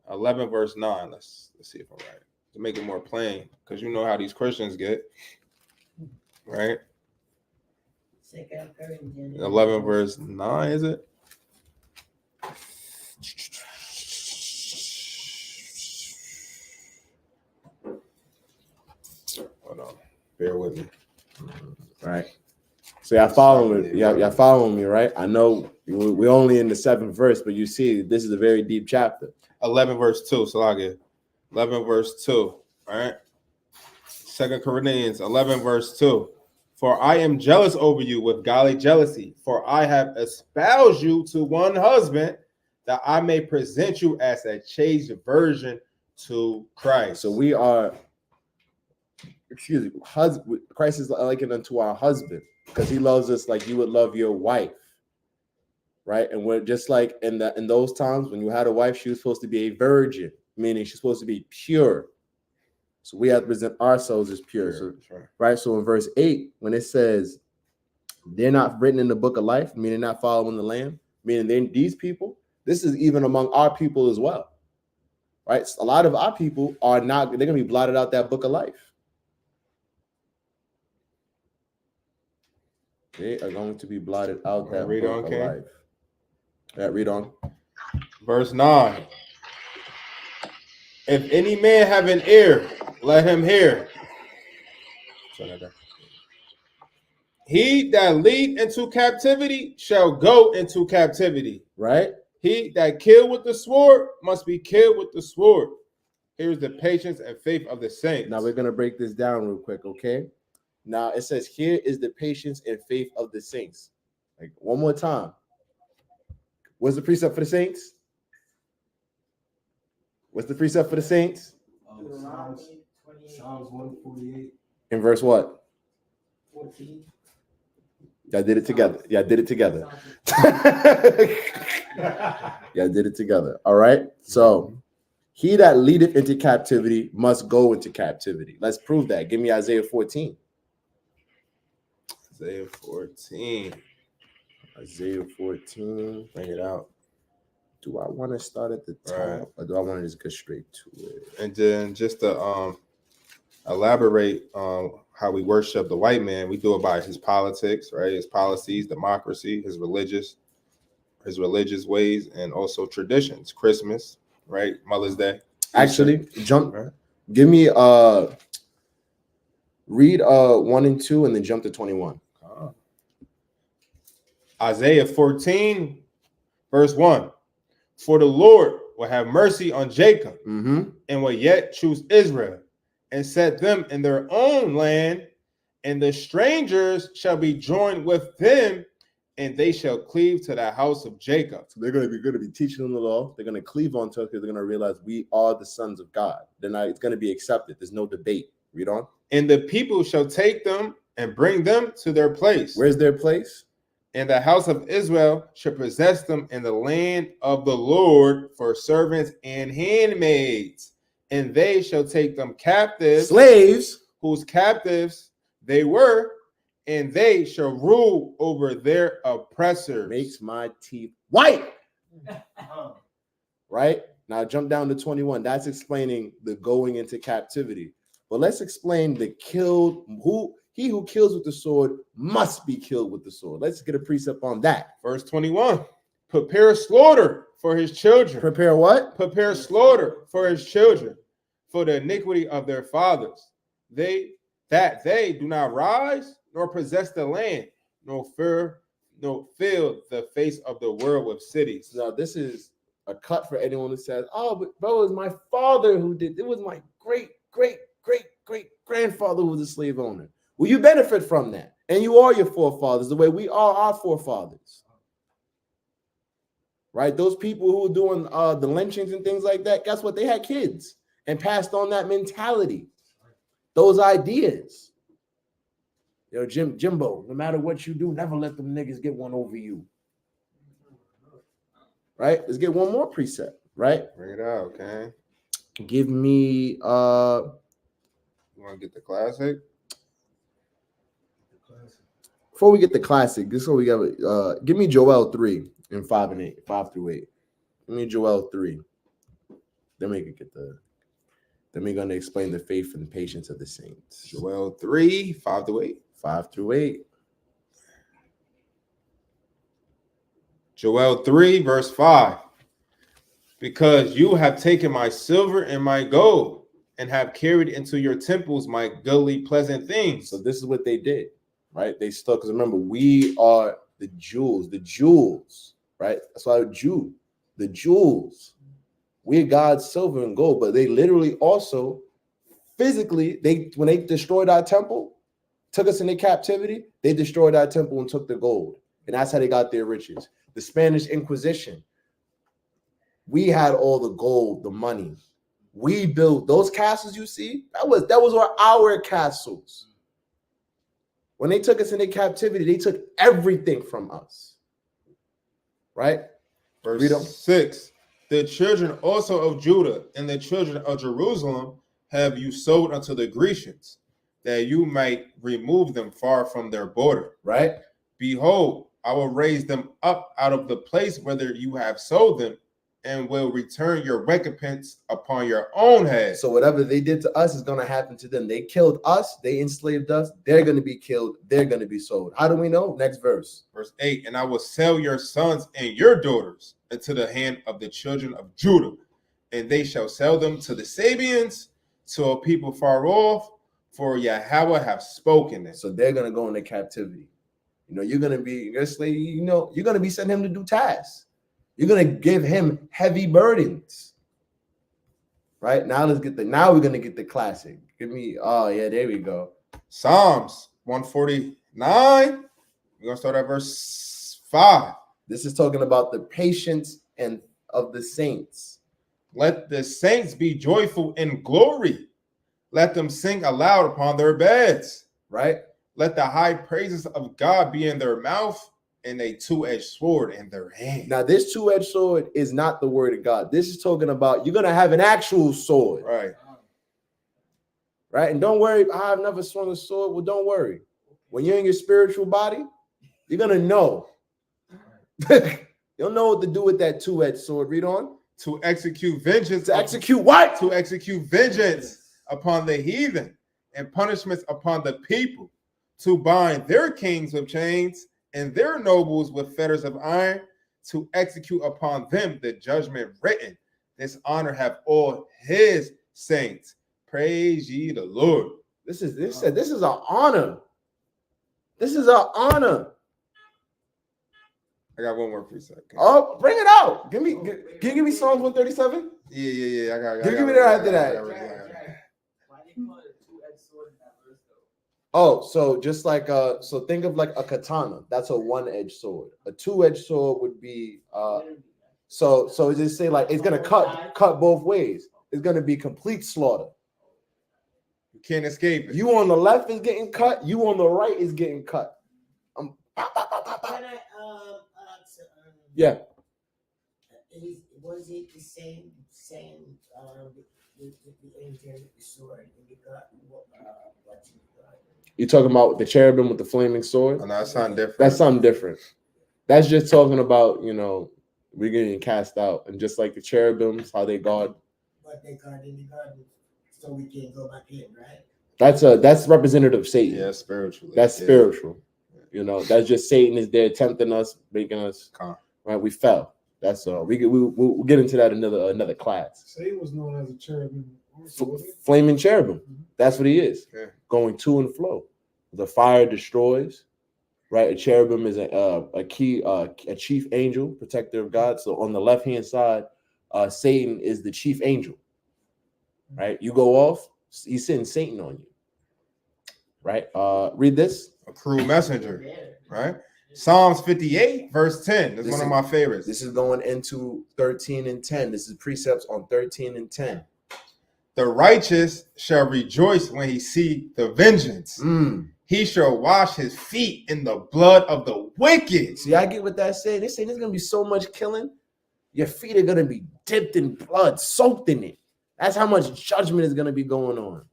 Speaker 2: 11, verse 9. Let's see if I'm right. To make it more plain, because you know how these Christians get, right?
Speaker 3: 2 Corinthians
Speaker 2: 11, verse 9, is it? Hold on. Bear with me.
Speaker 1: Right. So y'all following me? Y'all following me, right? I know we're only in the 7th verse, but you see, this is a very deep chapter.
Speaker 2: 11, verse 2. So I get 11, verse 2. All right. 2 Corinthians 11, verse 2. For I am jealous over you with godly jealousy, for I have espoused you to one husband, that I may present you as a chaste virgin to Christ.
Speaker 1: So we are, Christ is likened unto our husband because he loves us like you would love your wife, right? And we're just like in those times when you had a wife, she was supposed to be a virgin, meaning she's supposed to be pure, So we have to present ourselves as pure. So,
Speaker 2: That's right.
Speaker 1: right. So in verse 8, when it says they're not written in the book of life, meaning not following the Lamb, meaning then these people, this is even among our people as well. Right? A lot of our people are not, they're gonna be blotted out that book of life. They are going to be blotted out that
Speaker 2: Read
Speaker 1: book
Speaker 2: on,
Speaker 1: of
Speaker 2: King.
Speaker 1: life. Yeah, read on.
Speaker 2: Verse 9. If any man have an ear, let him hear. He that lead into captivity shall go into captivity.
Speaker 1: Right?
Speaker 2: He that kill with the sword must be killed with the sword. Here's the patience and faith of the saints.
Speaker 1: Now we're gonna break this down real quick, okay? Now it says, here is the patience and faith of the saints. Like one more time. What's the precept for the saints? What's the precept for the saints?
Speaker 6: Deuteronomy 28,
Speaker 7: Psalms 148.
Speaker 1: In verse what?
Speaker 6: 14.
Speaker 1: Y'all did it together. Y'all did it together. Y'all did it together. All right. So he that leadeth into captivity must go into captivity. Let's prove that. Give me Isaiah 14.
Speaker 2: Isaiah 14.
Speaker 1: Isaiah 14.
Speaker 2: Bring it out.
Speaker 1: Do I want to start at the top
Speaker 2: Right.
Speaker 1: or do I want to just go straight to it?
Speaker 2: And then just to elaborate on how we worship the white man, we do it by his politics, right? His policies, democracy, his religious ways, and also traditions. Christmas, right? Mother's Day.
Speaker 1: Actually, jump.
Speaker 2: Right.
Speaker 1: Give me read 1 and 2 and then jump to 21.
Speaker 2: Isaiah 14, verse 1. For the Lord will have mercy on Jacob
Speaker 1: Mm-hmm.
Speaker 2: and will yet choose Israel and set them in their own land, and the strangers shall be joined with them, and they shall cleave to the house of Jacob.
Speaker 1: So they're going to be teaching them the law. They're going to cleave onto it because they're going to realize we are the sons of God. They're not. It's going to be accepted. There's no debate. Read on.
Speaker 2: And the people shall take them and bring them to their place.
Speaker 1: Where's their place?
Speaker 2: And the house of Israel shall possess them in the land of the Lord for servants and handmaids. And they shall take them captives,
Speaker 1: Slaves.
Speaker 2: whose captives they were, and they shall rule over their oppressors.
Speaker 1: Makes my teeth white. Right? Now jump down to 21. That's explaining the going into captivity. But let's explain the killed. He who kills with the sword must be killed with the sword. Let's get a precept on that.
Speaker 2: Verse 21. Prepare slaughter for his children.
Speaker 1: Prepare what?
Speaker 2: Prepare slaughter for his children, for the iniquity of their fathers. They do not rise nor possess the land, nor fill the face of the world with cities.
Speaker 1: Now this is a cut for anyone who says, "Oh, but bro, it was my father who did. It was my great grandfather who was a slave owner." Well, you benefit from that, and you are your forefathers the way we are our forefathers. Right? Those people who were doing the lynchings and things like that, guess what? They had kids and passed on that mentality, those ideas. Yo, Jimbo, no matter what you do, never let them niggas get one over you. Right? Let's get one more precept, right?
Speaker 2: Bring it out, okay?
Speaker 1: Give me
Speaker 2: You want to get the classic?
Speaker 1: before we get the classic, this is what we got. Give me Joel 3 and 5 and 8, 5 through 8. Give me Joel 3. Then we can get the. Then we're gonna explain the faith and patience of the saints.
Speaker 2: Joel 3, 5 to 8.
Speaker 1: 5 through 8.
Speaker 2: Joel 3, verse 5. Because you have taken my silver and my gold, and have carried into your temples my goodly pleasant things.
Speaker 1: So this is what they did, right? They stuck, because remember, we are the jewels, right? That's why the jewels. We're God's silver and gold, but they literally also physically, when they destroyed our temple, took us into captivity, they destroyed our temple and took the gold. And that's how they got their riches. The Spanish Inquisition, we had all the gold, the money. We built those castles you see, that was our castles. When they took us into captivity, they took everything from us. Right?
Speaker 2: Verse 6. The children also of Judah and the children of Jerusalem have you sold unto the Grecians, that you might remove them far from their border.
Speaker 1: Right?
Speaker 2: Behold, I will raise them up out of the place whither you have sold them, and will return your recompense upon your own head.
Speaker 1: So whatever they did to us is going to happen to them. They killed us. They enslaved us. They're going to be killed. They're going to be sold. How do we know? Next verse.
Speaker 2: Verse 8, and I will sell your sons and your daughters into the hand of the children of Judah, and they shall sell them to the Sabians, to a people far off, for Yahweh have spoken it.
Speaker 1: So they're going to go into captivity. You know, you're going to be your slave. You know, you're going to be sending him to do tasks. You're going to give him heavy burdens. Right? Now we're going to get the classic. Give me, oh yeah, there we go.
Speaker 2: Psalms 149. We're going to start at verse 5.
Speaker 1: This is talking about the patience and of the saints.
Speaker 2: Let the saints be joyful in glory. Let them sing aloud upon their beds.
Speaker 1: Right?
Speaker 2: Let the high praises of God be in their mouth, and a two-edged sword in their hand.
Speaker 1: Now, this two-edged sword is not the word of God. This is talking about you're going to have an actual sword.
Speaker 2: Right.
Speaker 1: Right? And don't worry, I've never swung a sword. Well, don't worry. When you're in your spiritual body, you're going to know. You'll know what to do with that two-edged sword. Read on.
Speaker 2: To execute vengeance.
Speaker 1: To execute what?
Speaker 2: To execute vengeance upon the heathen and punishments upon the people. To bind their kings with chains and their nobles with fetters of iron, to execute upon them the judgment written. This honor have all his saints. Praise ye the Lord.
Speaker 1: This is an honor. This is an honor.
Speaker 2: I got one more precept.
Speaker 1: Oh, bring it out. Can you give me Psalms 137?
Speaker 2: Yeah. I got
Speaker 1: Give me that after that.
Speaker 6: Why do you call it a two-edged sword in that verse, though?
Speaker 1: Oh, so just like so think of like a katana. That's a one-edged sword. A two-edged sword would be so just say like it's gonna cut both ways. It's gonna be complete slaughter.
Speaker 2: You can't escape it.
Speaker 1: You on the left is getting cut, you on the right is getting cut.
Speaker 3: Can I ask,
Speaker 1: Yeah.
Speaker 3: was it the same the angel with the sword and you got what you got?
Speaker 1: You talking about the cherubim with the flaming sword?
Speaker 2: Oh, no, that sounds different.
Speaker 1: That's something different. That's just talking about, we're getting cast out. And just like the cherubims, how they guard.
Speaker 3: But they guard in the garden, so we can't go back in, right?
Speaker 1: That's representative of Satan.
Speaker 2: Yeah, spiritually.
Speaker 1: That's spiritual. That's just Satan is there tempting us, making us right. We fell. That's all. We'll get into that another class.
Speaker 5: Satan was known as a cherubim. Also, wasn't he?
Speaker 1: Flaming cherubim. That's what he is.
Speaker 2: Yeah.
Speaker 1: Going to and fro. The fire destroys. Right. A cherubim is a chief angel, protector of God. So on the left hand side, Satan is the chief angel. Right. You go off, he's sending Satan on you. Right. Read this.
Speaker 2: A cruel messenger. Right. Psalms 58, verse 10. That's one of my favorites.
Speaker 1: This is going into 13 and 10. This is precepts on 13 and 10.
Speaker 2: The righteous shall rejoice when he see the vengeance. He shall wash his feet in the blood of the wicked.
Speaker 1: See, I get what that said. They say there's going to be so much killing. Your feet are going to be dipped in blood, soaked in it. That's how much judgment is going to be going on.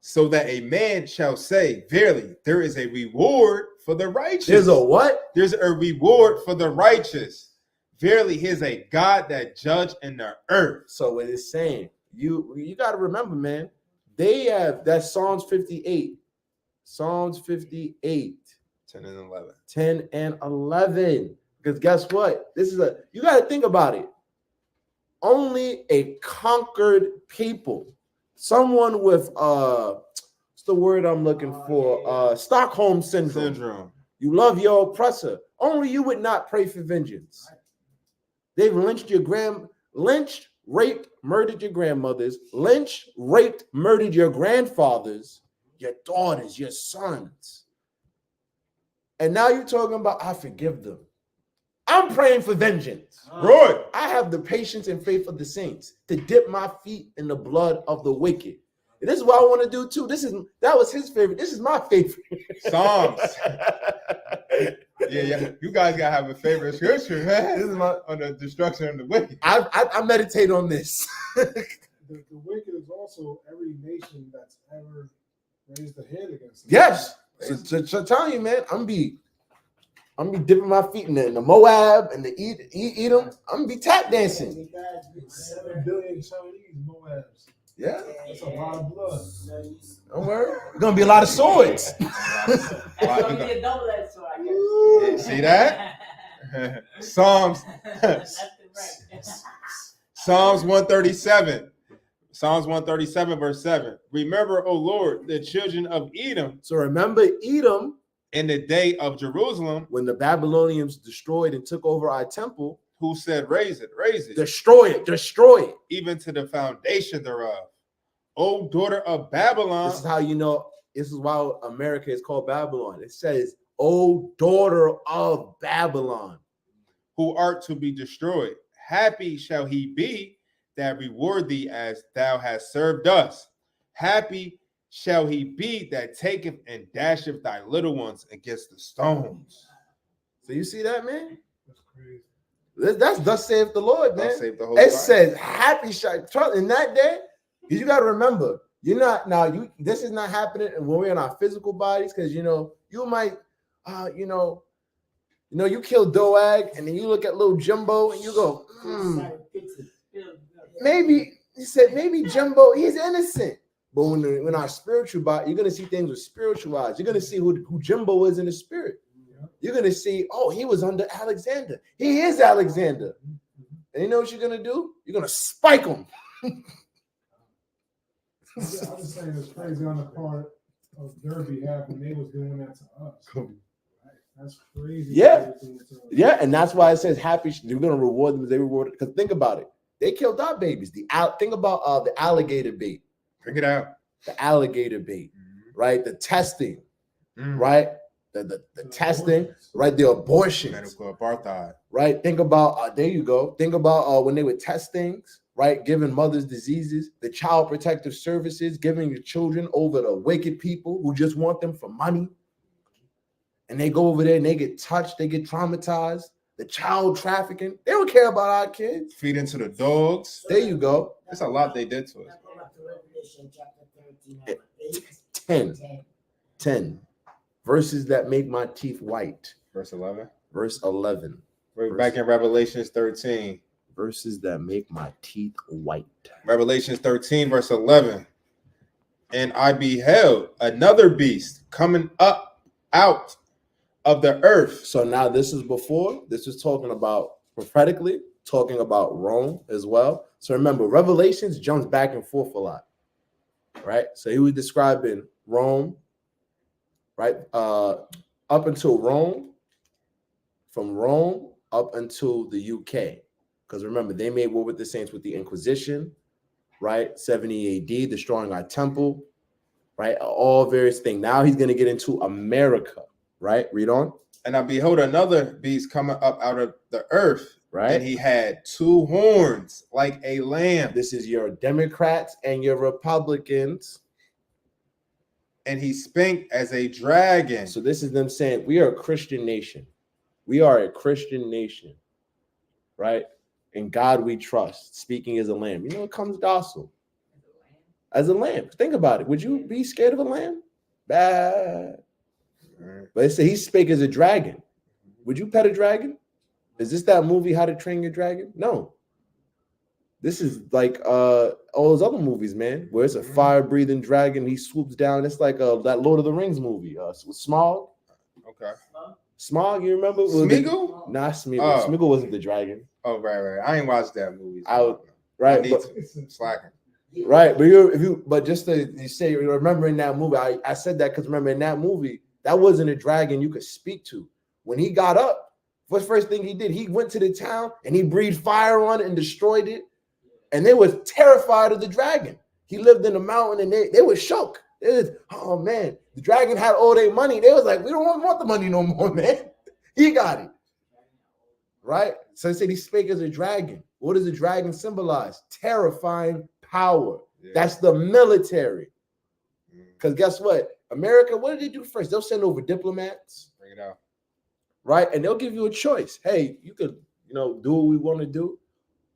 Speaker 2: So that a man shall say, verily, there is a reward for the righteous.
Speaker 1: There's a what?
Speaker 2: There's a reward for the righteous. Verily, he is a God that judge in the earth.
Speaker 1: So what it's saying, you got to remember, man, they have that Psalms 58. Psalms 58.
Speaker 2: 10 and 11.
Speaker 1: 10 and 11. Because guess what? You got to think about it. Only a conquered people. Someone with what's the word I'm looking for? Stockholm syndrome. You love your oppressor. Only you would not pray for vengeance. They've lynched, raped, murdered your grandmothers, raped, murdered your grandfathers, your daughters, your sons. And now you're talking about, I forgive them. I'm praying for vengeance.
Speaker 2: Right.
Speaker 1: I have the patience and faith of the saints to dip my feet in the blood of the wicked. And this is what I want to do too. That was his favorite. This is my favorite.
Speaker 2: Psalms. Yeah. You guys gotta have a favorite scripture, man.
Speaker 1: This is my
Speaker 2: on the destruction of the wicked.
Speaker 1: I meditate on this.
Speaker 5: the wicked is also every nation that's ever raised a hand against them.
Speaker 1: Yes. So telling you, man, I'm be dipping my feet in the Moab and the Edom. I'm gonna be tap dancing.
Speaker 5: 7 billion Chinese Moabs.
Speaker 1: Yeah.
Speaker 5: That's a lot of blood.
Speaker 1: Don't worry. It's gonna be a lot of swords.
Speaker 6: That's gonna be a double-edged sword, I guess.
Speaker 2: See that? Psalms
Speaker 6: Left and right.
Speaker 2: Psalms 137. Psalms 137, verse 7. Remember, O Lord, the children of Edom
Speaker 1: So remember Edom,
Speaker 2: in the day of Jerusalem,
Speaker 1: when the Babylonians destroyed and took over our temple.
Speaker 2: who said, raise it,
Speaker 1: Destroy it.
Speaker 2: even to the foundation thereof. O daughter of Babylon,
Speaker 1: This is how you know. This is why America is called Babylon. It says, "O daughter of Babylon."
Speaker 2: who art to be destroyed. Happy shall he be that reward thee as thou hast served us. Happy shall he be that taketh and dasheth thy little ones against the stones.
Speaker 1: So you see that, man?
Speaker 5: That's crazy.
Speaker 1: That's thus saith the Lord, man.
Speaker 2: Thus saith the Holy
Speaker 1: It
Speaker 2: Bible.
Speaker 1: says, "Happy shall." In that day, you got to remember, you're not now. This is not happening when we're in our physical bodies, because you might, you kill Doag, and then you look at little Jumbo, and you go, maybe Jumbo, he's innocent. But when our spiritual body, you're gonna see things with spiritual eyes. You're gonna see who Jumbo is in the spirit. You're gonna see, oh, he was under Alexander. He is Alexander. And you know what you're gonna do? You're gonna spike him.
Speaker 5: I'm just saying it's crazy on the part of their behalf when they was doing that to us. Right? That's crazy.
Speaker 1: Yeah. Yeah, and that's why it says happy. You're gonna reward them as they reward. Because think about it. They killed our babies. Think about the alligator bait.
Speaker 2: Bring it out.
Speaker 1: The alligator bait, right? The testing, right? The testing, right? The abortions,
Speaker 2: Medical apartheid.
Speaker 1: right? Think about there you go. Think about when they would test things, right? Giving mothers diseases, the child protective services, giving your children over to wicked people who just want them for money. And they go over there and they get touched, they get traumatized. The child trafficking, they don't care about our kids.
Speaker 2: Feed into the dogs.
Speaker 1: There you go.
Speaker 2: That's a lot they did to us.
Speaker 3: Revelation chapter 13, 8,
Speaker 1: 10 verses that make my teeth white.
Speaker 2: Verse 11.
Speaker 1: Verse 11.
Speaker 2: We're back in Revelations 13.
Speaker 1: Verses that make my teeth white.
Speaker 2: Revelations 13, verse 11. And I beheld another beast coming up out of the earth.
Speaker 1: So now this is before. This is talking about prophetically, talking about Rome as well. So remember, Revelations jumps back and forth a lot, right? So he was describing Rome, right? Up until Rome, from Rome up until the UK. Because remember, they made war with the saints with the Inquisition, right? 70 AD, destroying our temple, right? All various things. Now he's going to get into America, right? Read on.
Speaker 2: And I behold another beast coming up out of the earth.
Speaker 1: Right.
Speaker 2: And he had 2 horns like a lamb.
Speaker 1: This is your Democrats and your Republicans.
Speaker 2: And he spake as a dragon.
Speaker 1: So this is them saying, we are a Christian nation. We are a Christian nation, right? In God we trust, speaking as a lamb. You know, it comes docile. As a lamb. Think about it. Would you be scared of a lamb? Bad. But it said he spake as a dragon. Would you pet a dragon? Is this that movie, How to Train Your Dragon? No. This is like all those other movies, man, where it's a fire-breathing dragon. He swoops down. It's like that Lord of the Rings movie with Smaug.
Speaker 2: Okay.
Speaker 1: Smaug, you remember?
Speaker 2: Smeagol?
Speaker 1: Not Smeagol.
Speaker 2: Oh.
Speaker 1: Smeagol wasn't the dragon.
Speaker 2: Oh, right. I ain't watched that movie.
Speaker 1: Right.
Speaker 2: I need to. Slacking.
Speaker 1: Right. But just to you say, remember in that movie, I said that because remember in that movie, that wasn't a dragon you could speak to. When he got up, what's the first thing he did? He went to the town and he breathed fire on it and destroyed it. And they was terrified of the dragon. He lived in the mountain and they were shook. It was, oh man, the dragon had all their money. They was like, we don't want the money no more, man. He got it. Right? So he said he spake as a dragon. What does a dragon symbolize? Terrifying power.
Speaker 2: Yeah.
Speaker 1: That's the military. Because guess what? America, what did they do first? They'll send over diplomats.
Speaker 2: Bring it out.
Speaker 1: Right? And they'll give you a choice. Hey, you could, do what we want to do.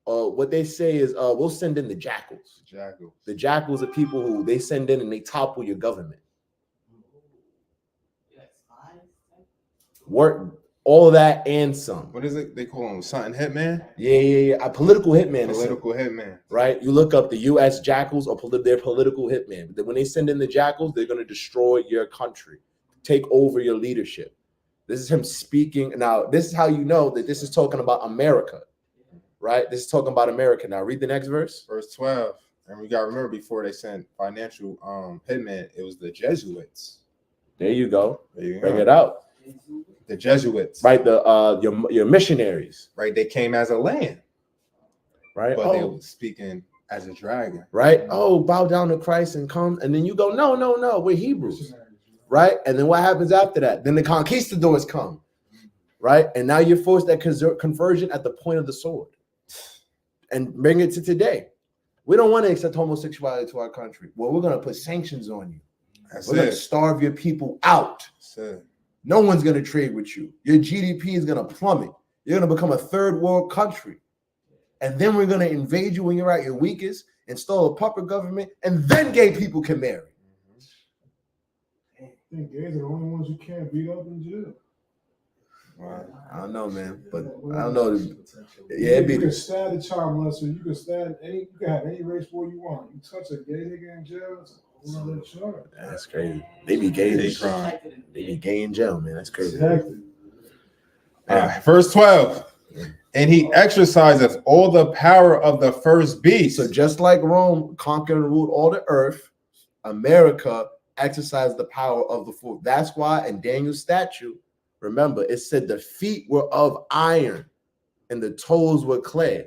Speaker 1: what they say is we'll send in the jackals.
Speaker 2: Jackals.
Speaker 1: The jackals are people who they send in and they topple your government. Work all of that and some.
Speaker 2: What is it? They call them something hitman?
Speaker 1: Yeah. A political hitman.
Speaker 2: Political hitman.
Speaker 1: Right? You look up the U.S. jackals or their political hitman. But when they send in the jackals, they're going to destroy your country, take over your leadership. This is him speaking. Now, this is how you know that this is talking about America, right? This is talking about America. Now, read the next verse.
Speaker 2: Verse 12. And we got to remember before they sent financial hitmen, it was the Jesuits.
Speaker 1: There you go.
Speaker 2: There you
Speaker 1: Bring
Speaker 2: go.
Speaker 1: it out.
Speaker 2: The Jesuits.
Speaker 1: Right, your missionaries.
Speaker 2: Right, they came as a lamb.
Speaker 1: Right?
Speaker 2: But they were speaking as a dragon.
Speaker 1: Right? Oh, bow down to Christ and come. And then you go, no, we're Hebrews. Right? And then what happens after that? Then the conquistadors come. Right? And now you're forced that conversion at the point of the sword. And bring it to today. We don't want to accept homosexuality to our country. Well, we're going to put sanctions on you. We're going to starve your people out. No one's going to trade with you. Your GDP is going to plummet. You're going to become a third world country. And then we're going to invade you when you're at your weakest, install a puppet government, and then gay people can marry.
Speaker 5: I think gays are the only ones you can't beat up in jail.
Speaker 1: Wow. I don't know, man. But I don't know.
Speaker 5: Yeah, you can stab the child molester. You can stab any. You can have any race war you want. You touch a gay nigga in jail, it's a whole other charge.
Speaker 1: That's crazy. They be gay. They be gay in jail, man. That's crazy. Exactly.
Speaker 2: Verse 12. And he exercises all the power of the first beast.
Speaker 1: So just like Rome conquered and ruled all the earth, America exercised the power of the fourth. That's why in Daniel's statue, remember, it said the feet were of iron and the toes were clay.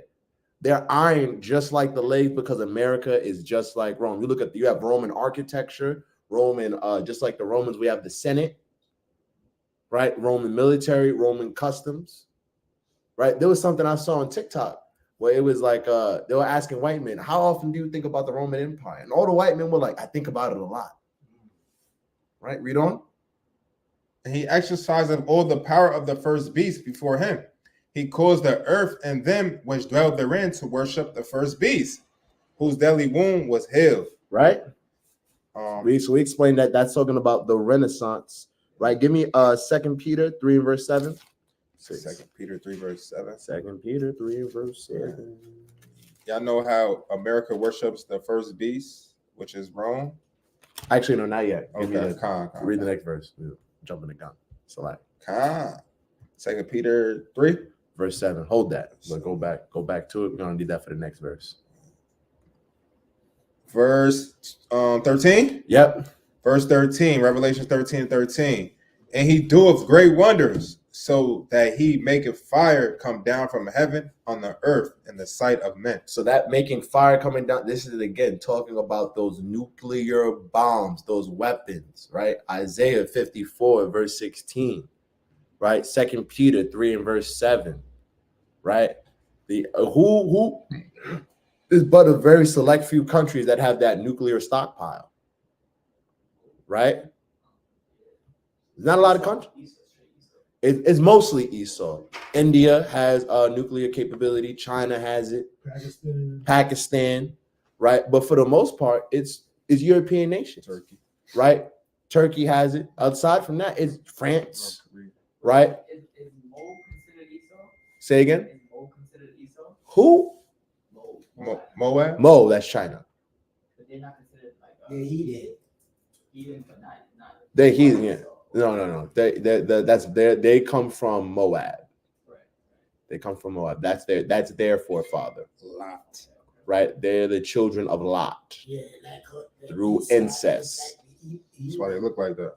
Speaker 1: They're iron just like the legs because America is just like Rome. You look at, you have Roman architecture, Roman, just like the Romans, we have the Senate, right? Roman military, Roman customs, right? There was something I saw on TikTok where it was like, they were asking white men, how often do you think about the Roman Empire? And all the white men were like, I think about it a lot, right? Read on.
Speaker 2: And he exercised all the power of the first beast before him. He caused the earth and them which dwell therein to worship the first beast, whose deadly wound was healed.
Speaker 1: Right? So we explained that that's talking about the Renaissance, right? Give me 2 Peter 3 and verse 7.
Speaker 2: 2 Peter 3 verse 7.
Speaker 1: 2 Peter 3 and verse 7.
Speaker 2: Y'all know how America worships the first beast, which is Rome?
Speaker 1: Actually, no, not yet.
Speaker 2: Okay,
Speaker 1: read the next verse. We'll jump in the gun. Select.
Speaker 2: 2 Peter 3.
Speaker 1: Verse 7. Hold that. But go back to it. We're gonna need that for the next verse.
Speaker 2: Verse 13.
Speaker 1: Yep.
Speaker 2: Verse 13. Revelation 13:13. And he doeth great wonders, so that he maketh fire come down from heaven on the earth in the sight of men.
Speaker 1: So that making fire coming down, this is again talking about those nuclear bombs, those weapons, right? Isaiah 54 verse 16, right? 2 Peter 3 and verse 7, right? The who is but a very select few countries that have that nuclear stockpile, right? There's not a lot of countries. It's mostly Esau. India has nuclear capability. China has it. Pakistan, right? But for the most part, it's European nations.
Speaker 2: Turkey,
Speaker 1: right? Turkey has it. Aside from that, it's France, right?
Speaker 6: Is Mo considered Esau?
Speaker 1: Say again.
Speaker 6: Is Mo considered Esau?
Speaker 1: Who?
Speaker 2: Moab.
Speaker 1: Mo, that's China.
Speaker 6: But they're not considered like
Speaker 3: Yeah, he did.
Speaker 6: heathen, but not.
Speaker 1: They heathen, yeah. No. They come from Moab.
Speaker 6: Right.
Speaker 1: They come from Moab. That's their forefather.
Speaker 2: Lot.
Speaker 1: Right? They're the children of Lot.
Speaker 3: Yeah, like
Speaker 1: Through
Speaker 3: Esau,
Speaker 1: incest.
Speaker 2: That's why they look like that.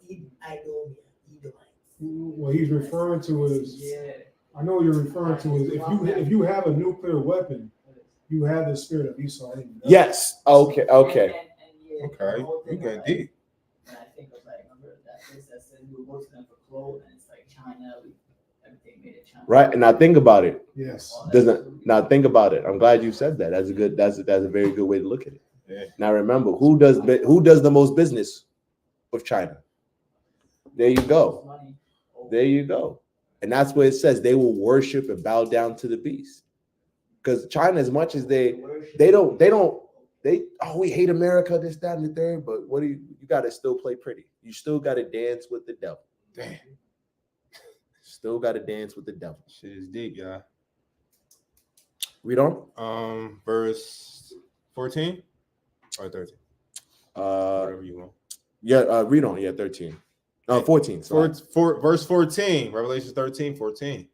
Speaker 5: What he's referring to is,
Speaker 6: Yeah.
Speaker 5: I know what you're referring to is if you have a nuclear weapon, you have the spirit of Esau in you.
Speaker 1: Yes. Okay.
Speaker 2: Okay, you getting deep.
Speaker 6: And I think of like, remember that place that said we were working for clothes, and it's like China, everything made in China.
Speaker 1: Right. And now think about it.
Speaker 5: Yes.
Speaker 1: Now think about it. I'm glad you said that. That's a very good way to look at it.
Speaker 2: Yeah.
Speaker 1: Now remember, who does the most business with China? There you go. There you go. And that's what it says. They will worship and bow down to the beast. Because China, as much as they we hate America, this, that, and the third, but what do you got to still play pretty. You still got to dance with the devil.
Speaker 2: Damn.
Speaker 1: Still got to dance with the devil.
Speaker 2: Shit is deep, y'all.
Speaker 1: Read on.
Speaker 2: Verse 14 or 13. Whatever you want.
Speaker 1: Yeah, read on. Yeah, 13. 14. Sorry.
Speaker 2: Verse 14, Revelation 13:14.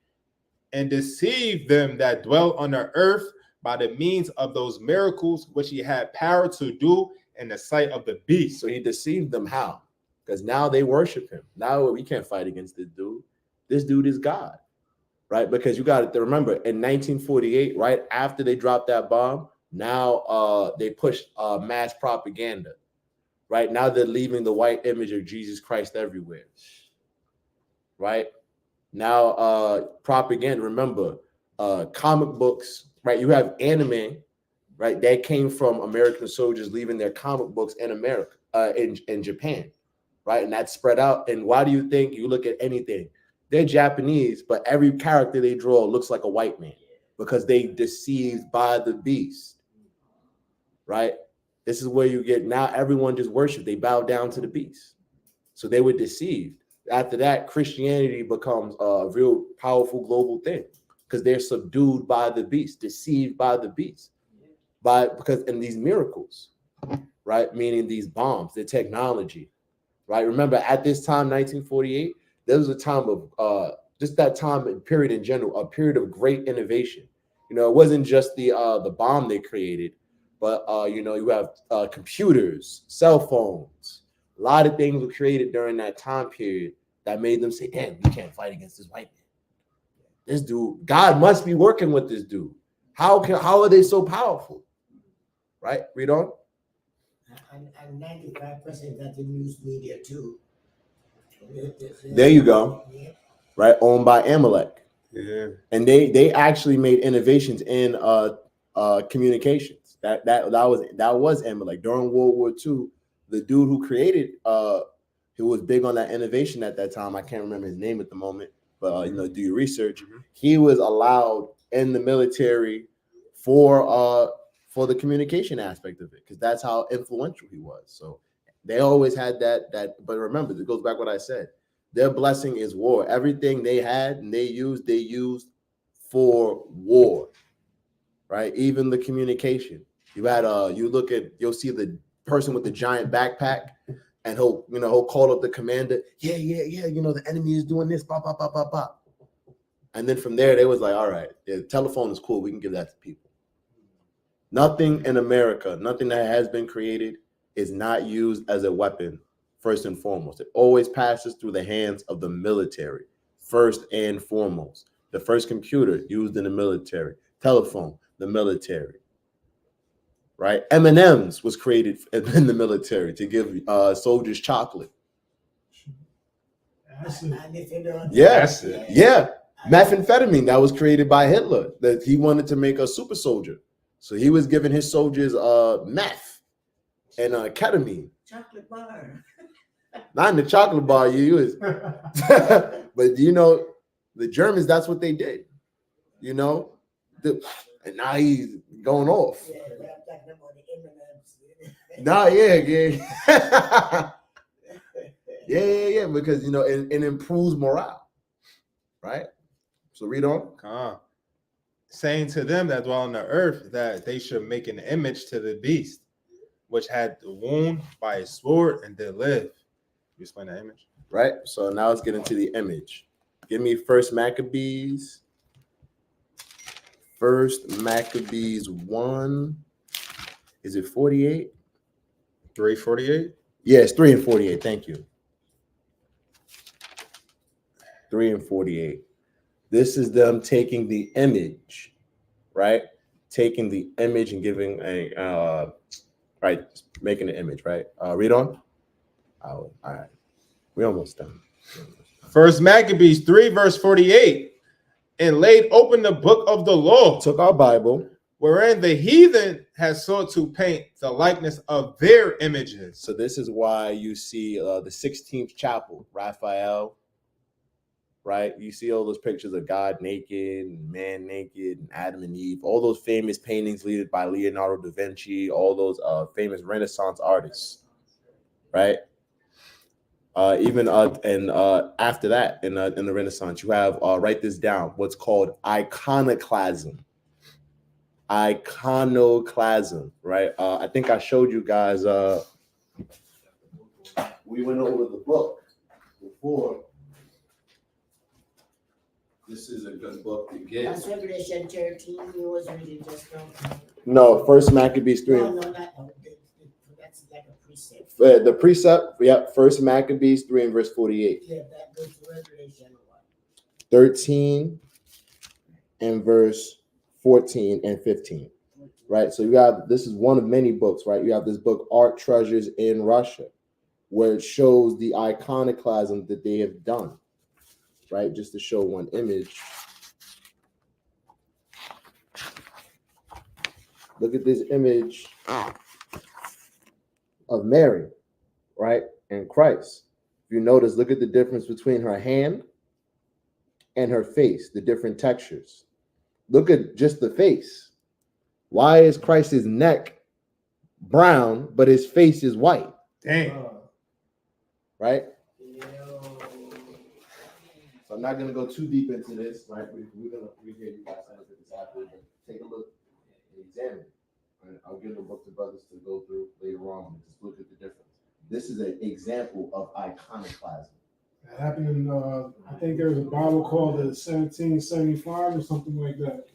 Speaker 2: And deceive them that dwell on the earth by the means of those miracles which he had power to do in the sight of the beast.
Speaker 1: So he deceived them how? Because now they worship him. Now we can't fight against this dude. This dude is God, right? Because you got to remember, in 1948, right after they dropped that bomb, now they pushed mass propaganda. Right now they're leaving the white image of Jesus Christ everywhere. Right now, propaganda. Remember, comic books. Right, you have anime. Right, that came from American soldiers leaving their comic books in America, in Japan. Right, and that spread out. And why do you think you look at anything? They're Japanese, but every character they draw looks like a white man because they deceived by the beast. Right. This is where you get now everyone just worship. They bow down to the beast. So they were deceived. After that, Christianity becomes a real powerful global thing because they're subdued by the beast, deceived by the beast. Because in these miracles, right? Meaning these bombs, the technology, right? Remember at this time, 1948, there was a time of just that time and period in general, a period of great innovation. You know, it wasn't just the bomb they created. But, you have computers, cell phones, a lot of things were created during that time period that made them say, damn, we can't fight against this white man. This dude, God must be working with this dude. How are they so powerful? Right? Read on.
Speaker 3: And 95% got the news media too.
Speaker 1: There you go.
Speaker 3: Yeah.
Speaker 1: Right? Owned by Amalek.
Speaker 2: Yeah.
Speaker 1: And they actually made innovations in communications. That was Amalek during World War II. The dude who created, who was big on that innovation at that time. I can't remember his name at the moment, but do your research. Mm-hmm. He was allowed in the military for the communication aspect of it because that's how influential he was. So they always had that. But remember, it goes back to what I said. Their blessing is war. Everything they had and they used for war. Right, even the communication. You had you'll see the person with the giant backpack, and he'll call up the commander. Yeah. The enemy is doing this. Bop, bop, bop, bop, bop. And then from there, they was like, all right, the telephone is cool. We can give that to people. Nothing in America, nothing that has been created is not used as a weapon. First and foremost, it always passes through the hands of the military. First and foremost, the first computer used in the military, telephone. The military, right? M&M's was created in the military to give soldiers chocolate. Yeah. Methamphetamine that was created by Hitler. That he wanted to make a super soldier, so he was giving his soldiers meth and ketamine.
Speaker 3: Chocolate bar.
Speaker 1: Not in the chocolate bar, you was. But the Germans, that's what they did. And now he's going off.
Speaker 3: Yeah, I'm talking about the M&Ms.
Speaker 1: Nah, yeah. Yeah, because it improves morale, right? So read on.
Speaker 2: Saying to them that dwell on the earth that they should make an image to the beast, which had the wound by a sword and did live. You explain the image,
Speaker 1: right? So now let's get into the image. Give me First Maccabees. First Maccabees 1. Is it 48?
Speaker 2: 3:48?
Speaker 1: Yes, 3 and 48. Thank you. 3 and 48. This is them taking the image, right? Taking the image and giving making the image, right? Read on. All right. We almost done.
Speaker 2: First Maccabees 3, verse 48. And laid open the book of the law.
Speaker 1: Took our Bible.
Speaker 2: Wherein the heathen has sought to paint the likeness of their images.
Speaker 1: So this is why you see the 16th chapel, Raphael, right? You see all those pictures of God naked and man naked and Adam and Eve, all those famous paintings led by Leonardo da Vinci, all those famous Renaissance artists, right? Even and after that, in the Renaissance, you have write this down. What's called iconoclasm. Iconoclasm, right? I think I showed you guys. We went over the book before. This is a good book to get.
Speaker 3: That's Revelation 13, you was reading just now.
Speaker 1: No, First Maccabees 3.
Speaker 3: No, not that. That's like a precept.
Speaker 1: The precept, yep, First Maccabees 3 and verse 48.
Speaker 3: Yeah, that goes to Revelation 1.
Speaker 1: 13 and verse 14 and 15. Right. So you have, this is one of many books, right? You have this book, Art Treasures in Russia, where it shows the iconoclasm that they have done. Right, just to show one image. Look at this image of Mary, right, and Christ. If you notice, look at the difference between her hand and her face, the different textures. Look at just the face. Why is Christ's neck brown, but his face is white?
Speaker 2: Damn.
Speaker 1: Right? I'm not going to go too deep into this, right? We're going to read here. You guys look at this after, but take a look and examine it. Right? I'll give the book to brothers to go through later on and just look at the difference. This is an example of iconoclasm.
Speaker 5: That happened in, I think there was a Bible called the 1775 or something like that.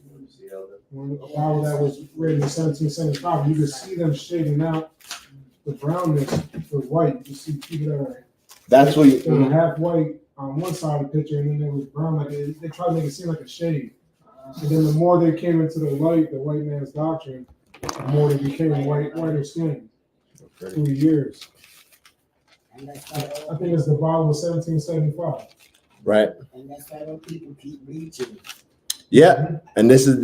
Speaker 5: When a Bible that was written in 1775, you could see them shading out the brownness for white. You see people that are
Speaker 1: That's what you.
Speaker 5: they were half white on one side of the picture, and then it was brown. Like they tried to make it seem like a shade. And then the more they came into the light, the white man's doctrine, the more they became whiter skin through the years.
Speaker 3: And that's
Speaker 5: I
Speaker 3: why
Speaker 5: think it's the Bible of 1775.
Speaker 1: Right.
Speaker 3: and that's why when people keep bleaching.
Speaker 1: Yeah. And this is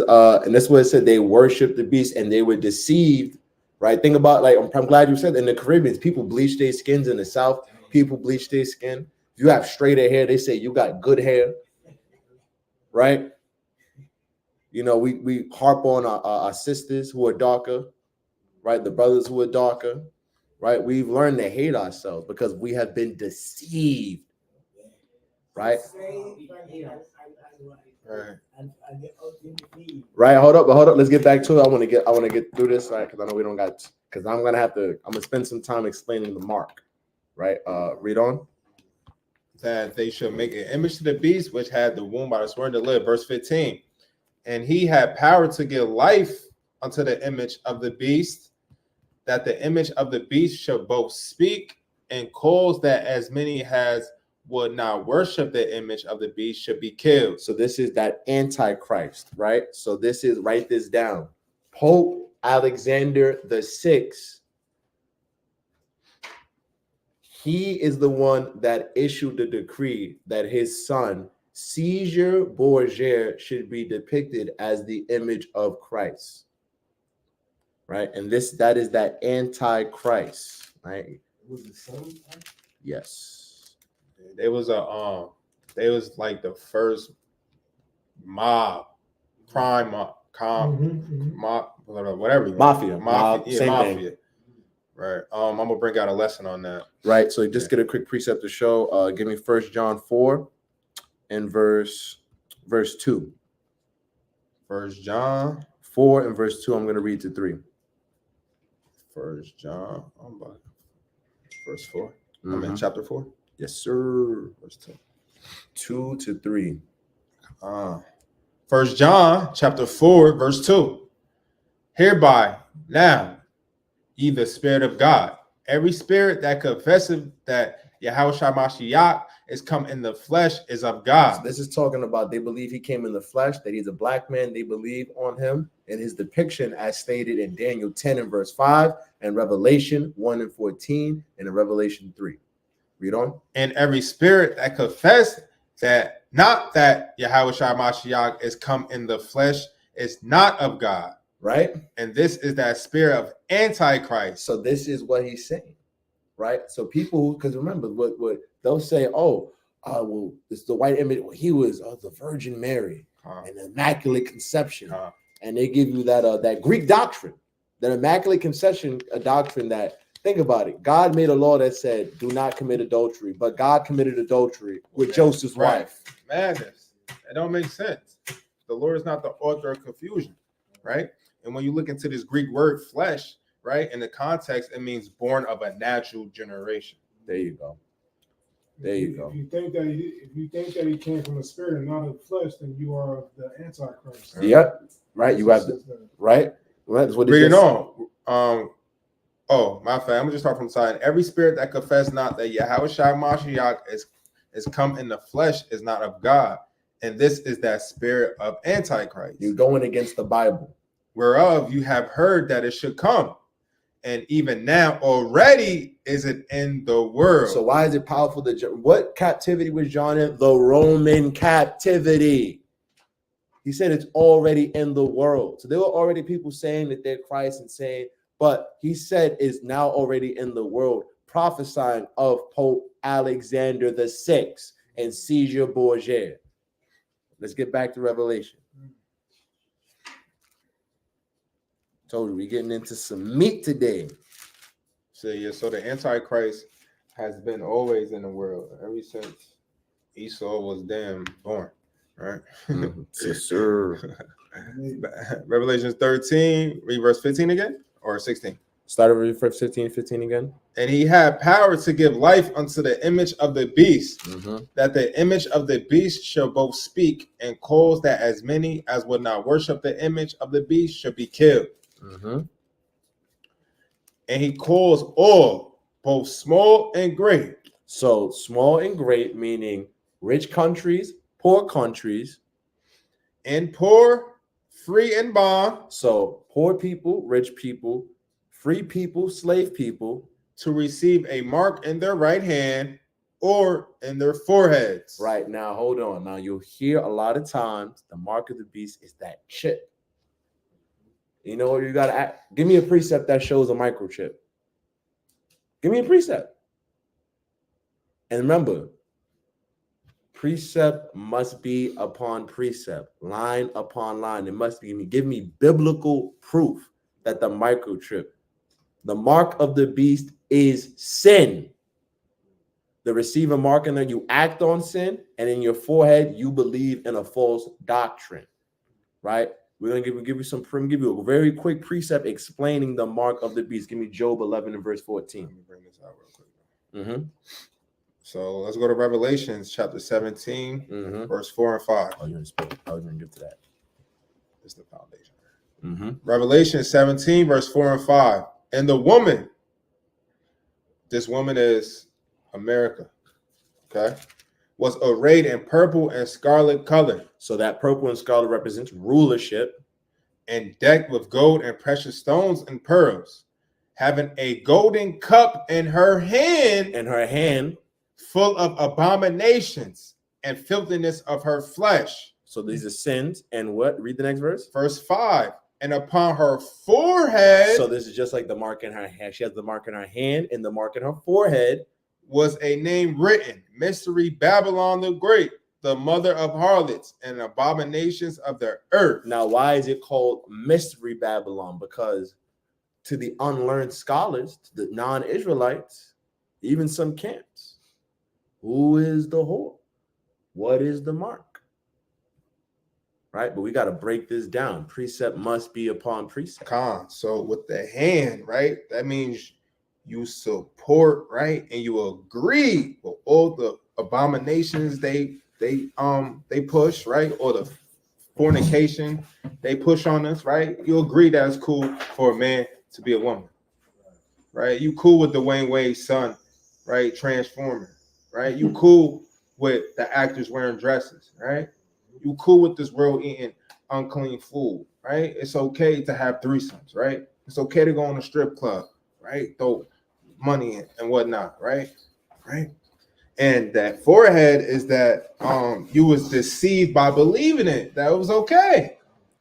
Speaker 1: what it said. They worshiped the beast and they were deceived. Right. Think about, like, I'm glad you said, in the Caribbean, people bleach their skins. In the South, people bleach their skin. If you have straighter hair, they say you got good hair. Right. You know, we harp on our sisters who are darker, right? The brothers who are darker, right? We've learned to hate ourselves because we have been deceived, right?
Speaker 2: Right.
Speaker 1: Right. Hold up. Let's get back to it. I want to get through this, right? Because I know we don't got. Because I'm gonna spend some time explaining the mark, right? Read on.
Speaker 2: That they should make an image to the beast, which had the womb by the sword to live. Verse 15. And he had power to give life unto the image of the beast, that the image of the beast should both speak and cause that as many as would not worship the image of the beast should be killed.
Speaker 1: So this is that Antichrist, right? So this is, write this down. Pope Alexander VI. He is the one that issued the decree that his son, Caesar Borgia, should be depicted as the image of Christ. Right? And that is that Antichrist, right?
Speaker 7: Was it son?
Speaker 1: Yes.
Speaker 2: They was like the first crime mob, whatever.
Speaker 1: Mafia.
Speaker 2: Mafia.
Speaker 1: Same
Speaker 2: Mafia.
Speaker 1: thing.
Speaker 2: Right. I'm gonna bring out a lesson on that.
Speaker 1: Right. So just get a quick precept to show. Give me 1 John 4 and verse 2.
Speaker 2: 1 John
Speaker 1: 4 and verse 2. I'm going to read to 3.
Speaker 2: 1 John, verse 4. I'm
Speaker 1: Mhm.
Speaker 2: in chapter 4.
Speaker 1: Yes, sir.
Speaker 2: Verse 2.
Speaker 1: 2 to 3.
Speaker 2: 1 John chapter 4, verse 2. Hereby now ye the Spirit of God. Every spirit that confesseth that Yahushua Mashiach is come in the flesh is of God.
Speaker 1: So this is talking about they believe he came in the flesh, that he's a black man. They believe on him and his depiction as stated in Daniel 10 and verse 5 and Revelation 1 and 14 and in Revelation 3. Read on.
Speaker 2: And every spirit that confess that not that Yahushua Mashiach is come in the flesh is not of God.
Speaker 1: Right?
Speaker 2: And this is that spirit of Antichrist.
Speaker 1: So this is what he's saying. Right? So people, because remember what they'll say, oh, well, it's the white image. He was the Virgin Mary and the Immaculate Conception, and they give you that Greek doctrine, that Immaculate Conception, a doctrine that, think about it, God made a law that said do not commit adultery, but God committed adultery with Joseph's wife.
Speaker 2: Madness. That don't make sense. The Lord is not the author of confusion, right? And when you look into this Greek word flesh, right, in the context, it means born of a natural generation.
Speaker 1: There you go. There you go.
Speaker 5: If you think that he came from the spirit and not of the flesh, then you are the Antichrist.
Speaker 1: Yep. Right. You have right. That's what it
Speaker 2: Read
Speaker 1: is.
Speaker 2: Oh, my fam, I'm gonna just talk from the side. Every spirit that confess not that Yahweh Shai Mashiach is come in the flesh is not of God. And this is that spirit of Antichrist.
Speaker 1: You're going against the Bible.
Speaker 2: Whereof you have heard that it should come. And even now already is it in the world.
Speaker 1: So why is it powerful that what captivity was John in? The Roman captivity. He said it's already in the world. So there were already people saying that they're Christ and saying, but he said is now already in the world, prophesying of Pope Alexander VI and Caesar Borgia. Let's get back to Revelation. Told you we're getting into some meat today.
Speaker 2: So the Antichrist has been always in the world ever since Esau was damn born, right?
Speaker 1: Yes, sir.
Speaker 2: Revelation 13, read verse 15 again, or 16?
Speaker 1: Start over for 15 again.
Speaker 2: And he had power to give life unto the image of the beast, that the image of the beast shall both speak and cause that as many as would not worship the image of the beast should be killed. And he calls all, both small and great.
Speaker 1: So small and great, meaning rich countries, poor countries,
Speaker 2: and poor, free and bond.
Speaker 1: So poor people, rich people, free people, slave people,
Speaker 2: to receive a mark in their right hand or in their foreheads.
Speaker 1: Right now, hold on. Now you'll hear a lot of times the mark of the beast is that chip. You know what you gotta give me a precept that shows a microchip. Give me a precept. And remember, precept must be upon precept, line upon line. It must be give me biblical proof that the microchip, the mark of the beast is sin. The receiver mark in there, you act on sin, and in your forehead, you believe in a false doctrine, right? We're gonna give you a very quick precept explaining the mark of the beast. Give me Job 11 and verse 14. Let me bring this out real quick.
Speaker 2: So let's go to Revelations chapter 17, verse 4 and 5.
Speaker 1: Oh, you're gonna speak. I was gonna get to that.
Speaker 2: It's the foundation. Revelation 17, verse 4 and 5. And the woman, this woman is America, okay, was arrayed in purple and scarlet color.
Speaker 1: So that purple and scarlet represents rulership.
Speaker 2: And decked with gold and precious stones and pearls, having a golden cup in her hand, full of abominations and filthiness of her flesh.
Speaker 1: So these are sins. And what? Read the next verse.
Speaker 2: Verse 5. And upon her forehead.
Speaker 1: So this is just like the mark in her hand. She has the mark in her hand and the mark in her forehead.
Speaker 2: Was a name written, Mystery Babylon the Great, the mother of harlots and abominations of the earth.
Speaker 1: Now, why is it called Mystery Babylon? Because to the unlearned scholars, to the non-Israelites, even some camps, who is the whore? What is the mark? Right? But we got to break this down. Precept must be upon precept.
Speaker 2: So with the hand, right? That means you support, right? And you agree with all the abominations they push, right? Or the fornication they push on us, right? You agree that it's cool for a man to be a woman, right? You cool with Dwayne Wade's son, right? Transformer, right? You cool with the actors wearing dresses, right? You cool with this world eating unclean food, right? It's okay to have threesomes, right? It's okay to go on a strip club, right? Throw money in and whatnot, right? And that forehead is that you was deceived by believing it. That was okay.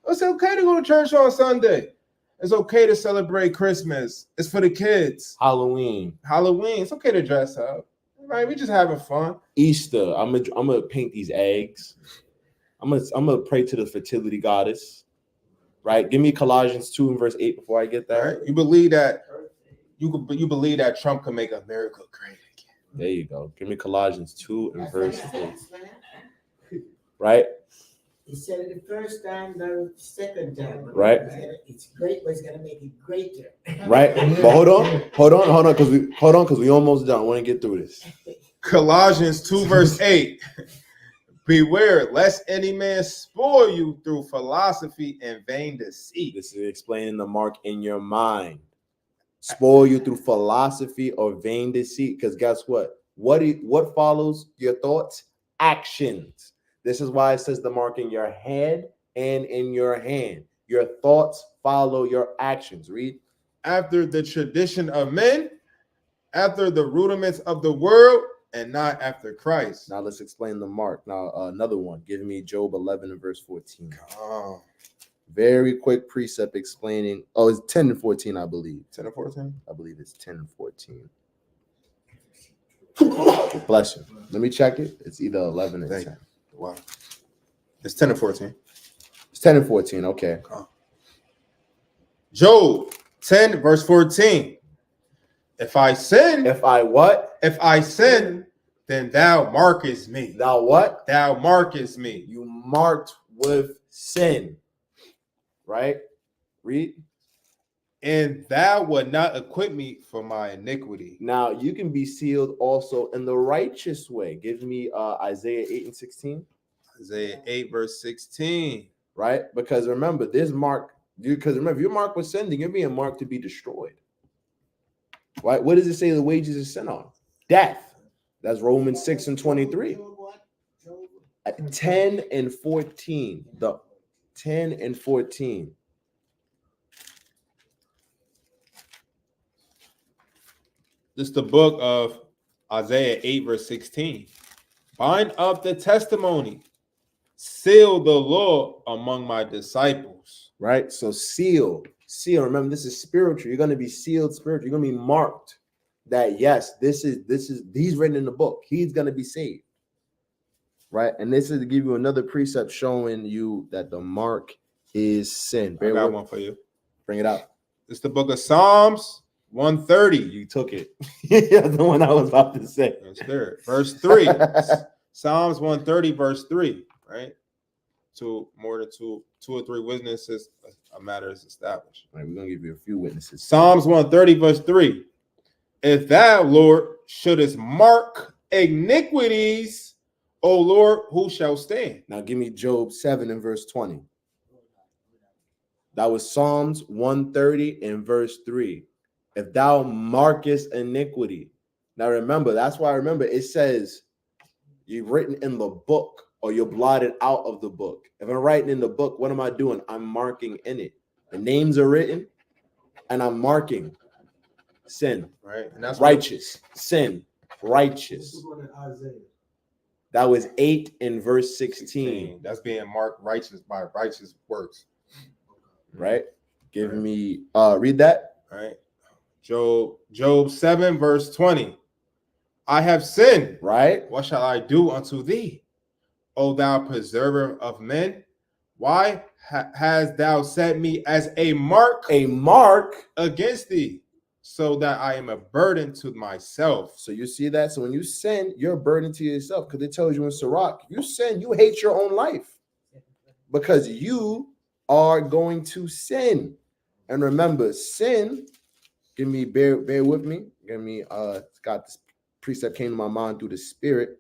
Speaker 2: It's okay to go to church on Sunday. It's okay to celebrate Christmas. It's for the kids.
Speaker 1: Halloween.
Speaker 2: It's okay to dress up. Right, we just having fun.
Speaker 1: Easter. I'm gonna paint these eggs. I'm gonna pray to the fertility goddess. Right. Give me Colossians 2 and verse 8 before I get
Speaker 2: All
Speaker 1: there.
Speaker 2: right, you believe that you believe that Trump can make America great again.
Speaker 1: There you go. Give me Colossians 2 and
Speaker 3: That's
Speaker 1: verse
Speaker 3: what
Speaker 1: 8.
Speaker 3: he says, man.
Speaker 1: Right.
Speaker 3: He said it the first time, the second time.
Speaker 1: Right.
Speaker 3: It's great, but it's gonna make it greater.
Speaker 1: Right. But hold on, because we almost done. I want to get through this.
Speaker 2: Colossians 2 verse 8. Beware lest any man spoil you through philosophy and vain deceit.
Speaker 1: This is explaining the mark in your mind. Spoil you through philosophy or vain deceit. Because guess what? What follows your thoughts? Actions. This is why it says the mark in your head and in your hand. Your thoughts follow your actions. Read.
Speaker 2: After the tradition of men, after the rudiments of the world, and not after Christ.
Speaker 1: Now let's explain the mark. Now another one. Give me Job 11 and verse 14.
Speaker 2: Oh,
Speaker 1: Very quick precept explaining. Oh, it's 10 and 14, I believe.
Speaker 2: 10 and 14?
Speaker 1: I believe it's 10 and 14. Bless you. Let me check it. It's either 11 and
Speaker 2: Thank
Speaker 1: 10.
Speaker 2: Wow. It's 10 and 14.
Speaker 1: It's 10 and 14. Okay.
Speaker 2: Job 10 verse 14. If I sin,
Speaker 1: If I what?
Speaker 2: if I sin, then thou markest me.
Speaker 1: Thou what?
Speaker 2: Thou markest me.
Speaker 1: You marked with sin. Right? Read.
Speaker 2: And thou would not acquit me for my iniquity.
Speaker 1: Now you can be sealed also in the righteous way. Give me Isaiah 8 and 16.
Speaker 2: Isaiah 8 verse 16.
Speaker 1: Right? Because remember, this mark, because remember, if you're marked with sin, then you're being marked to be destroyed. Right? What does it say the wages of sin are? Death. That's Romans 6 and 23. 10 and 14. The 10 and 14.
Speaker 2: This is the book of Isaiah 8 verse 16. Bind up the testimony, seal the law among my disciples.
Speaker 1: Right? So seal. Remember, this is spiritual. You're going to be sealed spiritual. You're going to be marked that yes, he's written in the book. He's going to be saved. Right? And this is to give you another precept showing you that the mark is sin.
Speaker 2: I got one for you.
Speaker 1: Bring it out.
Speaker 2: It's the book of Psalms 130.
Speaker 1: You took it. Yeah, the one I was about to say.
Speaker 2: That's there. Verse 3. Psalms 130, verse 3. Right? More than two or three witnesses, a matter is established.
Speaker 1: All right, we're gonna give you a few witnesses.
Speaker 2: Psalms 130, verse 3. If thou, Lord, shouldest mark iniquities, O Lord, who shall stand?
Speaker 1: Now give me Job 7 and verse 20. That was Psalms 130 and verse 3. If thou markest iniquity. Now remember, that's why I remember it says you've written in the book or you're blotted out of the book. If I'm writing in the book, what am I doing? I'm marking in it. The names are written and I'm marking sin.
Speaker 2: Right. And that's
Speaker 1: righteous. Sin. Righteous. That was 8 in verse 16.
Speaker 2: That's being marked righteous by righteous works.
Speaker 1: Right? Give me read that.
Speaker 2: Right. Job 7 verse 20. I have sinned.
Speaker 1: Right?
Speaker 2: What shall I do unto thee, O thou preserver of men? Why hast thou set me as a mark against thee, so that I am a burden to myself?
Speaker 1: So you see that? So when you sin, you're a burden to yourself, because it tells you in Sirach, you sin, you hate your own life because you are going to sin. And remember, sin, bear with me. Got this precept came to my mind through the spirit.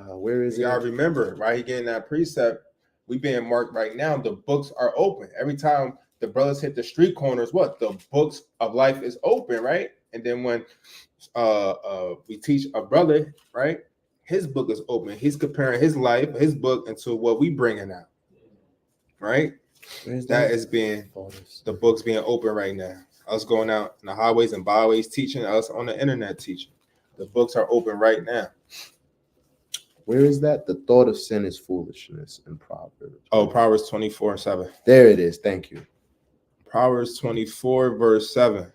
Speaker 1: Where is it?
Speaker 2: Y'all remember, right? Again, that precept, we being marked right now. The books are open. Every time the brothers hit the street corners, what? The books of life is open, right? And then when we teach a brother, right? His book is open. He's comparing his life, his book, into what we bringing out, right? That is being the books being open right now. Us going out in the highways and byways teaching, us on the internet teaching. The books are open right now.
Speaker 1: Where is that? The thought of sin is foolishness in Proverbs.
Speaker 2: Oh, Proverbs 24:7.
Speaker 1: There it is. Thank you.
Speaker 2: Proverbs 24, verse 7.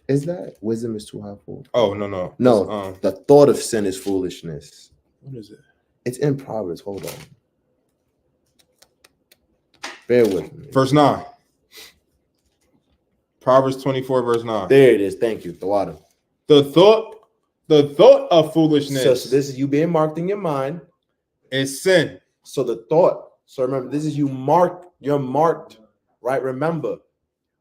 Speaker 1: Is that wisdom is too high for?
Speaker 2: Oh no.
Speaker 1: No, the thought of sin is foolishness.
Speaker 2: What is it?
Speaker 1: It's in Proverbs. Hold on. Bear with me.
Speaker 2: Verse 9. Proverbs 24, verse 9.
Speaker 1: There it is. Thank you. The water.
Speaker 2: The thought of foolishness
Speaker 1: So this is you being marked in your mind.
Speaker 2: is sin.
Speaker 1: So the thought. So remember, this is you marked. You're marked, right? Remember,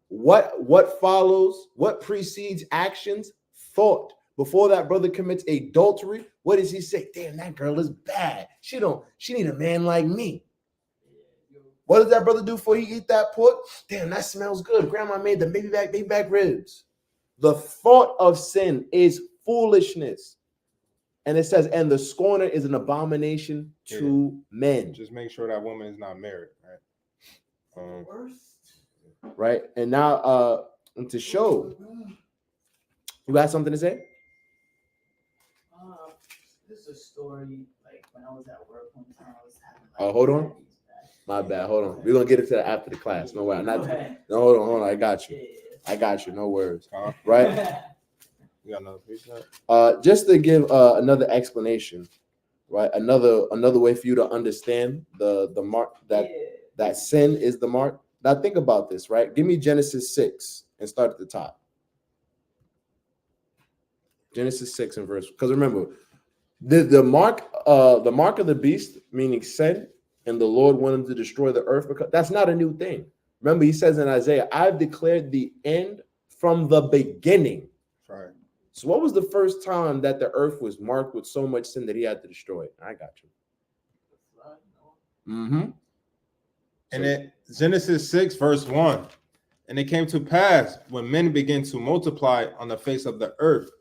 Speaker 1: what follows, what precedes actions? Thought. Before that brother commits adultery, what does he say? Damn, that girl is bad. She need a man like me. What does that brother do before he eat that pork? Damn, that smells good. Grandma made the baby back ribs. The thought of sin is foolishness. And it says, and the scorner is an abomination to men.
Speaker 2: Just make sure that woman is not married, right?
Speaker 1: Right. And now and to show, you got something to say?
Speaker 6: This is a story, like when I was at work one time, I was having
Speaker 1: Oh, hold on. My bad. Hold on. We're gonna get into that after the class. No way. No, hold on. I got you. No worries. Right.
Speaker 2: You got another piece of that?
Speaker 1: Just to give another explanation, right? Another way for you to understand the mark that sin is the mark. Now think about this, right? Give me Genesis 6 and start at the top. Genesis 6 and verse, because remember, the mark of the beast, meaning sin, and the Lord wanted to destroy the earth, because that's not a new thing. Remember, he says in Isaiah, I've declared the end from the beginning.
Speaker 2: Right.
Speaker 1: So what was the first time that the earth was marked with so much sin that he had to destroy it? I got you. Mm-hmm.
Speaker 2: And it Genesis 6, verse 1. And it came to pass when men began to multiply on the face of the earth,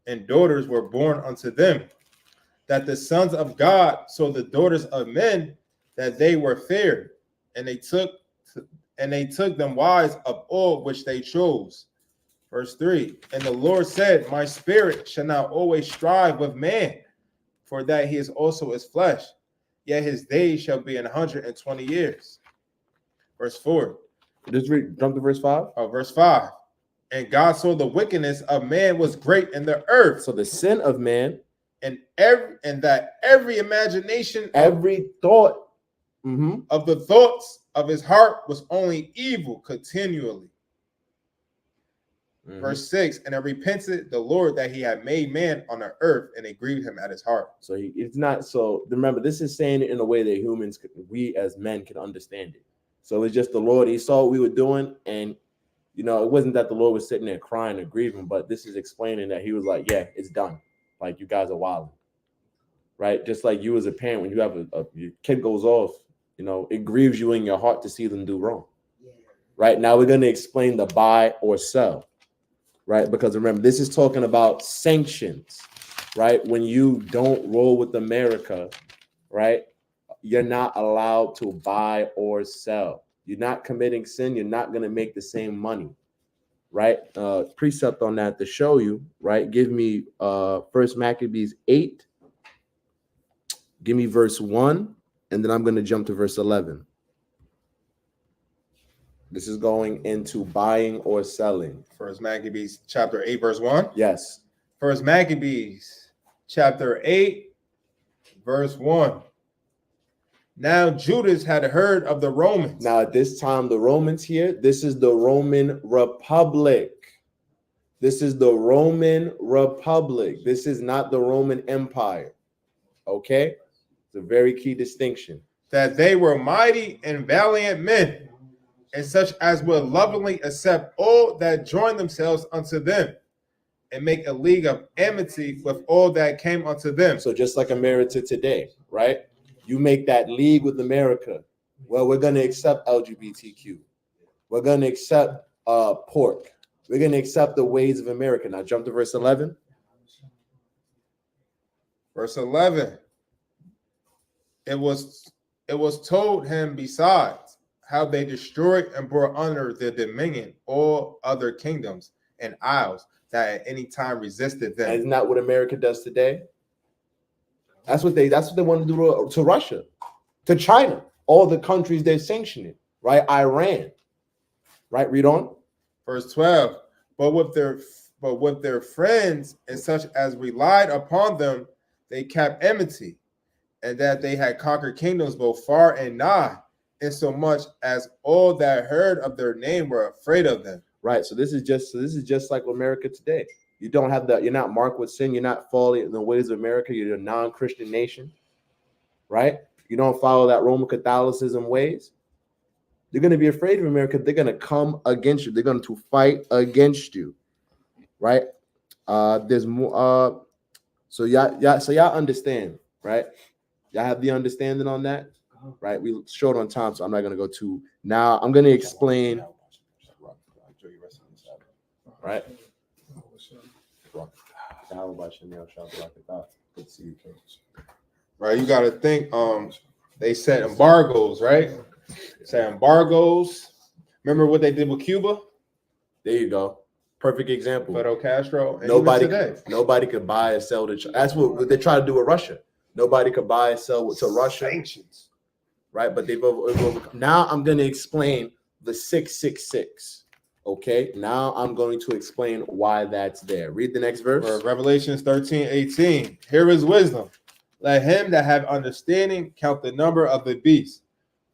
Speaker 2: and daughters were born unto them, that the sons of God saw the daughters of men, that they were fair, and they took them wives of all which they chose. Verse 3. And the Lord said, my spirit shall not always strive with man, for that he is also his flesh, yet his days shall be 120 years. Verse 4.
Speaker 1: Just jump to verse 5.
Speaker 2: Oh, verse 5. And God saw the wickedness of man was great in the earth.
Speaker 1: So the sin of man,
Speaker 2: and every imagination,
Speaker 1: every thought
Speaker 2: of the thoughts of his heart was only evil continually. Verse 6. And it repented the Lord that he had made man on the earth, and it grieved him at his heart.
Speaker 1: So it's not. So remember, this is saying it in a way that we as men can understand it. So it's just the Lord. He saw what we were doing, and it wasn't that the Lord was sitting there crying and grieving, but this is explaining that he was like, yeah, it's done. Like, you guys are wilding, right? Just like you as a parent, when you have your kid goes off, it grieves you in your heart to see them do wrong. Right now, we're going to explain the buy or sell, right? Because remember, this is talking about sanctions, right? When you don't roll with America, right? You're not allowed to buy or sell. You're not committing sin. You're not going to make the same money, right? Precept on that to show you, right? Give me First Maccabees 8. Give me verse 1, and then I'm going to jump to verse 11. This is going into buying or selling.
Speaker 2: First Maccabees chapter 8, verse 1.
Speaker 1: Yes.
Speaker 2: First Maccabees chapter 8, verse 1. Now Judas had heard of the Romans.
Speaker 1: Now at this time, the Romans here, this is the Roman Republic. This is the Roman Republic. This is not the Roman Empire. Okay? It's a very key distinction.
Speaker 2: That they were mighty and valiant men, and such as would lovingly accept all that join themselves unto them, and make a league of amity with all that came unto them.
Speaker 1: So just like America today, right? You make that league with America. Well, we're going to accept LGBTQ. We're going to accept pork. We're going to accept the ways of America. Now jump to verse 11.
Speaker 2: Verse 11. It was told him besides how they destroyed and brought under their dominion all other kingdoms and isles that at any time resisted them.
Speaker 1: And isn't that what America does today? That's what they want to do to Russia, to China, all the countries they're sanctioning, right? Iran, right? Read on.
Speaker 2: Verse 12. But but with their friends and such as relied upon them, they kept enmity, and that they had conquered kingdoms both far and nigh, insomuch as all that heard of their name were afraid of them.
Speaker 1: Right. So this is just like America today. You don't have that. You're not marked with sin. You're not falling in the ways of America. You're a non-Christian nation, right? You don't follow that Roman Catholicism ways. You're going to be afraid of America. They're going to come against you. They're going to fight against you, right? There's more. So y'all understand, right? Y'all have the understanding on that, right? We short on time, so I'm not going to go to. Now I'm going to explain, right?
Speaker 2: Right, you got to think. They set embargoes, right? Set embargoes. Remember what they did with Cuba?
Speaker 1: There you go. Perfect example.
Speaker 2: Fidel Castro. And
Speaker 1: Nobody could buy and sell to. That's what they try to do with Russia. Nobody could buy and sell to Russia.
Speaker 2: Sanctions.
Speaker 1: Right, but they've overcome. Now I'm going to explain the 666. Okay, now I'm going to explain why that's there. Read the next verse.
Speaker 2: Revelations 13:18. Here is wisdom. Let him that have understanding count the number of the beast,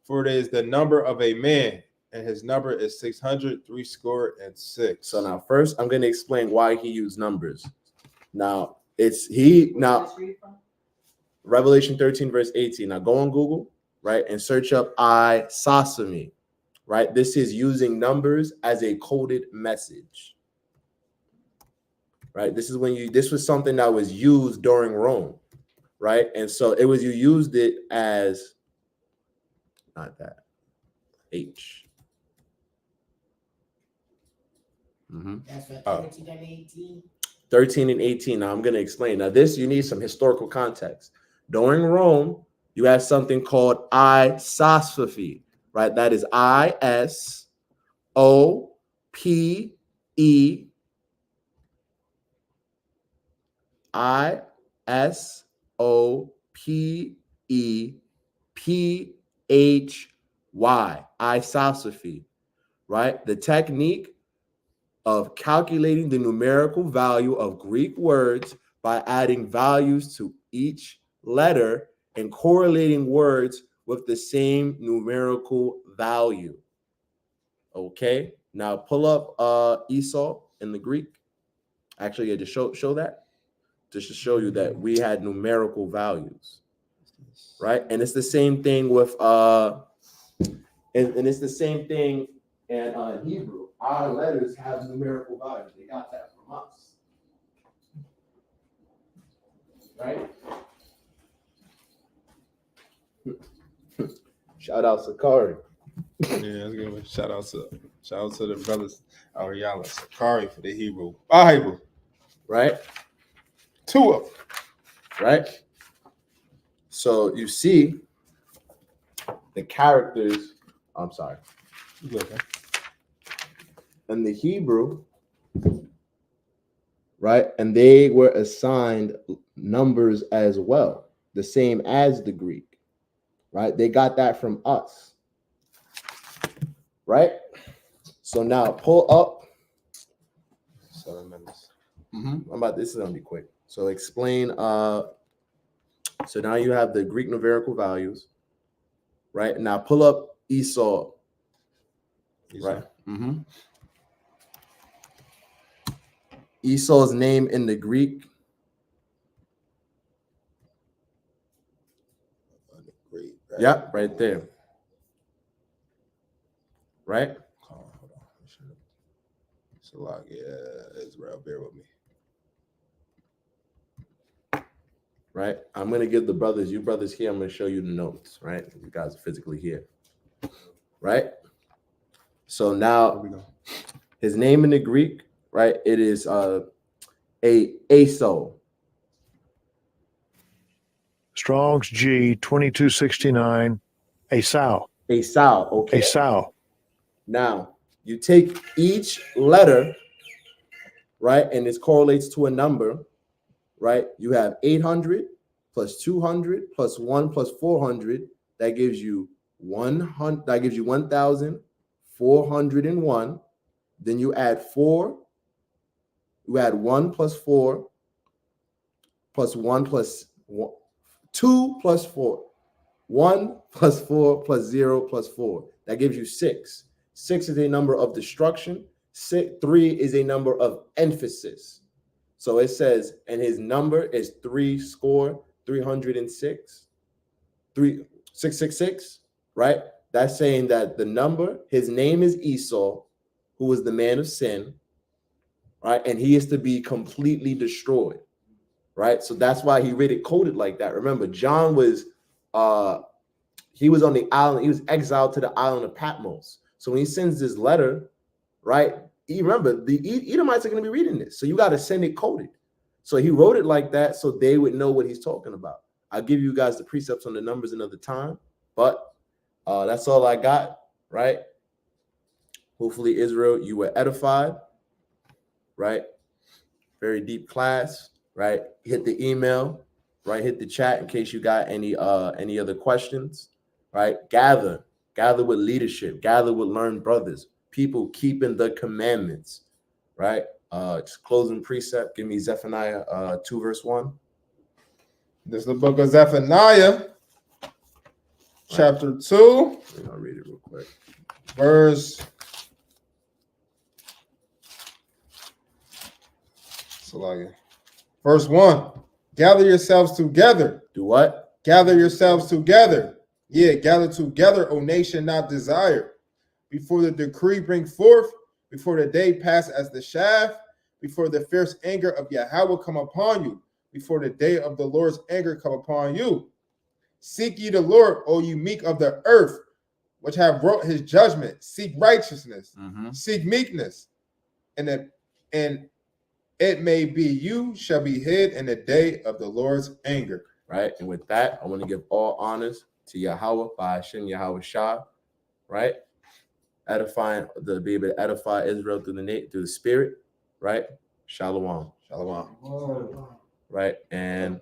Speaker 2: for it is the number of a man, and his number is 666.
Speaker 1: So now first I'm going to explain why he used numbers. Now Revelation 13 verse 18. Now go on Google, right, and search up blasphemy. Right, this is using numbers as a coded message. Right, this was something that was used during Rome, right, and so it was you used it as not that H.
Speaker 3: That's what 13 and 18.
Speaker 1: 13 and 18. Now I'm going to explain. Now this you need some historical context. During Rome, you had something called blasphemy. Right, that is ISOPE isophy, right? The technique of calculating the numerical value of Greek words by adding values to each letter and correlating words with the same numerical value. Okay, now pull up Esau in the Greek. Actually, to show that, just to show you that we had numerical values, right? And it's the same thing with and it's the same thing in Hebrew. Our letters have numerical values. They got that from us, right? Shout out Sakari.
Speaker 2: Yeah, that's good. Shout out to the brothers out here, y'all. Sakari for the Hebrew Bible.
Speaker 1: Right?
Speaker 2: Two of them.
Speaker 1: Right? So you see the characters. I'm sorry.
Speaker 2: Okay.
Speaker 1: In the Hebrew, right? And they were assigned numbers as well, the same as the Greek. Right? They got that from us. Right? So now pull up.
Speaker 2: 7 minutes.
Speaker 1: This is gonna be quick. So explain. So now you have the Greek numerical values. Right? Now pull up Esau. Right. Esau's name in the Greek. Yep, right there. Right?
Speaker 2: Hold on. It's a lot. Yeah, Israel, bear with me.
Speaker 1: Right? I'm going to give you brothers here, I'm going to show you the notes, right? You guys are physically here. Right? So now, his name in the Greek, right? It is Esau.
Speaker 8: Strong's G 2269, Esau.
Speaker 1: Esau, okay.
Speaker 8: Esau.
Speaker 1: Now, you take each letter, right, and it correlates to a number, right? You have 800 plus 200 plus 1 plus 400. That gives you 100. That gives you 1,401. Then you add 4, we had 1 plus 4 plus 1 plus 1, 2 plus 4, 1 plus 4 plus 0 plus 4. That gives you 6. 6 is a number of destruction. 3 is a number of emphasis. So it says, and his number is 306, 666, right? That's saying that the number, his name is Esau, who was the man of sin, right? And he is to be completely destroyed, right? So that's why he read it coded like that. Remember, John was, he was on the island, he was exiled to the island of Patmos. So when he sends this letter, right? You remember, the Edomites are going to be reading this. So you got to send it coded. So he wrote it like that so they would know what he's talking about. I'll give you guys the precepts on the numbers another time, but that's all I got, right? Hopefully, Israel, you were edified, right? Very deep class, right? Hit the email, right? Hit the chat in case you got any other questions, right? Gather with leadership, gather with learned brothers, people keeping the commandments, right? Just closing precept. Give me Zephaniah 2 verse 1.
Speaker 2: This is the book of Zephaniah, chapter 2,
Speaker 1: I'll read it real quick.
Speaker 2: verse. Verse 1. Gather yourselves together.
Speaker 1: Do what?
Speaker 2: Gather yourselves together. Yeah, gather together, O nation not desired. Before the decree bring forth, before the day pass as the shaft, before the fierce anger of Yahweh come upon you, before the day of the Lord's anger come upon you. Seek ye the Lord, O you meek of the earth, which have wrought his judgment. Seek righteousness, seek meekness, and it may be you shall be hid in the day of the Lord's anger.
Speaker 1: Right. And with that, I want to give all honors to Yahweh by Hashem Yahweh Shah, right? Edifying, to be able to edify Israel through the spirit, right? Shalom.
Speaker 2: Shalom.
Speaker 5: Oh.
Speaker 1: Right. And